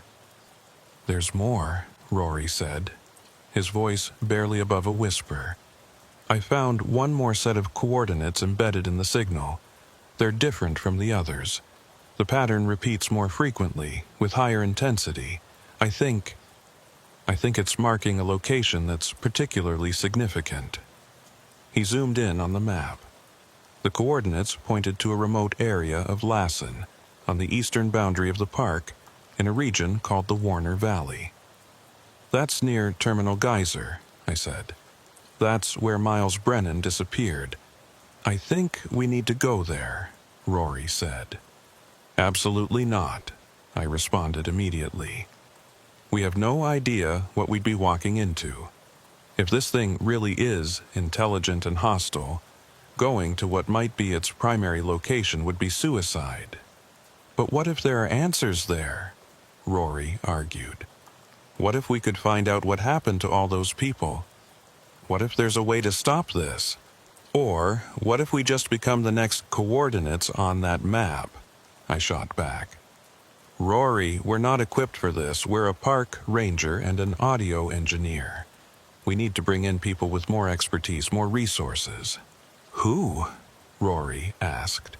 Speaker 1: "There's more," Rory said, his voice barely above a whisper. "I found one more set of coordinates embedded in the signal. They're different from the others. The pattern repeats more frequently, with higher intensity. I think it's marking a location that's particularly significant." He zoomed in on the map. The coordinates pointed to a remote area of Lassen, on the eastern boundary of the park, in a region called the Warner Valley. "That's near Terminal Geyser," I said. "That's where Miles Brennan disappeared. I think we need to go there," Rory said. "Absolutely not," I responded immediately. "We have no idea what we'd be walking into. If this thing really is intelligent and hostile, going to what might be its primary location would be suicide." "But what if there are answers there?" Rory argued. "What if we could find out what happened to all those people? What if there's a way to stop this? Or what if we just become the next coordinates on that map?" I shot back. "Rory, we're not equipped for this. We're a park ranger and an audio engineer. We need to bring in people with more expertise, more resources." "Who?" Rory asked,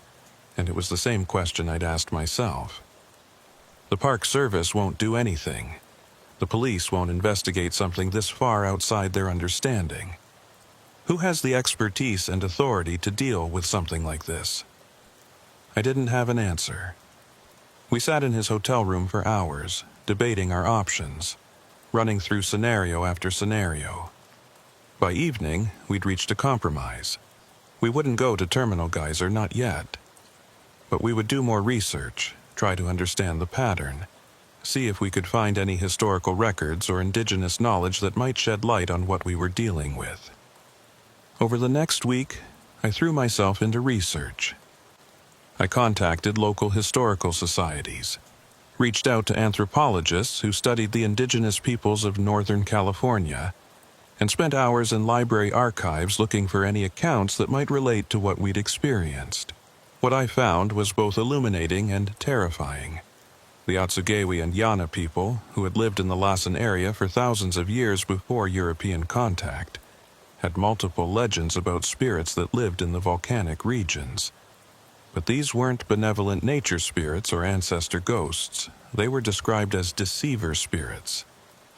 Speaker 1: and it was the same question I'd asked myself. "The Park Service won't do anything. The police won't investigate something this far outside their understanding. Who has the expertise and authority to deal with something like this?" I didn't have an answer. We sat in his hotel room for hours, debating our options, running through scenario after scenario. By evening, we'd reached a compromise. We wouldn't go to Terminal Geyser, not yet. But we would do more research, try to understand the pattern, see if we could find any historical records or indigenous knowledge that might shed light on what we were dealing with. Over the next week, I threw myself into research. I contacted local historical societies, reached out to anthropologists who studied the indigenous peoples of Northern California, and spent hours in library archives looking for any accounts that might relate to what we'd experienced. What I found was both illuminating and terrifying. The Otsugewi and Yana people, who had lived in the Lassen area for thousands of years before European contact, had multiple legends about spirits that lived in the volcanic regions. But these weren't benevolent nature spirits or ancestor ghosts. They were described as deceiver spirits,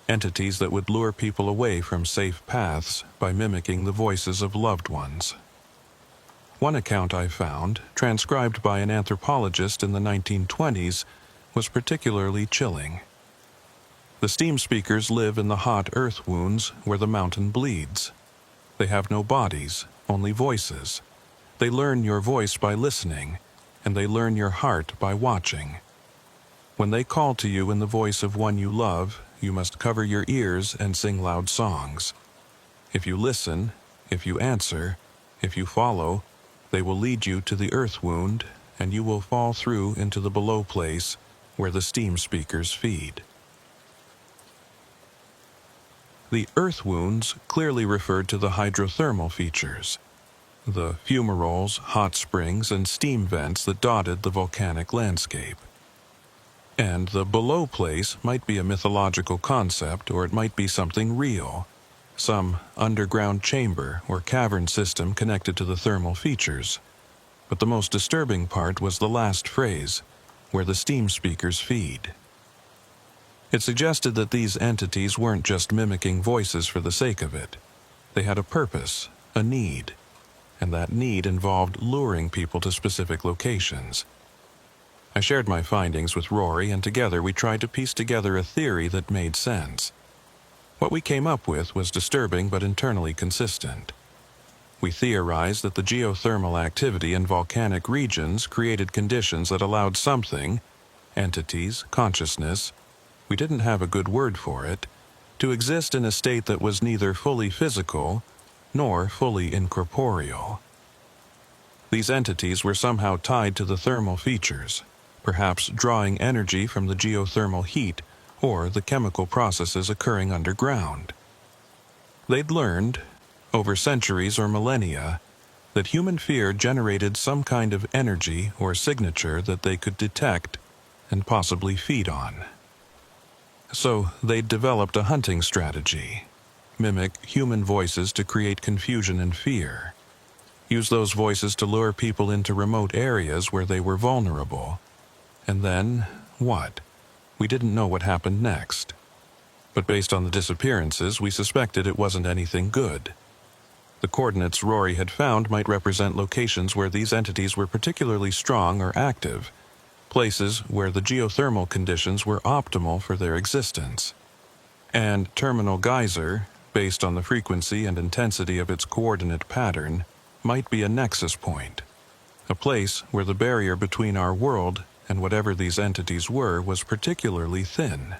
Speaker 1: entities that would lure people away from safe paths by mimicking the voices of loved ones. One account I found, transcribed by an anthropologist in the 1920s, was particularly chilling. The steam speakers live in the hot earth wounds where the mountain bleeds. They have no bodies, only voices. They learn your voice by listening, and they learn your heart by watching. When they call to you in the voice of one you love, you must cover your ears and sing loud songs. If you listen, if you answer, if you follow, they will lead you to the earth wound, and you will fall through into the below place where the steam speakers feed. The earth wounds clearly referred to the hydrothermal features, the fumaroles, hot springs, and steam vents that dotted the volcanic landscape. And the below place might be a mythological concept, or it might be something real, some underground chamber or cavern system connected to the thermal features. But the most disturbing part was the last phrase, where the steam speakers feed. It suggested that these entities weren't just mimicking voices for the sake of it. They had a purpose, a need, and that need involved luring people to specific locations. I shared my findings with Rory, and together we tried to piece together a theory that made sense. What we came up with was disturbing but internally consistent. We theorized that the geothermal activity in volcanic regions created conditions that allowed something, entities, consciousness, we didn't have a good word for it, to exist in a state that was neither fully physical nor fully incorporeal. These entities were somehow tied to the thermal features, perhaps drawing energy from the geothermal heat or the chemical processes occurring underground. They'd learned, over centuries or millennia, that human fear generated some kind of energy or signature that they could detect and possibly feed on. So they'd developed a hunting strategy, mimic human voices to create confusion and fear, use those voices to lure people into remote areas where they were vulnerable. And then, what? We didn't know what happened next. But based on the disappearances, we suspected it wasn't anything good. The coordinates Rory had found might represent locations where these entities were particularly strong or active, places where the geothermal conditions were optimal for their existence. And Terminal Geyser, based on the frequency and intensity of its coordinate pattern, might be a nexus point, a place where the barrier between our world and whatever these entities were was particularly thin.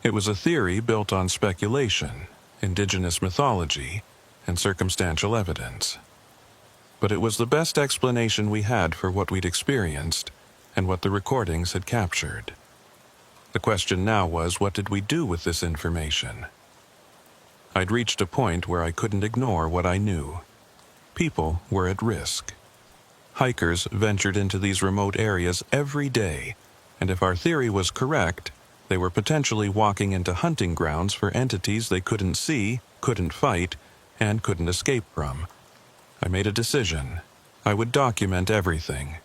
Speaker 1: It was a theory built on speculation, indigenous mythology, and circumstantial evidence. But it was the best explanation we had for what we'd experienced and what the recordings had captured. The question now was, what did we do with this information? I'd reached a point where I couldn't ignore what I knew. People were at risk. Hikers ventured into these remote areas every day, and if our theory was correct, they were potentially walking into hunting grounds for entities they couldn't see, couldn't fight, and couldn't escape from. I made a decision. I would document everything,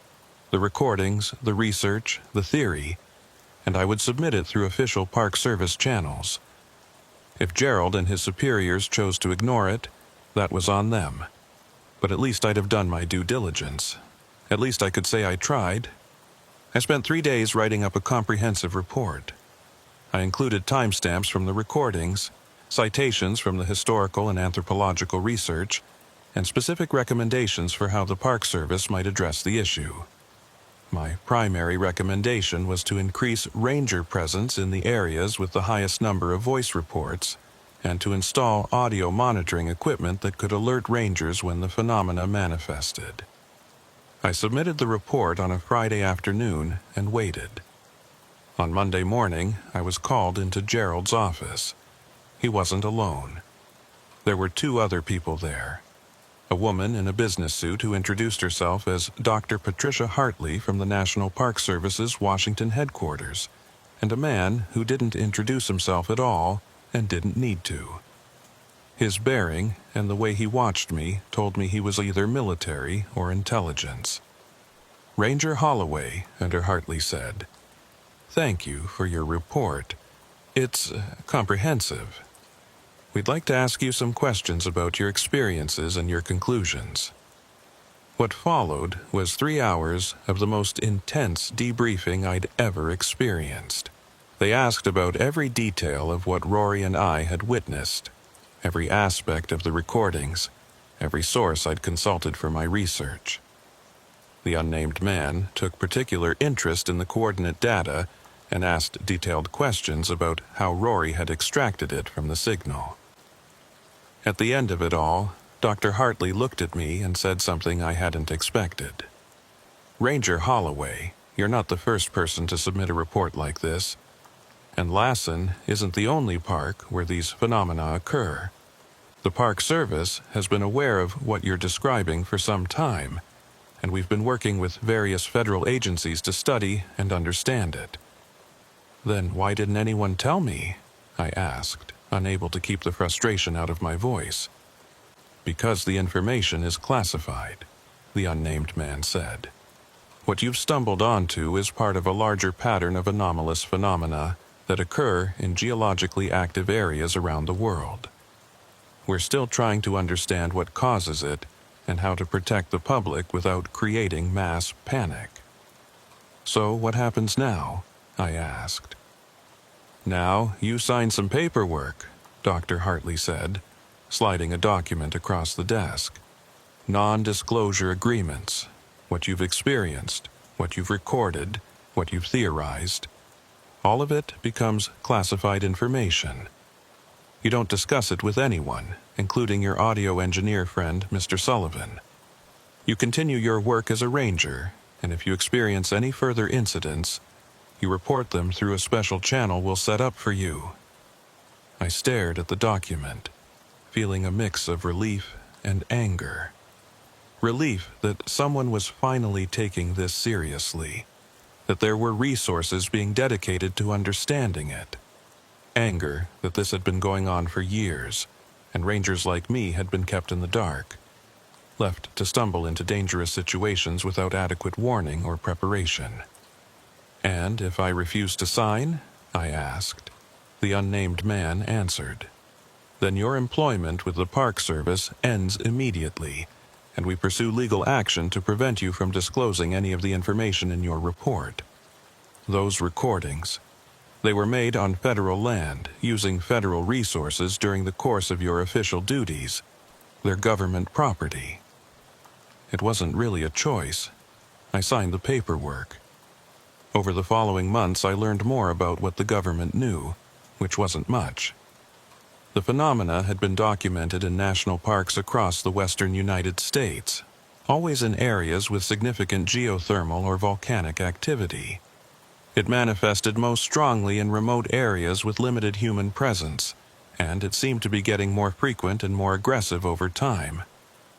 Speaker 1: the recordings, the research, the theory, and I would submit it through official Park Service channels. If Gerald and his superiors chose to ignore it, that was on them. But at least I'd have done my due diligence. At least I could say I tried. I spent 3 days writing up a comprehensive report. I included timestamps from the recordings, citations from the historical and anthropological research, and specific recommendations for how the Park Service might address the issue. My primary recommendation was to increase ranger presence in the areas with the highest number of voice reports, and to install audio monitoring equipment that could alert rangers when the phenomena manifested. I submitted the report on a Friday afternoon and waited. On Monday morning, I was called into Gerald's office. He wasn't alone. There were two other people there. A woman in a business suit who introduced herself as Dr. Patricia Hartley from the National Park Service's Washington headquarters, and a man who didn't introduce himself at all and didn't need to. His bearing and the way he watched me told me he was either military or intelligence. "Ranger Holloway," Under Hartley said. "Thank you for your report. It's comprehensive. We'd like to ask you some questions about your experiences and your conclusions." What followed was 3 hours of the most intense debriefing I'd ever experienced. They asked about every detail of what Rory and I had witnessed, every aspect of the recordings, every source I'd consulted for my research. The unnamed man took particular interest in the coordinate data and asked detailed questions about how Rory had extracted it from the signal. At the end of it all, Dr. Hartley looked at me and said something I hadn't expected. "Ranger Holloway, you're not the first person to submit a report like this, and Lassen isn't the only park where these phenomena occur. The Park Service has been aware of what you're describing for some time, and we've been working with various federal agencies to study and understand it." "Then why didn't anyone tell me?" I asked, unable to keep the frustration out of my voice. "Because the information is classified," the unnamed man said. "What you've stumbled onto is part of a larger pattern of anomalous phenomena that occur in geologically active areas around the world. We're still trying to understand what causes it and how to protect the public without creating mass panic." "So what happens now?" I asked. "Now you sign some paperwork," Dr. Hartley said, sliding a document across the desk. "Non-disclosure agreements, what you've experienced, what you've recorded, what you've theorized. All of it becomes classified information. You don't discuss it with anyone, including your audio engineer friend, Mr. Sullivan. You continue your work as a ranger, and if you experience any further incidents, you report them through a special channel we'll set up for you." I stared at the document, feeling a mix of relief and anger. Relief that someone was finally taking this seriously, that there were resources being dedicated to understanding it. Anger that this had been going on for years, and rangers like me had been kept in the dark, left to stumble into dangerous situations without adequate warning or preparation. "And if I refuse to sign?" I asked. The unnamed man answered. "Then your employment with the Park Service ends immediately, and we pursue legal action to prevent you from disclosing any of the information in your report. Those recordings, they were made on federal land, using federal resources during the course of your official duties. They're government property." It wasn't really a choice. I signed the paperwork. Over the following months, I learned more about what the government knew, which wasn't much. The phenomena had been documented in national parks across the western United States, always in areas with significant geothermal or volcanic activity. It manifested most strongly in remote areas with limited human presence, and it seemed to be getting more frequent and more aggressive over time.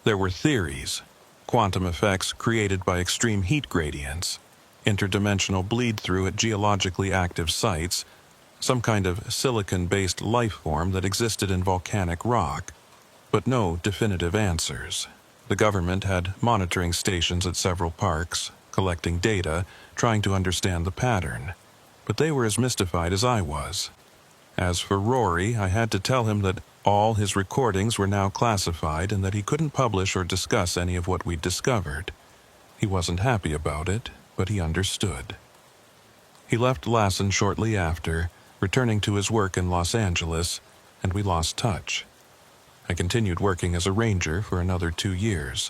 Speaker 1: There were theories, quantum effects created by extreme heat gradients, interdimensional bleed-through at geologically active sites, some kind of silicon-based life form that existed in volcanic rock, but no definitive answers. The government had monitoring stations at several parks, collecting data, trying to understand the pattern, but they were as mystified as I was. As for Rory, I had to tell him that all his recordings were now classified and that he couldn't publish or discuss any of what we'd discovered. He wasn't happy about it, but he understood. He left Lassen shortly after, returning to his work in Los Angeles, and we lost touch. I continued working as a ranger for another 2 years,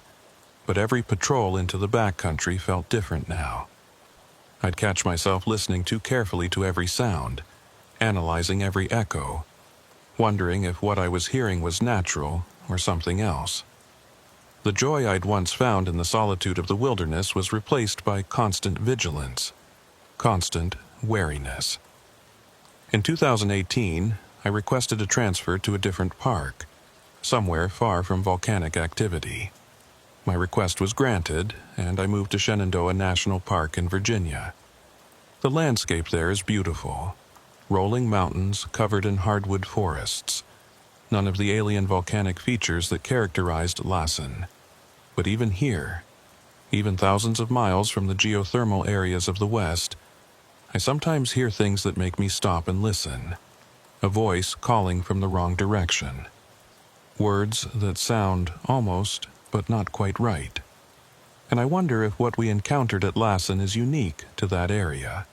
Speaker 1: but every patrol into the backcountry felt different now. I'd catch myself listening too carefully to every sound, analyzing every echo, wondering if what I was hearing was natural or something else. The joy I'd once found in the solitude of the wilderness was replaced by constant vigilance, constant wariness. In 2018, I requested a transfer to a different park, somewhere far from volcanic activity. My request was granted, and I moved to Shenandoah National Park in Virginia. The landscape there is beautiful. Rolling mountains covered in hardwood forests. None of the alien volcanic features that characterized Lassen. But even here, even thousands of miles from the geothermal areas of the West, I sometimes hear things that make me stop and listen. A voice calling from the wrong direction. Words that sound almost, but not quite right. And I wonder if what we encountered at Lassen is unique to that area.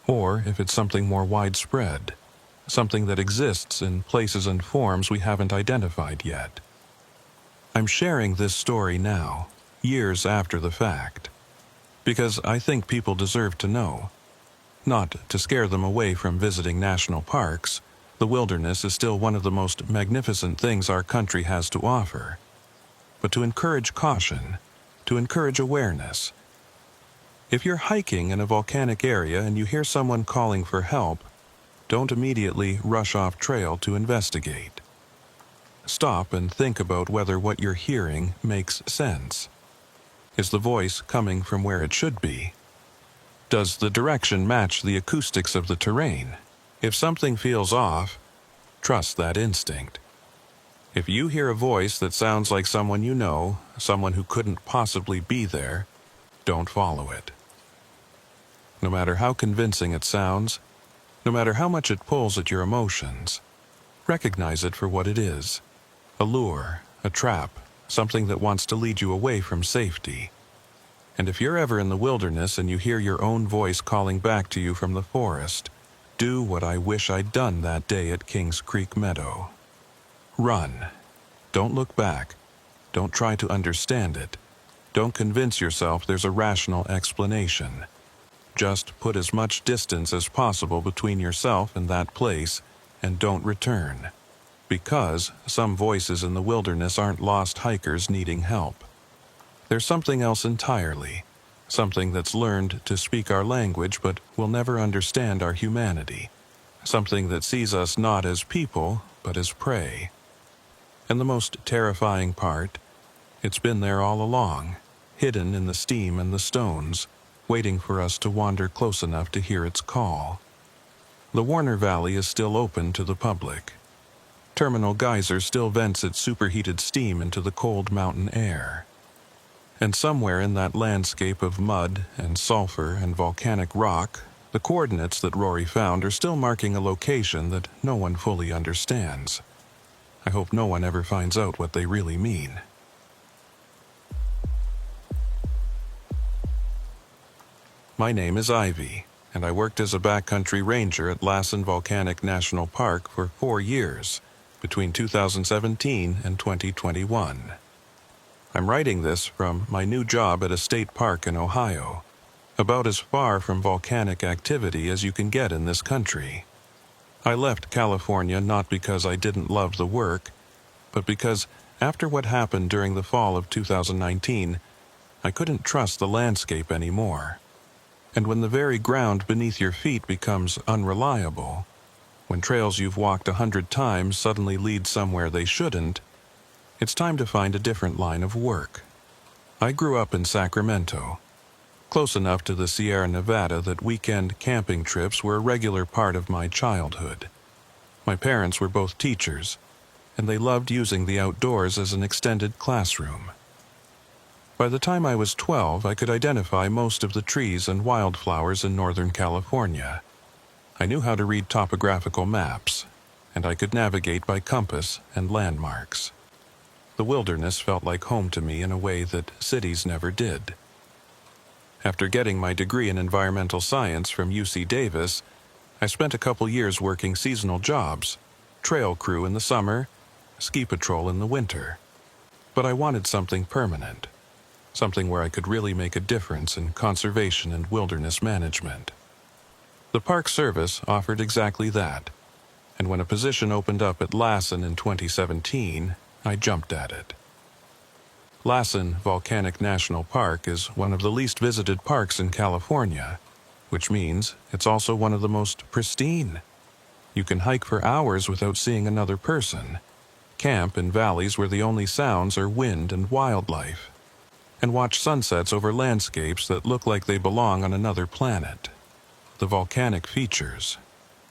Speaker 1: Or if it's something more widespread, something that exists in places and forms we haven't identified yet. I'm sharing this story now, years after the fact, because I think people deserve to know. Not to scare them away from visiting national parks. The wilderness is still one of the most magnificent things our country has to offer. But to encourage caution, to encourage awareness. If you're hiking in a volcanic area and you hear someone calling for help, don't immediately rush off trail to investigate. Stop and think about whether what you're hearing makes sense. Is the voice coming from where it should be? Does the direction match the acoustics of the terrain? If something feels off, trust that instinct. If you hear a voice that sounds like someone you know, someone who couldn't possibly be there, don't follow it. No matter how convincing it sounds, no matter how much it pulls at your emotions, recognize it for what it is. A lure, a trap, something that wants to lead you away from safety. And if you're ever in the wilderness and you hear your own voice calling back to you from the forest, do what I wish I'd done that day at Kings Creek Meadow. Run. Don't look back. Don't try to understand it. Don't convince yourself there's a rational explanation. Just put as much distance as possible between yourself and that place, and don't return. Because some voices in the wilderness aren't lost hikers needing help. There's something else entirely, something that's learned to speak our language but will never understand our humanity, something that sees us not as people but as prey. And the most terrifying part, it's been there all along, hidden in the steam and the stones, waiting for us to wander close enough to hear its call. The Warner Valley is still open to the public. Terminal Geyser still vents its superheated steam into the cold mountain air. And somewhere in that landscape of mud and sulfur and volcanic rock, the coordinates that Rory found are still marking a location that no one fully understands. I hope no one ever finds out what they really mean. My name is Ivy, and I worked as a backcountry ranger at Lassen Volcanic National Park for 4 years, between 2017 and 2021. I'm writing this from my new job at a state park in Ohio, about as far from volcanic activity as you can get in this country. I left California not because I didn't love the work, but because after what happened during the fall of 2019, I couldn't trust the landscape anymore. And when the very ground beneath your feet becomes unreliable, when trails you've walked 100 times suddenly lead somewhere they shouldn't, it's time to find a different line of work. I grew up in Sacramento, close enough to the Sierra Nevada that weekend camping trips were a regular part of my childhood. My parents were both teachers, and they loved using the outdoors as an extended classroom. By the time I was 12, I could identify most of the trees and wildflowers in Northern California. I knew how to read topographical maps, and I could navigate by compass and landmarks. The wilderness felt like home to me in a way that cities never did. After getting my degree in environmental science from UC Davis, I spent a couple years working seasonal jobs, trail crew in the summer, ski patrol in the winter. But I wanted something permanent. Something where I could really make a difference in conservation and wilderness management. The Park Service offered exactly that, and when a position opened up at Lassen in 2017, I jumped at it. Lassen Volcanic National Park is one of the least visited parks in California, which means it's also one of the most pristine. You can hike for hours without seeing another person, camp in valleys where the only sounds are wind and wildlife, and watch sunsets over landscapes that look like they belong on another planet. The volcanic features,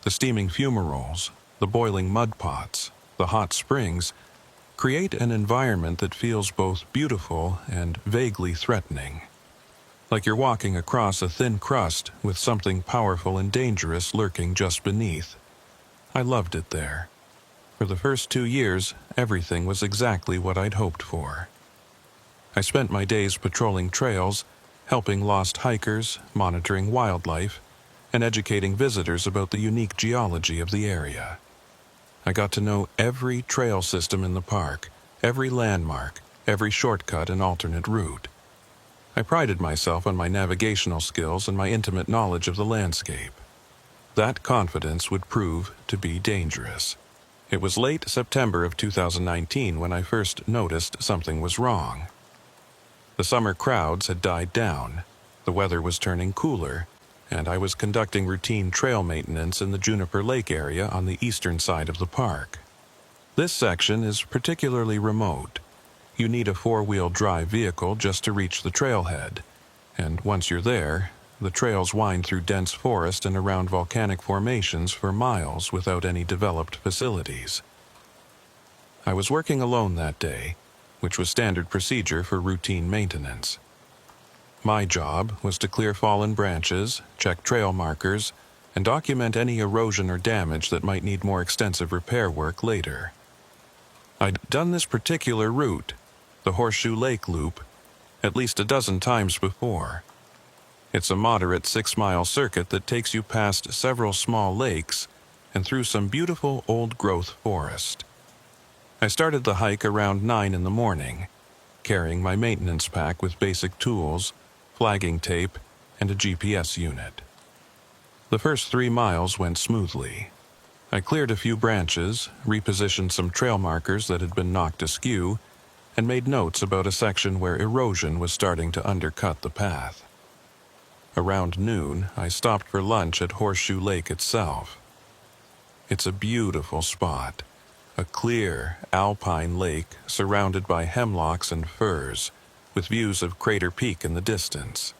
Speaker 1: the steaming fumaroles, the boiling mud pots, the hot springs, create an environment that feels both beautiful and vaguely threatening. Like you're walking across a thin crust with something powerful and dangerous lurking just beneath. I loved it there. For the first 2 years, everything was exactly what I'd hoped for. I spent my days patrolling trails, helping lost hikers, monitoring wildlife, and educating visitors about the unique geology of the area. I got to know every trail system in the park, every landmark, every shortcut and alternate route. I prided myself on my navigational skills and my intimate knowledge of the landscape. That confidence would prove to be dangerous. It was late September of 2019 when I first noticed something was wrong. The summer crowds had died down, the weather was turning cooler, and I was conducting routine trail maintenance in the Juniper Lake area on the eastern side of the park. This section is particularly remote. You need a 4-wheel drive vehicle just to reach the trailhead, and once you're there, the trails wind through dense forest and around volcanic formations for miles without any developed facilities. I was working alone that day, which was standard procedure for routine maintenance. My job was to clear fallen branches, check trail markers, and document any erosion or damage that might need more extensive repair work later. I'd done this particular route, the Horseshoe Lake Loop, at least a dozen times before. It's a moderate 6-mile circuit that takes you past several small lakes and through some beautiful old-growth forest. I started the hike around 9 in the morning, carrying my maintenance pack with basic tools, flagging tape, and a GPS unit. The first 3 miles went smoothly. I cleared a few branches, repositioned some trail markers that had been knocked askew, and made notes about a section where erosion was starting to undercut the path. Around noon, I stopped for lunch at Horseshoe Lake itself. It's a beautiful spot, a clear, alpine lake surrounded by hemlocks and firs, with views of Crater Peak in the distance.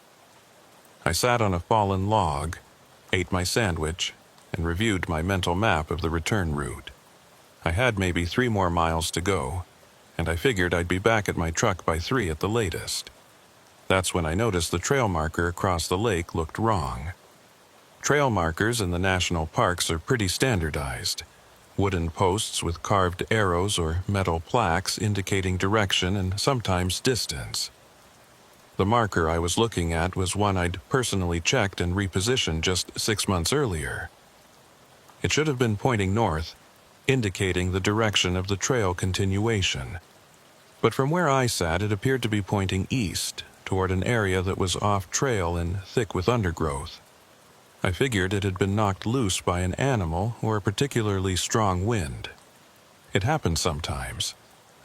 Speaker 1: I sat on a fallen log, ate my sandwich, and reviewed my mental map of the return route. I had maybe 3 more miles to go, and I figured I'd be back at my truck by 3 at the latest. That's when I noticed the trail marker across the lake looked wrong. Trail markers in the national parks are pretty standardized. Wooden posts with carved arrows or metal plaques indicating direction and sometimes distance. The marker I was looking at was one I'd personally checked and repositioned just 6 months earlier. It should have been pointing north, indicating the direction of the trail continuation. But from where I sat, it appeared to be pointing east, toward an area that was off-trail and thick with undergrowth. I figured it had been knocked loose by an animal or a particularly strong wind. It happens sometimes.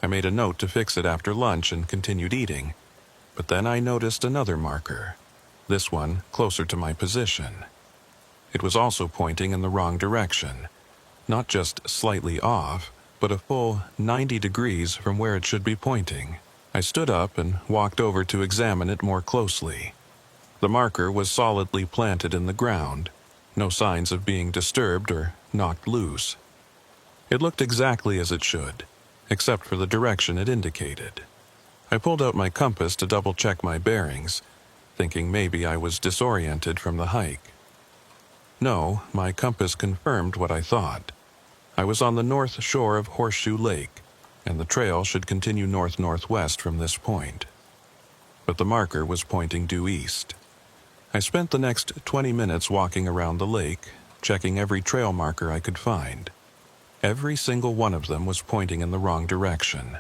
Speaker 1: I made a note to fix it after lunch and continued eating, but then I noticed another marker, this one closer to my position. It was also pointing in the wrong direction, not just slightly off, but a full 90 degrees from where it should be pointing. I stood up and walked over to examine it more closely. The marker was solidly planted in the ground, no signs of being disturbed or knocked loose. It looked exactly as it should, except for the direction it indicated. I pulled out my compass to double-check my bearings, thinking maybe I was disoriented from the hike. No, my compass confirmed what I thought. I was on the north shore of Horseshoe Lake, and the trail should continue north-northwest from this point. But the marker was pointing due east. I spent the next 20 minutes walking around the lake, checking every trail marker I could find. Every single one of them was pointing in the wrong direction.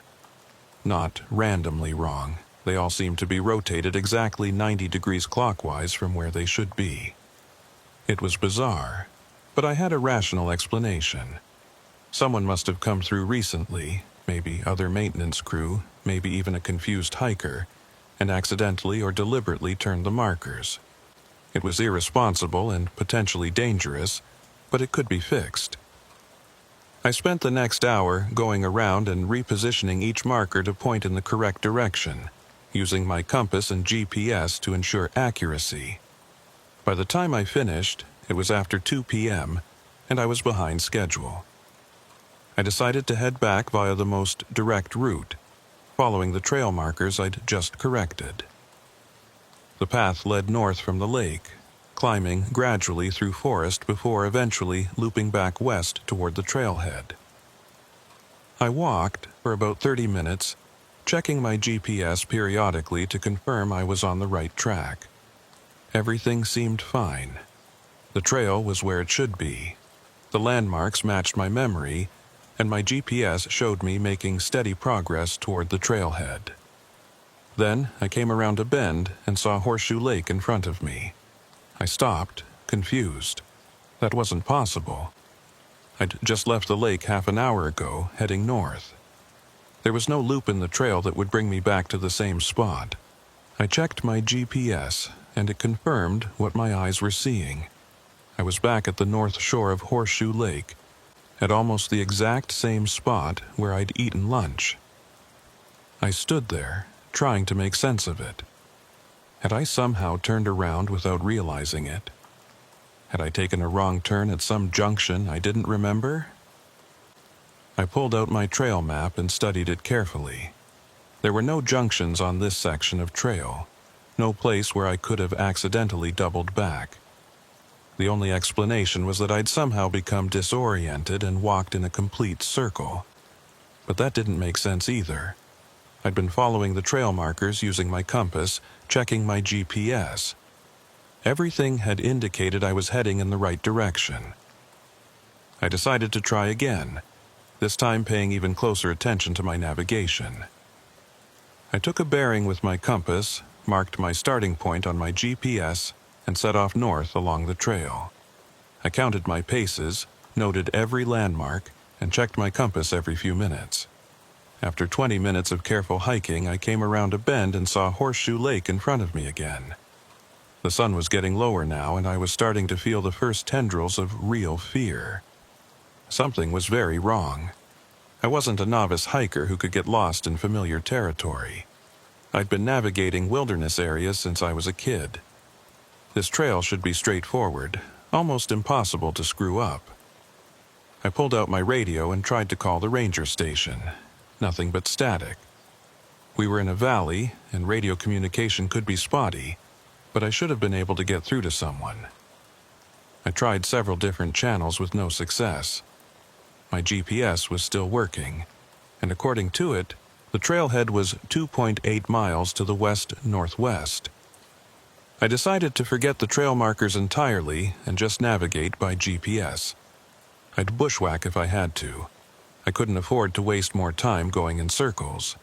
Speaker 1: Not randomly wrong. They all seemed to be rotated exactly 90 degrees clockwise from where they should be. It was bizarre, but I had a rational explanation. Someone must have come through recently, maybe other maintenance crew, maybe even a confused hiker, and accidentally or deliberately turned the markers. It was irresponsible and potentially dangerous, but it could be fixed. I spent the next hour going around and repositioning each marker to point in the correct direction, using my compass and GPS to ensure accuracy. By the time I finished, it was after 2 p.m., and I was behind schedule. I decided to head back via the most direct route, following the trail markers I'd just corrected. The path led north from the lake, climbing gradually through forest before eventually looping back west toward the trailhead. I walked for about 30 minutes, checking my GPS periodically to confirm I was on the right track. Everything seemed fine. The trail was where it should be. The landmarks matched my memory, and my GPS showed me making steady progress toward the trailhead. Then I came around a bend and saw Horseshoe Lake in front of me. I stopped, confused. That wasn't possible. I'd just left the lake half an hour ago, heading north. There was no loop in the trail that would bring me back to the same spot. I checked my GPS, and it confirmed what my eyes were seeing. I was back at the north shore of Horseshoe Lake, at almost the exact same spot where I'd eaten lunch. I stood there, trying to make sense of it. Had I somehow turned around without realizing it? Had I taken a wrong turn at some junction I didn't remember? I pulled out my trail map and studied it carefully. There were no junctions on this section of trail, no place where I could have accidentally doubled back. The only explanation was that I'd somehow become disoriented and walked in a complete circle. But that didn't make sense either. I'd been following the trail markers using my compass, checking my GPS. Everything had indicated I was heading in the right direction. I decided to try again, this time paying even closer attention to my navigation. I took a bearing with my compass, marked my starting point on my GPS, and set off north along the trail. I counted my paces, noted every landmark, and checked my compass every few minutes. After 20 minutes of careful hiking, I came around a bend and saw Horseshoe Lake in front of me again. The sun was getting lower now, and I was starting to feel the first tendrils of real fear. Something was very wrong. I wasn't a novice hiker who could get lost in familiar territory. I'd been navigating wilderness areas since I was a kid. This trail should be straightforward, almost impossible to screw up. I pulled out my radio and tried to call the ranger station. Nothing but static. We were in a valley, and radio communication could be spotty, but I should have been able to get through to someone. I tried several different channels with no success. My GPS was still working, and according to it, the trailhead was 2.8 miles to the west-northwest. I decided to forget the trail markers entirely and just navigate by GPS. I'd bushwhack if I had to. I couldn't afford to waste more time going in circles.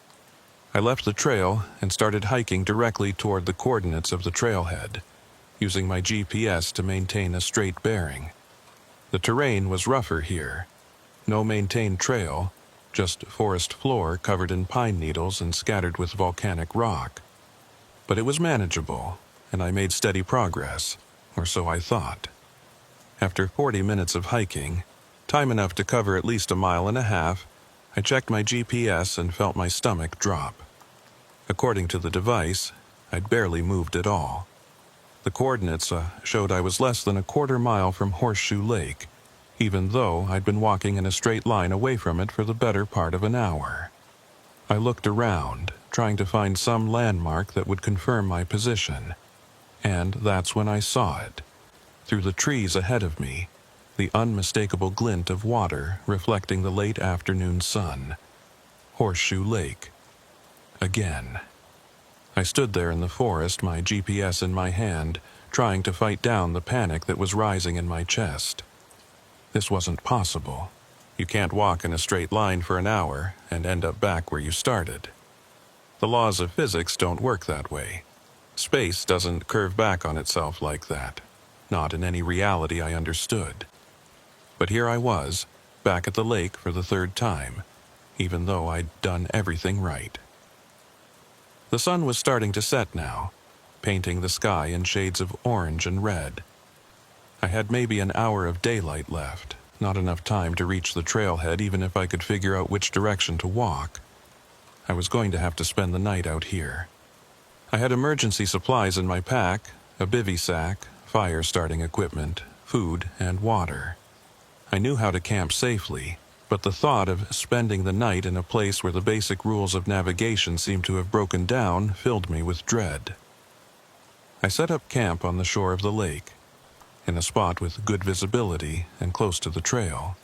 Speaker 1: I left the trail and started hiking directly toward the coordinates of the trailhead, using my GPS to maintain a straight bearing. The terrain was rougher here. No maintained trail, just forest floor covered in pine needles and scattered with volcanic rock. But it was manageable, and I made steady progress, or so I thought. After 40 minutes of hiking, time enough to cover at least 1.5 miles, I checked my GPS and felt my stomach drop. According to the device, I'd barely moved at all. The coordinates showed I was less than 1/4 mile from Horseshoe Lake, even though I'd been walking in a straight line away from it for the better part of an hour. I looked around, trying to find some landmark that would confirm my position. And that's when I saw it. Through the trees ahead of me, the unmistakable glint of water reflecting the late afternoon sun. Horseshoe Lake. Again. I stood there in the forest, my GPS in my hand, trying to fight down the panic that was rising in my chest. This wasn't possible. You can't walk in a straight line for an hour and end up back where you started. The laws of physics don't work that way. Space doesn't curve back on itself like that. Not in any reality I understood. But here I was, back at the lake for the 3rd time, even though I'd done everything right. The sun was starting to set now, painting the sky in shades of orange and red. I had maybe an hour of daylight left, not enough time to reach the trailhead even if I could figure out which direction to walk. I was going to have to spend the night out here. I had emergency supplies in my pack, a bivy sack, fire starting equipment, food, and water. I knew how to camp safely, but the thought of spending the night in a place where the basic rules of navigation seemed to have broken down filled me with dread. I set up camp on the shore of the lake, in a spot with good visibility and close to the trail.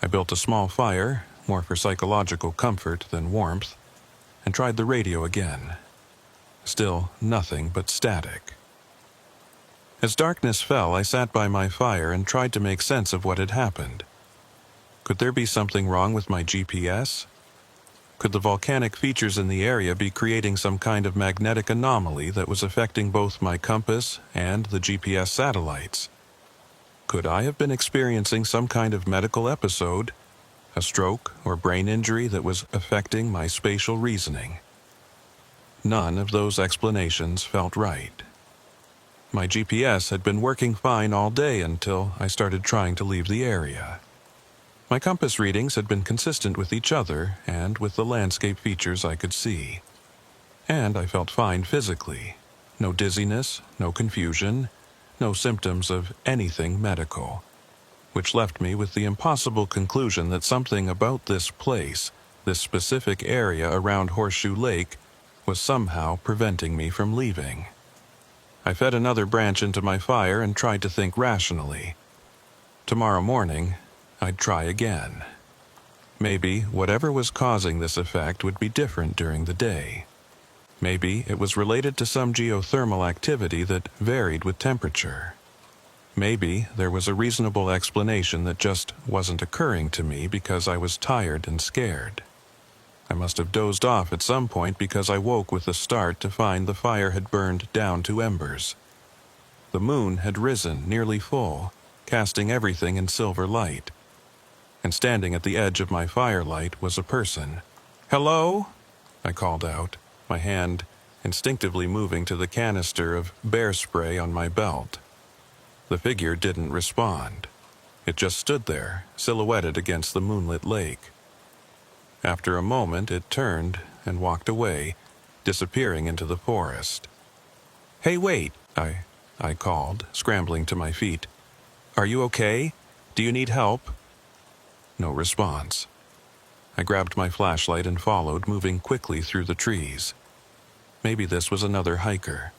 Speaker 1: I built a small fire, more for psychological comfort than warmth, and tried the radio again. Still nothing but static. As darkness fell, I sat by my fire and tried to make sense of what had happened. Could there be something wrong with my GPS? Could the volcanic features in the area be creating some kind of magnetic anomaly that was affecting both my compass and the GPS satellites? Could I have been experiencing some kind of medical episode, a stroke or brain injury that was affecting my spatial reasoning? None of those explanations felt right. My GPS had been working fine all day until I started trying to leave the area. My compass readings had been consistent with each other and with the landscape features I could see. And I felt fine physically. No dizziness, no confusion, no symptoms of anything medical. Which left me with the impossible conclusion that something about this place, this specific area around Horseshoe Lake, was somehow preventing me from leaving. I fed another branch into my fire and tried to think rationally. Tomorrow morning, I'd try again. Maybe whatever was causing this effect would be different during the day. Maybe it was related to some geothermal activity that varied with temperature. Maybe there was a reasonable explanation that just wasn't occurring to me because I was tired and scared. I must have dozed off at some point because I woke with a start to find the fire had burned down to embers. The moon had risen nearly full, casting everything in silver light. And standing at the edge of my firelight was a person. "Hello?" I called out, my hand instinctively moving to the canister of bear spray on my belt. The figure didn't respond. It just stood there, silhouetted against the moonlit lake. After a moment, it turned and walked away, disappearing into the forest. "Hey, wait," I called, scrambling to my feet. "Are you okay? Do you need help?" No response. I grabbed my flashlight and followed, moving quickly through the trees. Maybe this was another hiker.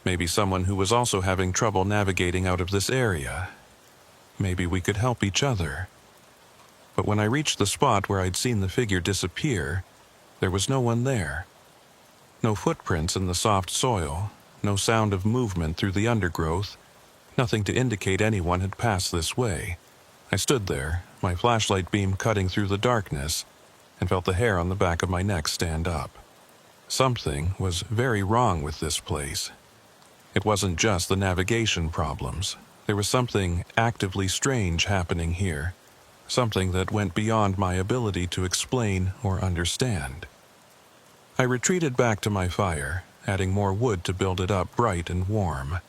Speaker 1: Maybe someone who was also having trouble navigating out of this area. Maybe we could help each other. But when I reached the spot where I'd seen the figure disappear, there was no one there. No footprints in the soft soil, no sound of movement through the undergrowth, nothing to indicate anyone had passed this way. I stood there, my flashlight beam cutting through the darkness, and felt the hair on the back of my neck stand up. Something was very wrong with this place. It wasn't just the navigation problems. There was something actively strange happening here. Something that went beyond my ability to explain or understand. I retreated back to my fire, adding more wood to build it up bright and warm.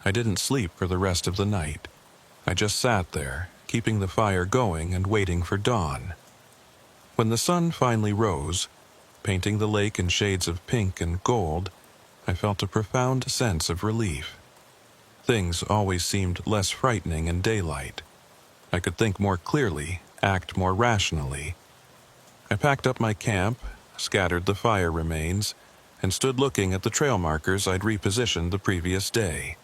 Speaker 1: I didn't sleep for the rest of the night. I just sat there, keeping the fire going and waiting for dawn. When the sun finally rose, painting the lake in shades of pink and gold, I felt a profound sense of relief. Things always seemed less frightening in daylight. I could think more clearly, act more rationally. I packed up my camp, scattered the fire remains, and stood looking at the trail markers I'd repositioned the previous day.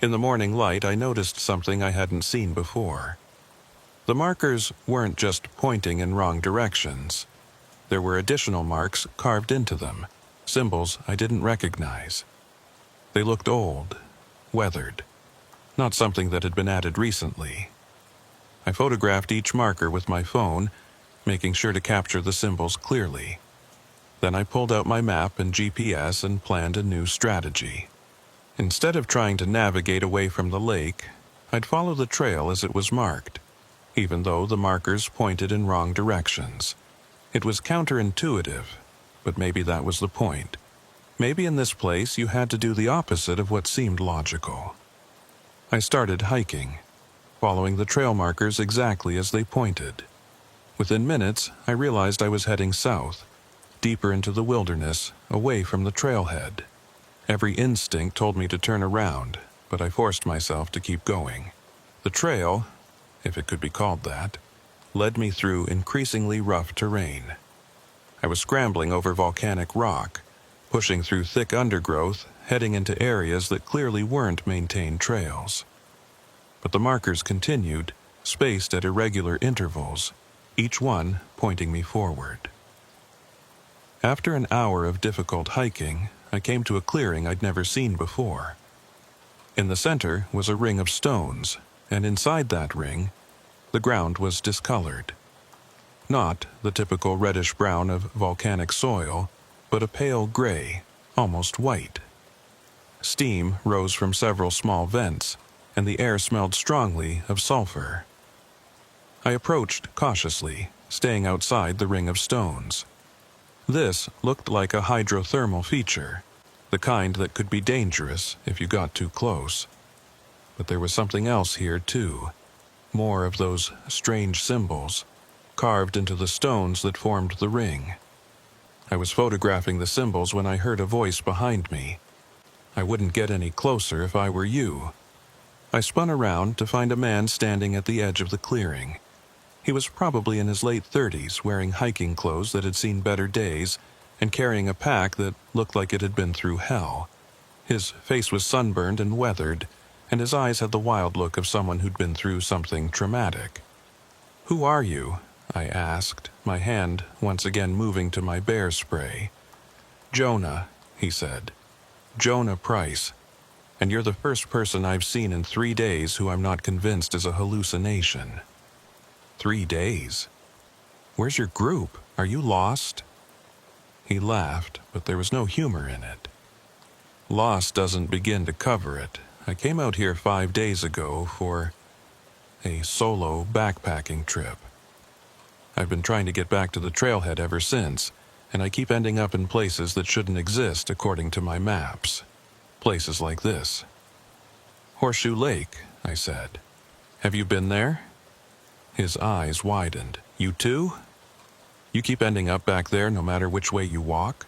Speaker 1: In the morning light, I noticed something I hadn't seen before. The markers weren't just pointing in wrong directions. There were additional marks carved into them, symbols I didn't recognize. They looked old, weathered, not something that had been added recently. I photographed each marker with my phone, making sure to capture the symbols clearly. Then I pulled out my map and GPS and planned a new strategy. Instead of trying to navigate away from the lake, I'd follow the trail as it was marked. even though the markers pointed in wrong directions. It was counterintuitive, but maybe that was the point. Maybe in this place you had to do the opposite of what seemed logical. I started hiking, following the trail markers exactly as they pointed. Within minutes, I realized I was heading south, deeper into the wilderness, away from the trailhead. Every instinct told me to turn around, but I forced myself to keep going. The trail, if it could be called that, led me through increasingly rough terrain. I was scrambling over volcanic rock, pushing through thick undergrowth, heading into areas that clearly weren't maintained trails. But the markers continued, spaced at irregular intervals, each one pointing me forward. After an hour of difficult hiking, I came to a clearing I'd never seen before. In the center was a ring of stones, and inside that ring, the ground was discolored. Not the typical reddish-brown of volcanic soil, but a pale gray, almost white. Steam rose from several small vents, and the air smelled strongly of sulfur. I approached cautiously, staying outside the ring of stones. This looked like a hydrothermal feature, the kind that could be dangerous if you got too close. But there was something else here, too. More of those strange symbols, carved into the stones that formed the ring. I was photographing the symbols when I heard a voice behind me. I wouldn't get any closer if I were you. I spun around to find a man standing at the edge of the clearing. He was probably in his late 30s, wearing hiking clothes that had seen better days and carrying a pack that looked like it had been through hell. His face was sunburned and weathered, and his eyes had the wild look of someone who'd been through something traumatic. "Who are you?" I asked, my hand once again moving to my bear spray. "Jonah," he said. "Jonah Price. And you're the first person I've seen in 3 days who I'm not convinced is a hallucination." 3 days? Where's your group? Are you lost? He laughed, but there was no humor in it. Lost doesn't begin to cover it. I came out here 5 days ago for a solo backpacking trip. I've been trying to get back to the trailhead ever since, and I keep ending up in places that shouldn't exist according to my maps. Places like this. "Horseshoe Lake," I said. "Have you been there?" His eyes widened. "You too? You keep ending up back there no matter which way you walk?"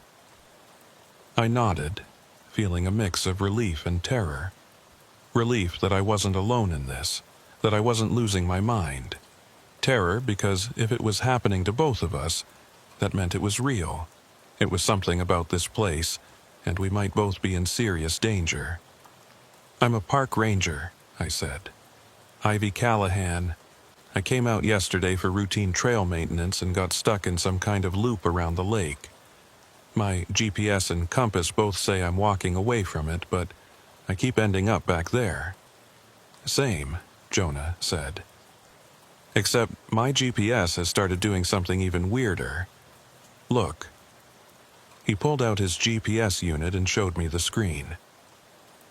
Speaker 1: I nodded, feeling a mix of relief and terror. Relief that I wasn't alone in this, that I wasn't losing my mind. Terror because if it was happening to both of us, that meant it was real. It was something about this place, and we might both be in serious danger. "I'm a park ranger," I said. "Ivy Callahan. I came out yesterday for routine trail maintenance and got stuck in some kind of loop around the lake. My GPS and compass both say I'm walking away from it, but I keep ending up back there." "Same," Jonah said. "Except my GPS has started doing something even weirder. Look." He pulled out his GPS unit and showed me the screen.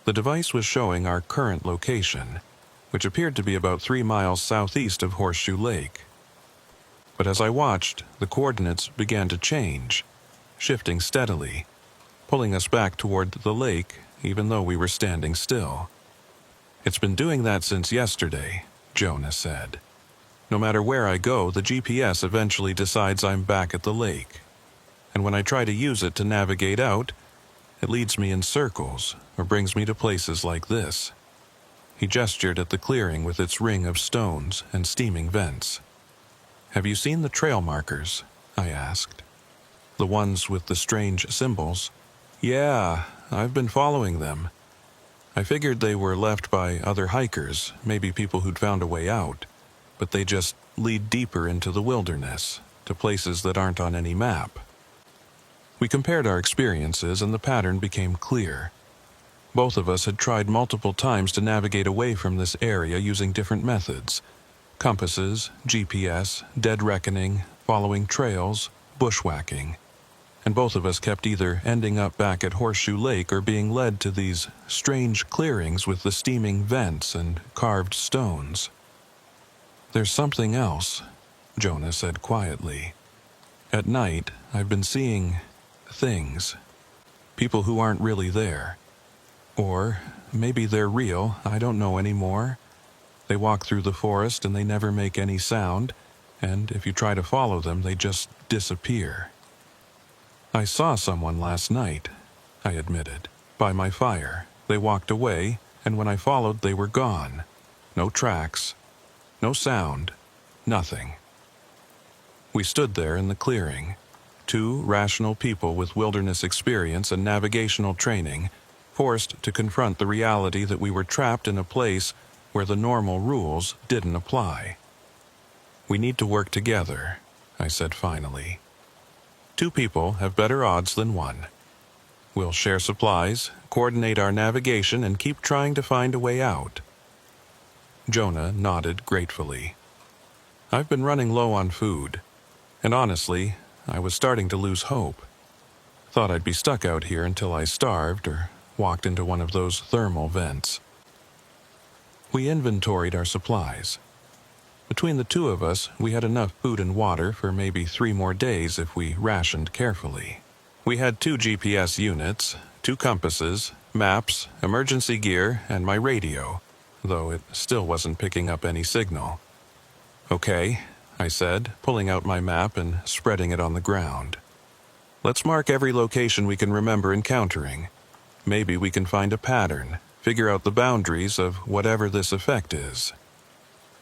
Speaker 1: The device was showing our current location, which appeared to be about 3 miles southeast of Horseshoe Lake. But as I watched, the coordinates began to change, shifting steadily, pulling us back toward the lake even though we were standing still. "It's been doing that since yesterday," Jonah said. "No matter where I go, the GPS eventually decides I'm back at the lake. And when I try to use it to navigate out, it leads me in circles or brings me to places like this." He gestured at the clearing with its ring of stones and steaming vents. "Have you seen the trail markers?" I asked. "The ones with the strange symbols?" "Yeah, I've been following them. I figured they were left by other hikers, maybe people who'd found a way out, but they just lead deeper into the wilderness, to places that aren't on any map." We compared our experiences and the pattern became clear. Both of us had tried multiple times to navigate away from this area using different methods. Compasses, GPS, dead reckoning, following trails, bushwhacking. And both of us kept either ending up back at Horseshoe Lake or being led to these strange clearings with the steaming vents and carved stones. "There's something else," Jonah said quietly. "At night, I've been seeing things. People who aren't really there. Or maybe they're real, I don't know anymore. They walk through the forest and they never make any sound, and if you try to follow them, they just disappear." "I saw someone last night," I admitted, "by my fire. They walked away, and when I followed, they were gone. No tracks, no sound, nothing." We stood there in the clearing, two rational people with wilderness experience and navigational training, forced to confront the reality that we were trapped in a place where the normal rules didn't apply. "We need to work together," I said finally. "Two people have better odds than one. We'll share supplies, coordinate our navigation, and keep trying to find a way out." Jonah nodded gratefully. "I've been running low on food, and honestly, I was starting to lose hope. Thought I'd be stuck out here until I starved or walked into one of those thermal vents." We inventoried our supplies. Between the two of us, we had enough food and water for maybe 3 more days if we rationed carefully. We had 2 GPS units, 2 compasses, maps, emergency gear, and my radio, though it still wasn't picking up any signal. "Okay," I said, pulling out my map and spreading it on the ground. "Let's mark every location we can remember encountering. Maybe we can find a pattern, figure out the boundaries of whatever this effect is."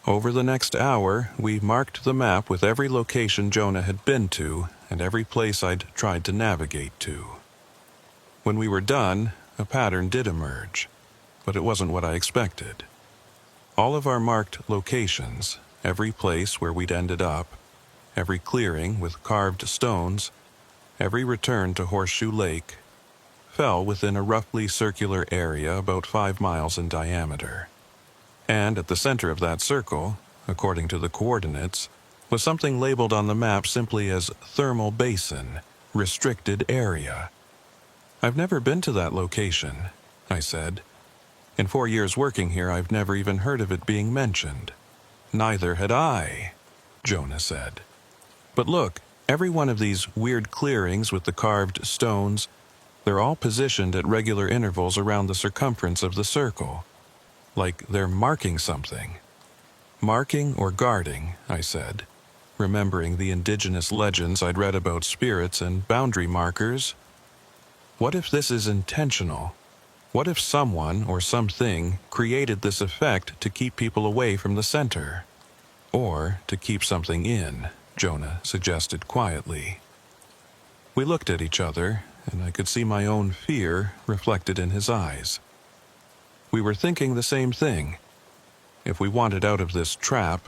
Speaker 1: Over the next hour, we marked the map with every location Jonah had been to and every place I'd tried to navigate to. When we were done, a pattern did emerge, but it wasn't what I expected. All of our marked locations, every place where we'd ended up, every clearing with carved stones, every return to Horseshoe Lake, fell within a roughly circular area about 5 miles in diameter. And at the center of that circle, according to the coordinates, was something labeled on the map simply as Thermal Basin, Restricted Area. "I've never been to that location," I said. "In 4 years working here, I've never even heard of it being mentioned." "Neither had I," Jonah said. "But look, every one of these weird clearings with the carved stones, they're all positioned at regular intervals around the circumference of the circle. Like they're marking something." "Marking or guarding," I said, remembering the indigenous legends I'd read about spirits and boundary markers. What if this is intentional? What if someone or something created this effect to keep people away from the center? Or to keep something in, Jonah suggested quietly. We looked at each other, and I could see my own fear reflected in his eyes. We were thinking the same thing. If we wanted out of this trap,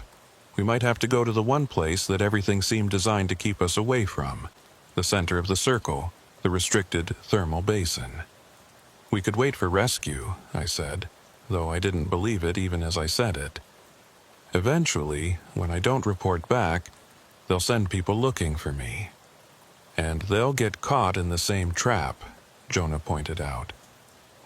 Speaker 1: we might have to go to the one place that everything seemed designed to keep us away from, the center of the circle, the restricted thermal basin. "We could wait for rescue," I said, though I didn't believe it even as I said it. "Eventually, when I don't report back, they'll send people looking for me. And they'll get caught in the same trap," Jonah pointed out.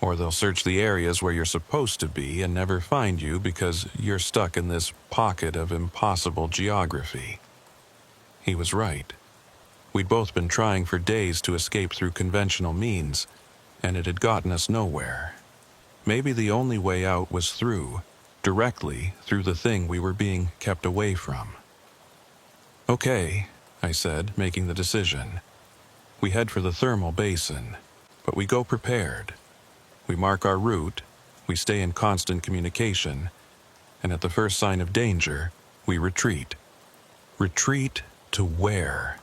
Speaker 1: "Or they'll search the areas where you're supposed to be and never find you because you're stuck in this pocket of impossible geography." He was right. We'd both been trying for days to escape through conventional means, and it had gotten us nowhere. Maybe the only way out was directly through the thing we were being kept away from. "Okay," I said, making the decision. "We head for the thermal basin, but we go prepared. We mark our route, we stay in constant communication, and at the first sign of danger, we retreat." "Retreat to where?"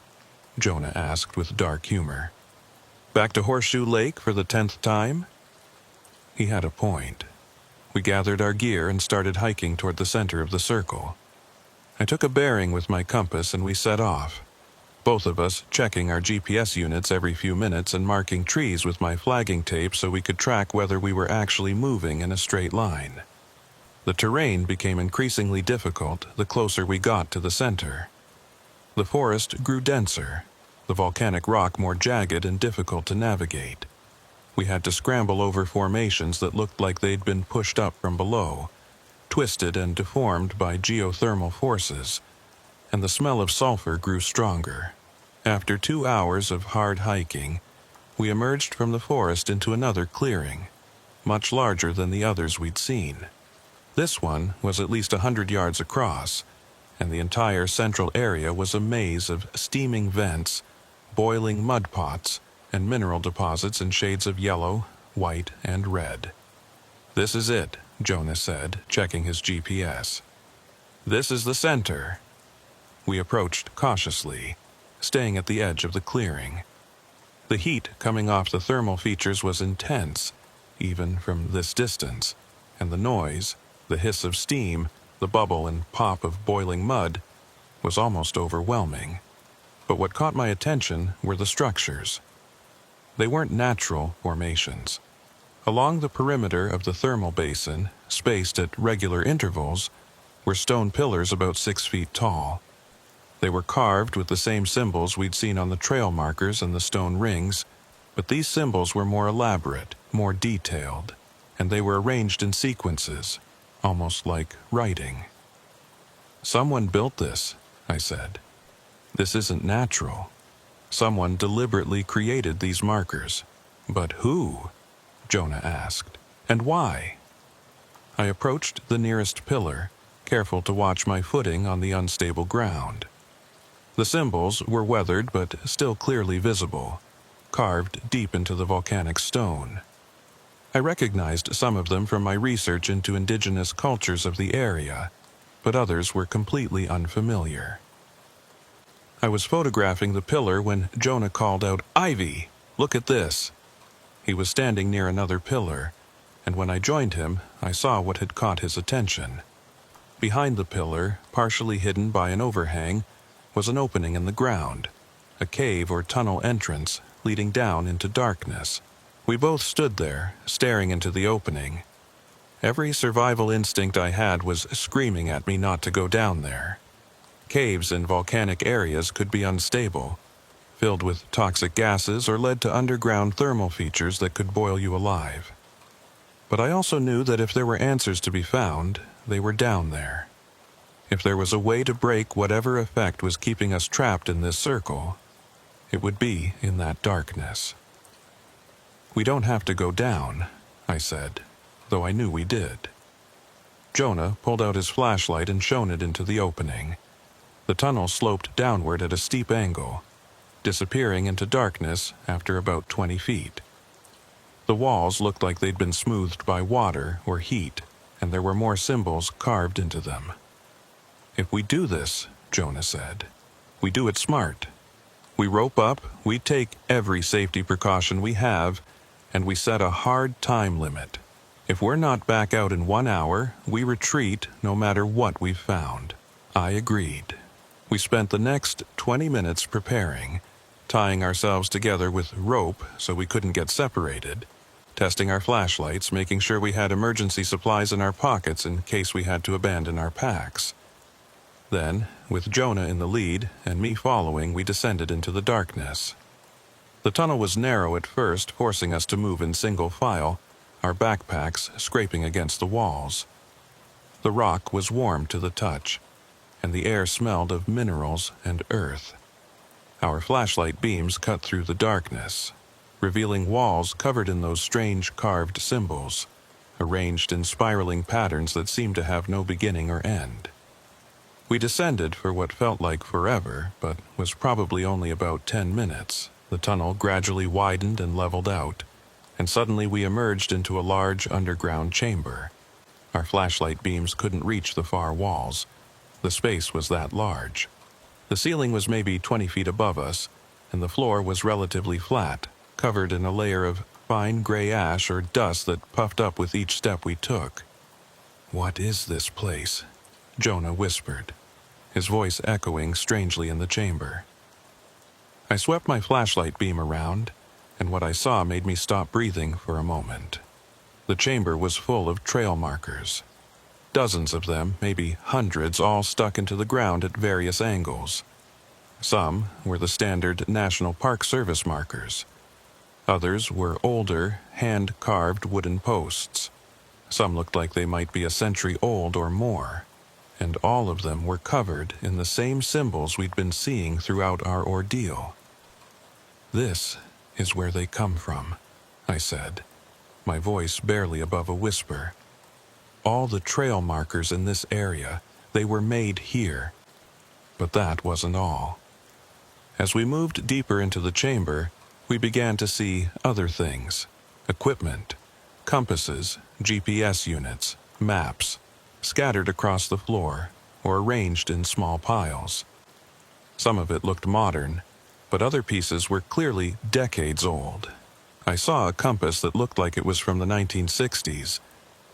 Speaker 1: Jonah asked with dark humor. "Back to Horseshoe Lake for the 10th time?" He had a point. We gathered our gear and started hiking toward the center of the circle. I took a bearing with my compass and we set off, both of us checking our GPS units every few minutes and marking trees with my flagging tape so we could track whether we were actually moving in a straight line. The terrain became increasingly difficult the closer we got to the center. The forest grew denser, the volcanic rock more jagged and difficult to navigate. We had to scramble over formations that looked like they'd been pushed up from below, twisted and deformed by geothermal forces, and the smell of sulfur grew stronger. After 2 hours of hard hiking, we emerged from the forest into another clearing, much larger than the others we'd seen. This one was at least 100 yards across, and the entire central area was a maze of steaming vents, boiling mud pots, and mineral deposits in shades of yellow, white, and red. "This is it," Jonah said, checking his GPS. "This is the center." We approached cautiously, staying at the edge of the clearing. The heat coming off the thermal features was intense, even from this distance, and the noise, the hiss of steam, the bubble and pop of boiling mud, was almost overwhelming. But what caught my attention were the structures. They weren't natural formations. Along the perimeter of the thermal basin, spaced at regular intervals, were stone pillars about 6 feet tall. They were carved with the same symbols we'd seen on the trail markers and the stone rings, but these symbols were more elaborate, more detailed, and they were arranged in sequences, almost like writing. "Someone built this," I said. "This isn't natural. Someone deliberately created these markers. But who?" Jonah asked. "And why?" I approached the nearest pillar, careful to watch my footing on the unstable ground. The symbols were weathered but still clearly visible, carved deep into the volcanic stone. I recognized some of them from my research into indigenous cultures of the area, but others were completely unfamiliar. I was photographing the pillar when Jonah called out, "Ivy, look at this." He was standing near another pillar, and when I joined him, I saw what had caught his attention. Behind the pillar, partially hidden by an overhang, was an opening in the ground, a cave or tunnel entrance leading down into darkness. We both stood there, staring into the opening. Every survival instinct I had was screaming at me not to go down there. Caves in volcanic areas could be unstable, filled with toxic gases, or led to underground thermal features that could boil you alive. But I also knew that if there were answers to be found, they were down there. If there was a way to break whatever effect was keeping us trapped in this circle, it would be in that darkness. "We don't have to go down," I said, though I knew we did. Jonah pulled out his flashlight and shone it into the opening. The tunnel sloped downward at a steep angle, disappearing into darkness after about 20 feet. The walls looked like they'd been smoothed by water or heat, and there were more symbols carved into them. "If we do this," Jonah said, "we do it smart. We rope up, we take every safety precaution we have, and we set a hard time limit. If we're not back out in 1 hour, we retreat no matter what we've found." I agreed. We spent the next 20 minutes preparing, tying ourselves together with rope so we couldn't get separated, testing our flashlights, making sure we had emergency supplies in our pockets in case we had to abandon our packs. Then, with Jonah in the lead and me following, we descended into the darkness. The tunnel was narrow at first, forcing us to move in single file, our backpacks scraping against the walls. The rock was warm to the touch, and the air smelled of minerals and earth. Our flashlight beams cut through the darkness, revealing walls covered in those strange carved symbols, arranged in spiraling patterns that seemed to have no beginning or end. We descended for what felt like forever, but was probably only about 10 minutes. The tunnel gradually widened and leveled out, and suddenly we emerged into a large underground chamber. Our flashlight beams couldn't reach the far walls. The space was that large. The ceiling was maybe 20 feet above us, and the floor was relatively flat, covered in a layer of fine gray ash or dust that puffed up with each step we took. "What is this place?" Jonah whispered, his voice echoing strangely in the chamber. I swept my flashlight beam around, and what I saw made me stop breathing for a moment. The chamber was full of trail markers. Dozens of them, maybe hundreds, all stuck into the ground at various angles. Some were the standard National Park Service markers. Others were older, hand-carved wooden posts. Some looked like they might be a century old or more, and all of them were covered in the same symbols we'd been seeing throughout our ordeal. "This is where they come from," I said, my voice barely above a whisper. "All the trail markers in this area, they were made here." But that wasn't all. As we moved deeper into the chamber, we began to see other things: equipment, compasses, GPS units, maps, scattered across the floor or arranged in small piles. Some of it looked modern, but other pieces were clearly decades old. I saw a compass that looked like it was from the 1960s,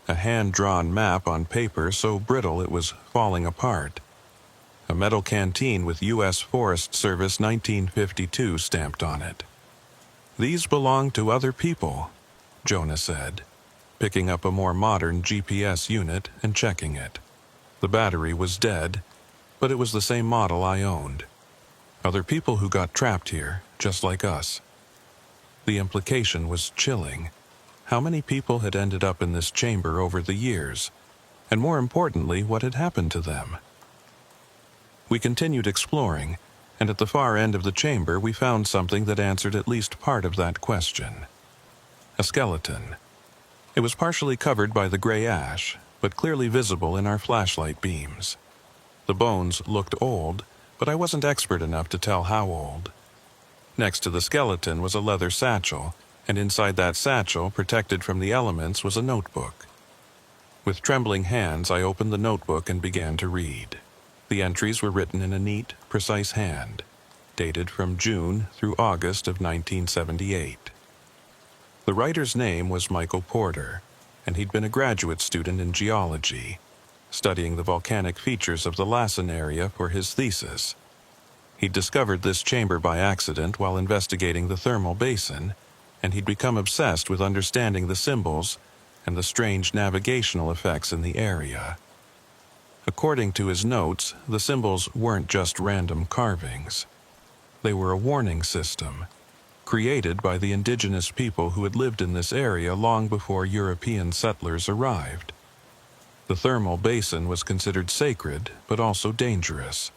Speaker 1: a hand-drawn map on paper so brittle it was falling apart, a metal canteen with U.S. Forest Service 1952 stamped on it. "These belong to other people," Jonah said, picking up a more modern GPS unit and checking it. The battery was dead, but it was the same model I owned. Other people who got trapped here, just like us. The implication was chilling. How many people had ended up in this chamber over the years? And more importantly, what had happened to them? We continued exploring, and at the far end of the chamber we found something that answered at least part of that question. A skeleton. It was partially covered by the gray ash, but clearly visible in our flashlight beams. The bones looked old, but I wasn't expert enough to tell how old. Next to the skeleton was a leather satchel, and inside that satchel, protected from the elements, was a notebook. With trembling hands, I opened the notebook and began to read. The entries were written in a neat, precise hand, dated from June through August of 1978. The writer's name was Michael Porter, and he'd been a graduate student in geology, studying the volcanic features of the Lassen area for his thesis. He'd discovered this chamber by accident while investigating the thermal basin, and he'd become obsessed with understanding the symbols and the strange navigational effects in the area. According to his notes, the symbols weren't just random carvings. They were a warning system, created by the indigenous people who had lived in this area long before European settlers arrived. The thermal basin was considered sacred, but also dangerous,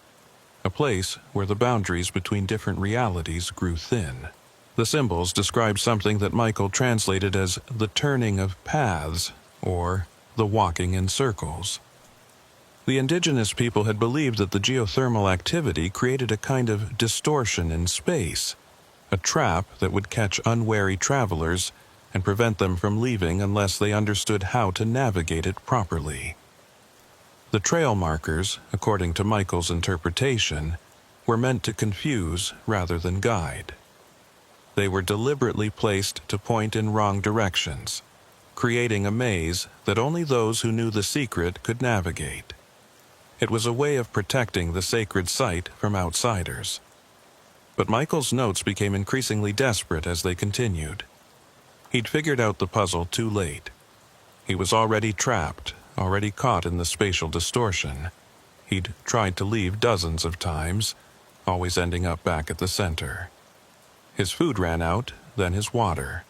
Speaker 1: a place where the boundaries between different realities grew thin. The symbols described something that Michael translated as the turning of paths, or the walking in circles. The indigenous people had believed that the geothermal activity created a kind of distortion in space, a trap that would catch unwary travelers and prevent them from leaving unless they understood how to navigate it properly. The trail markers, according to Michael's interpretation, were meant to confuse rather than guide. They were deliberately placed to point in wrong directions, creating a maze that only those who knew the secret could navigate. It was a way of protecting the sacred site from outsiders. But Michael's notes became increasingly desperate as they continued. He'd figured out the puzzle too late. He was already trapped, already caught in the spatial distortion. He'd tried to leave dozens of times, always ending up back at the center. His food ran out, then his water.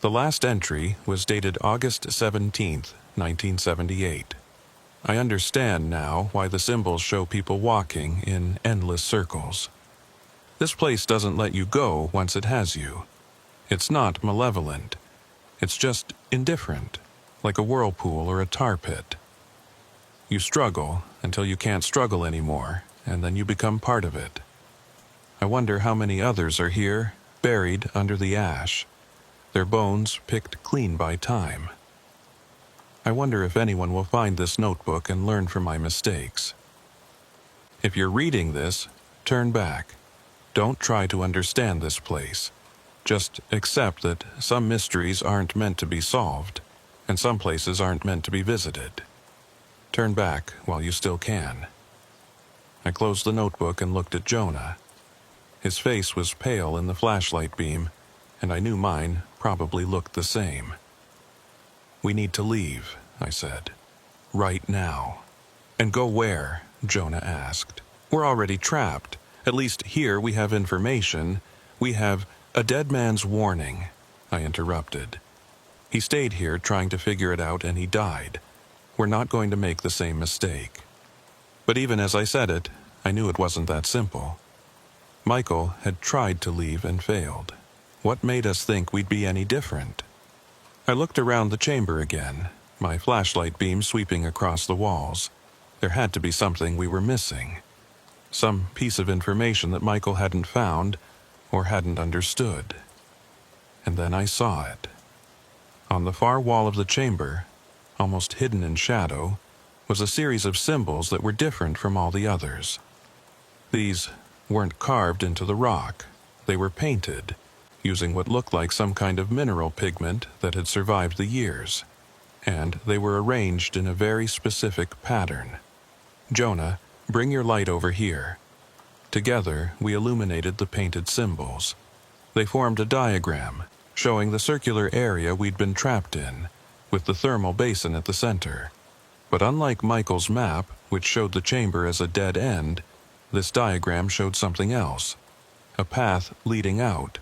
Speaker 1: The last entry was dated August 17, 1978. I understand now why the symbols show people walking in endless circles. This place doesn't let you go once it has you. It's not malevolent. It's just indifferent, like a whirlpool or a tar pit. You struggle until you can't struggle anymore, and then you become part of it. I wonder how many others are here, buried under the ash, their bones picked clean by time. I wonder if anyone will find this notebook and learn from my mistakes. If you're reading this, turn back. Don't try to understand this place. Just accept that some mysteries aren't meant to be solved, and some places aren't meant to be visited. Turn back while you still can. I closed the notebook and looked at Jonah. His face was pale in the flashlight beam, and I knew mine probably looked the same. "We need to leave," I said. "Right now." "And go where?" Jonah asked. "We're already trapped. At least here we have information. We have a dead man's warning," I interrupted. He stayed here trying to figure it out and he died. We're not going to make the same mistake. But even as I said it, I knew it wasn't that simple. Michael had tried to leave and failed. What made us think we'd be any different? I looked around the chamber again, my flashlight beam sweeping across the walls. There had to be something we were missing. Some piece of information that Michael hadn't found or hadn't understood. And then I saw it. On the far wall of the chamber, almost hidden in shadow, was a series of symbols that were different from all the others. These weren't carved into the rock. They were painted, using what looked like some kind of mineral pigment that had survived the years. And they were arranged in a very specific pattern. Jonah, bring your light over here. Together, we illuminated the painted symbols. They formed a diagram, showing the circular area we'd been trapped in, with the thermal basin at the center. But unlike Michael's map, which showed the chamber as a dead end, this diagram showed something else. A path leading out,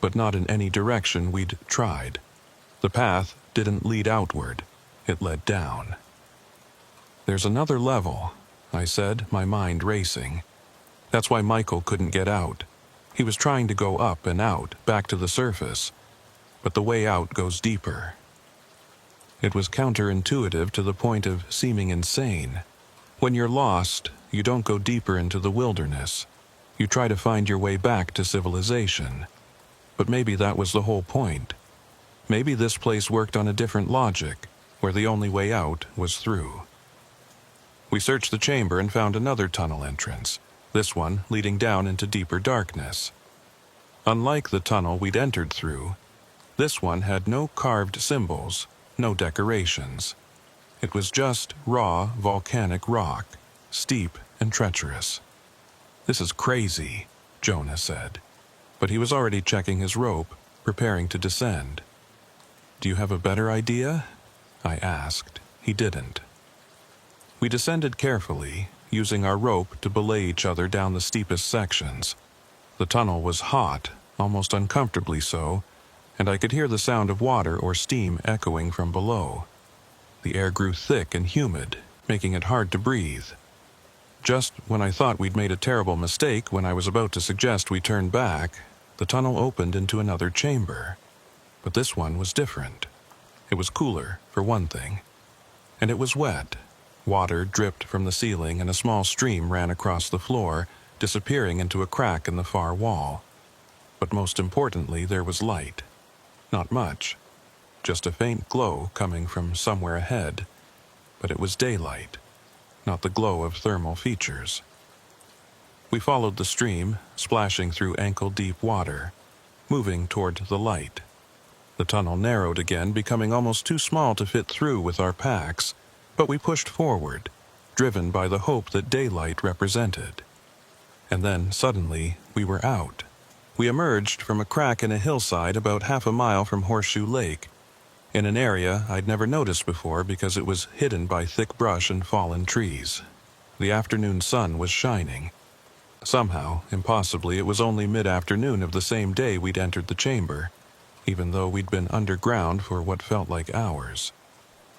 Speaker 1: but not in any direction we'd tried. The path didn't lead outward, it led down. There's another level, I said, my mind racing. That's why Michael couldn't get out. He was trying to go up and out, back to the surface, but the way out goes deeper. It was counterintuitive to the point of seeming insane. When you're lost, you don't go deeper into the wilderness. You try to find your way back to civilization. But maybe that was the whole point. Maybe this place worked on a different logic, where the only way out was through. We searched the chamber and found another tunnel entrance, this one leading down into deeper darkness. Unlike the tunnel we'd entered through, this one had no carved symbols, no decorations. It was just raw volcanic rock, steep and treacherous. "This is crazy," Jonah said, but he was already checking his rope, preparing to descend. "Do you have a better idea?" I asked. He didn't. We descended carefully, using our rope to belay each other down the steepest sections. The tunnel was hot, almost uncomfortably so, and I could hear the sound of water or steam echoing from below. The air grew thick and humid, making it hard to breathe. Just when I thought we'd made a terrible mistake, when I was about to suggest we turn back, the tunnel opened into another chamber. But this one was different. It was cooler, for one thing. And it was wet. Water dripped from the ceiling and a small stream ran across the floor, disappearing into a crack in the far wall. But most importantly, there was light. Not much. Just a faint glow coming from somewhere ahead. But it was daylight, not the glow of thermal features. We followed the stream, splashing through ankle-deep water, moving toward the light. The tunnel narrowed again, becoming almost too small to fit through with our packs, but we pushed forward, driven by the hope that daylight represented. And then, suddenly, we were out. We emerged from a crack in a hillside about half a mile from Horseshoe Lake, in an area I'd never noticed before because it was hidden by thick brush and fallen trees. The afternoon sun was shining. Somehow, impossibly, it was only mid-afternoon of the same day we'd entered the chamber, even though we'd been underground for what felt like hours.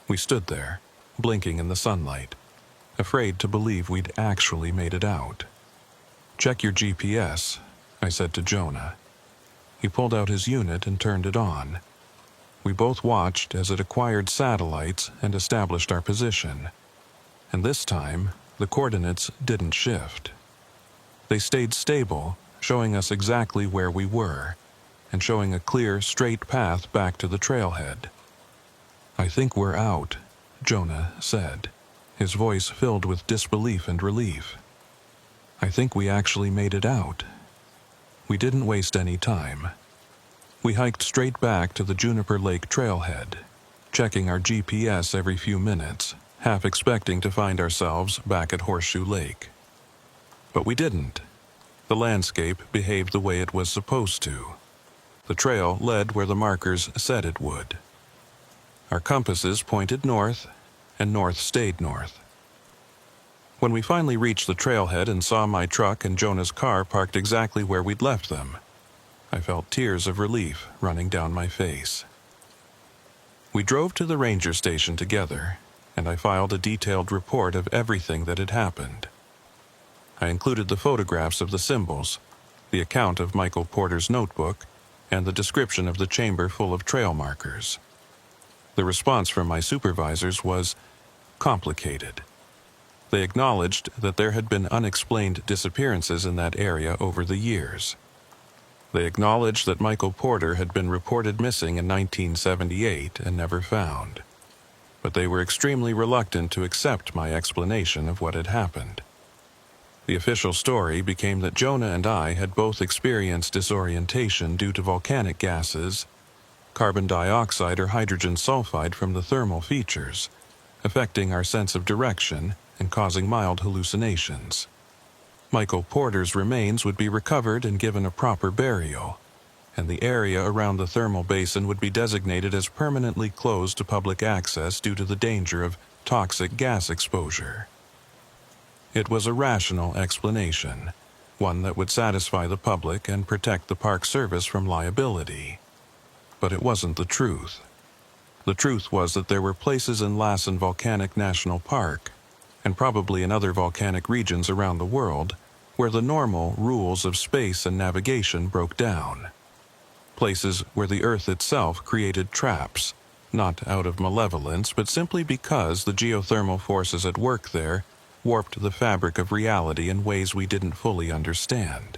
Speaker 1: We stood there, blinking in the sunlight, afraid to believe we'd actually made it out. "Check your GPS," I said to Jonah. He pulled out his unit and turned it on. We both watched as it acquired satellites and established our position. And this time, the coordinates didn't shift. They stayed stable, showing us exactly where we were, and showing a clear, straight path back to the trailhead. "I think we're out," Jonah said, his voice filled with disbelief and relief. "I think we actually made it out." We didn't waste any time. We hiked straight back to the Juniper Lake trailhead, checking our GPS every few minutes, half expecting to find ourselves back at Horseshoe Lake. But we didn't. The landscape behaved the way it was supposed to. The trail led where the markers said it would. Our compasses pointed north, and north stayed north. When we finally reached the trailhead and saw my truck and Jonah's car parked exactly where we'd left them, I felt tears of relief running down my face. We drove to the ranger station together, and I filed a detailed report of everything that had happened. I included the photographs of the symbols, the account of Michael Porter's notebook, and the description of the chamber full of trail markers. The response from my supervisors was complicated. They acknowledged that there had been unexplained disappearances in that area over the years. They acknowledged that Michael Porter had been reported missing in 1978 and never found. But they were extremely reluctant to accept my explanation of what had happened. The official story became that Jonah and I had both experienced disorientation due to volcanic gases, carbon dioxide or hydrogen sulfide from the thermal features, affecting our sense of direction and causing mild hallucinations. Michael Porter's remains would be recovered and given a proper burial, and the area around the thermal basin would be designated as permanently closed to public access due to the danger of toxic gas exposure. It was a rational explanation, one that would satisfy the public and protect the Park Service from liability. But it wasn't the truth. The truth was that there were places in Lassen Volcanic National Park, and probably in other volcanic regions around the world, where the normal rules of space and navigation broke down. Places where the Earth itself created traps, not out of malevolence, but simply because the geothermal forces at work there warped the fabric of reality in ways we didn't fully understand.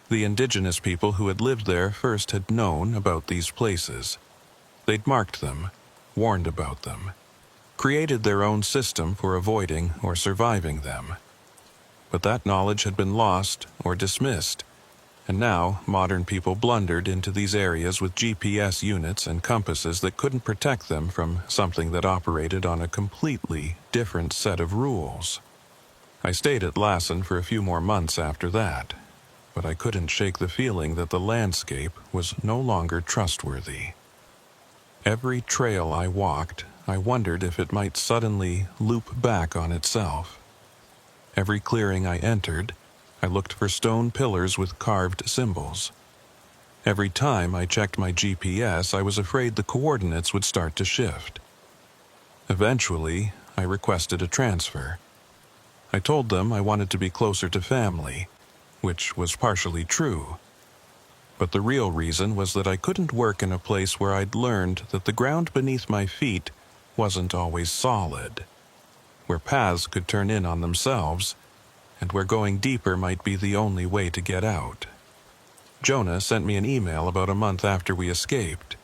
Speaker 1: The indigenous people who had lived there first had known about these places. They'd marked them, warned about them, created their own system for avoiding or surviving them. But that knowledge had been lost or dismissed, and now modern people blundered into these areas with GPS units and compasses that couldn't protect them from something that operated on a completely different set of rules. I stayed at Lassen for a few more months after that, but I couldn't shake the feeling that the landscape was no longer trustworthy. Every trail I walked, I wondered if it might suddenly loop back on itself. Every clearing I entered, I looked for stone pillars with carved symbols. Every time I checked my GPS, I was afraid the coordinates would start to shift. Eventually, I requested a transfer. I told them I wanted to be closer to family, which was partially true. But the real reason was that I couldn't work in a place where I'd learned that the ground beneath my feet wasn't always solid, where paths could turn in on themselves, and where going deeper might be the only way to get out. Jonah sent me an email about a month after we escaped.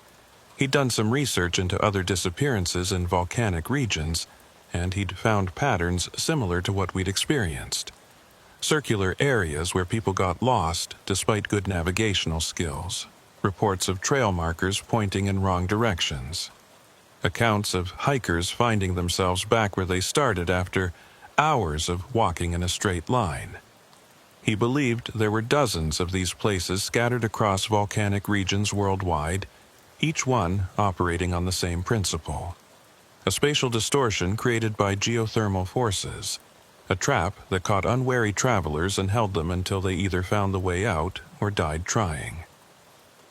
Speaker 1: He'd done some research into other disappearances in volcanic regions, and he'd found patterns similar to what we'd experienced. Circular areas where people got lost despite good navigational skills. Reports of trail markers pointing in wrong directions. Accounts of hikers finding themselves back where they started after hours of walking in a straight line. He believed there were dozens of these places scattered across volcanic regions worldwide, each one operating on the same principle. A spatial distortion created by geothermal forces, a trap that caught unwary travelers and held them until they either found the way out or died trying.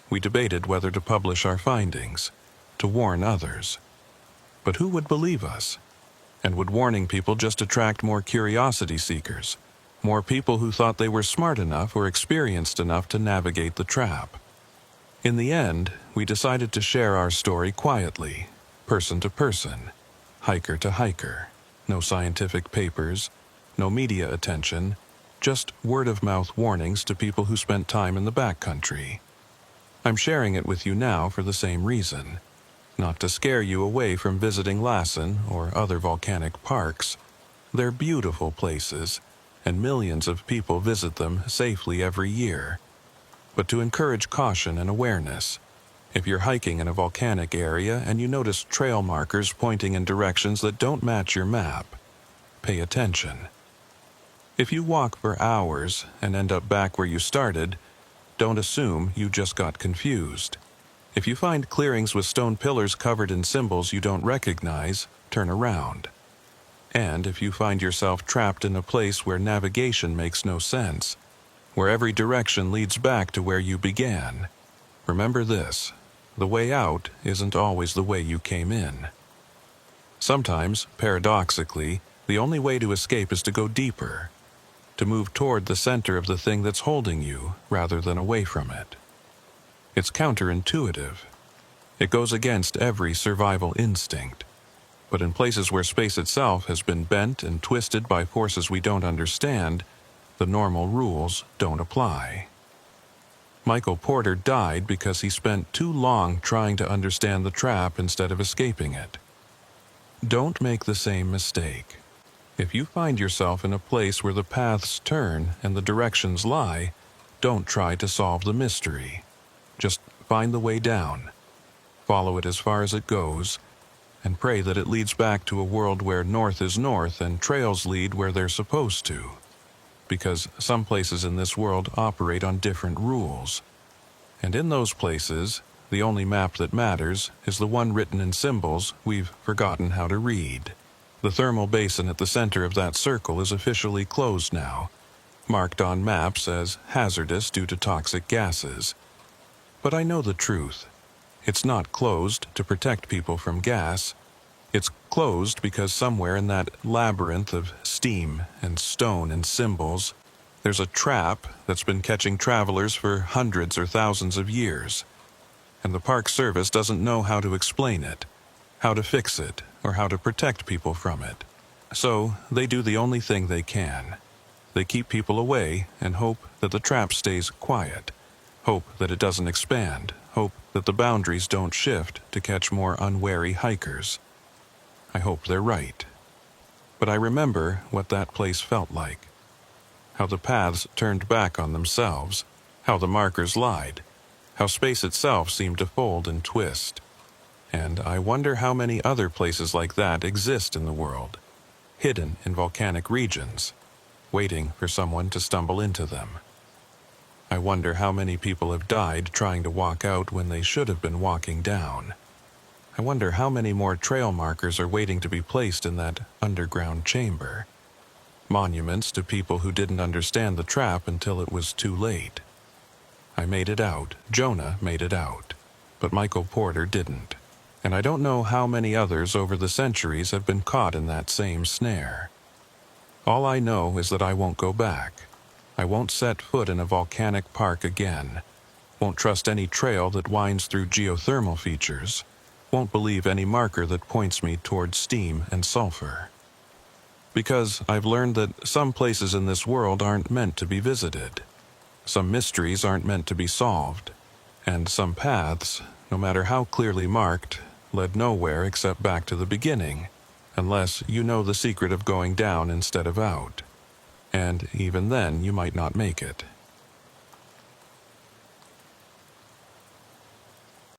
Speaker 1: We debated whether to publish our findings, to warn others. But who would believe us? And would warning people just attract more curiosity seekers, more people who thought they were smart enough or experienced enough to navigate the trap? In the end, we decided to share our story quietly, person to person, hiker to hiker. No scientific papers, no media attention, just word-of-mouth warnings to people who spent time in the backcountry. I'm sharing it with you now for the same reason, not to scare you away from visiting Lassen or other volcanic parks. They're beautiful places, and millions of people visit them safely every year. But to encourage caution and awareness, if you're hiking in a volcanic area and you notice trail markers pointing in directions that don't match your map, pay attention. If you walk for hours and end up back where you started, don't assume you just got confused. If you find clearings with stone pillars covered in symbols you don't recognize, turn around. And if you find yourself trapped in a place where navigation makes no sense, where every direction leads back to where you began, remember this: The way out isn't always the way you came in. Sometimes, paradoxically, the only way to escape is to go deeper, to move toward the center of the thing that's holding you rather than away from it. It's counterintuitive. It goes against every survival instinct. But in places where space itself has been bent and twisted by forces we don't understand, the normal rules don't apply. Michael Porter died because he spent too long trying to understand the trap instead of escaping it. Don't make the same mistake. If you find yourself in a place where the paths turn and the directions lie, don't try to solve the mystery. Just find the way down, follow it as far as it goes, and pray that it leads back to a world where north is north and trails lead where they're supposed to. Because some places in this world operate on different rules. And in those places, the only map that matters is the one written in symbols we've forgotten how to read. The thermal basin at the center of that circle is officially closed now, marked on maps as hazardous due to toxic gases. But I know the truth. It's not closed to protect people from gas. It's closed because somewhere in that labyrinth of steam and stone and symbols, there's a trap that's been catching travelers for hundreds or thousands of years. And the Park Service doesn't know how to explain it, how to fix it, or how to protect people from it. So they do the only thing they can. They keep people away and hope that the trap stays quiet, hope that it doesn't expand, hope that the boundaries don't shift to catch more unwary hikers. I hope they're right. But I remember what that place felt like. How the paths turned back on themselves, how the markers lied, how space itself seemed to fold and twist. And I wonder how many other places like that exist in the world, hidden in volcanic regions, waiting for someone to stumble into them. I wonder how many people have died trying to walk out when they should have been walking down. I wonder how many more trail markers are waiting to be placed in that underground chamber. Monuments to people who didn't understand the trap until it was too late. I made it out, Jonah made it out, but Michael Porter didn't. And I don't know how many others over the centuries have been caught in that same snare. All I know is that I won't go back. I won't set foot in a volcanic park again. Won't trust any trail that winds through geothermal features. Won't believe any marker that points me toward steam and sulfur. Because I've learned that some places in this world aren't meant to be visited. Some mysteries aren't meant to be solved. And some paths, no matter how clearly marked, led nowhere except back to the beginning, unless you know the secret of going down instead of out. And even then you might not make it.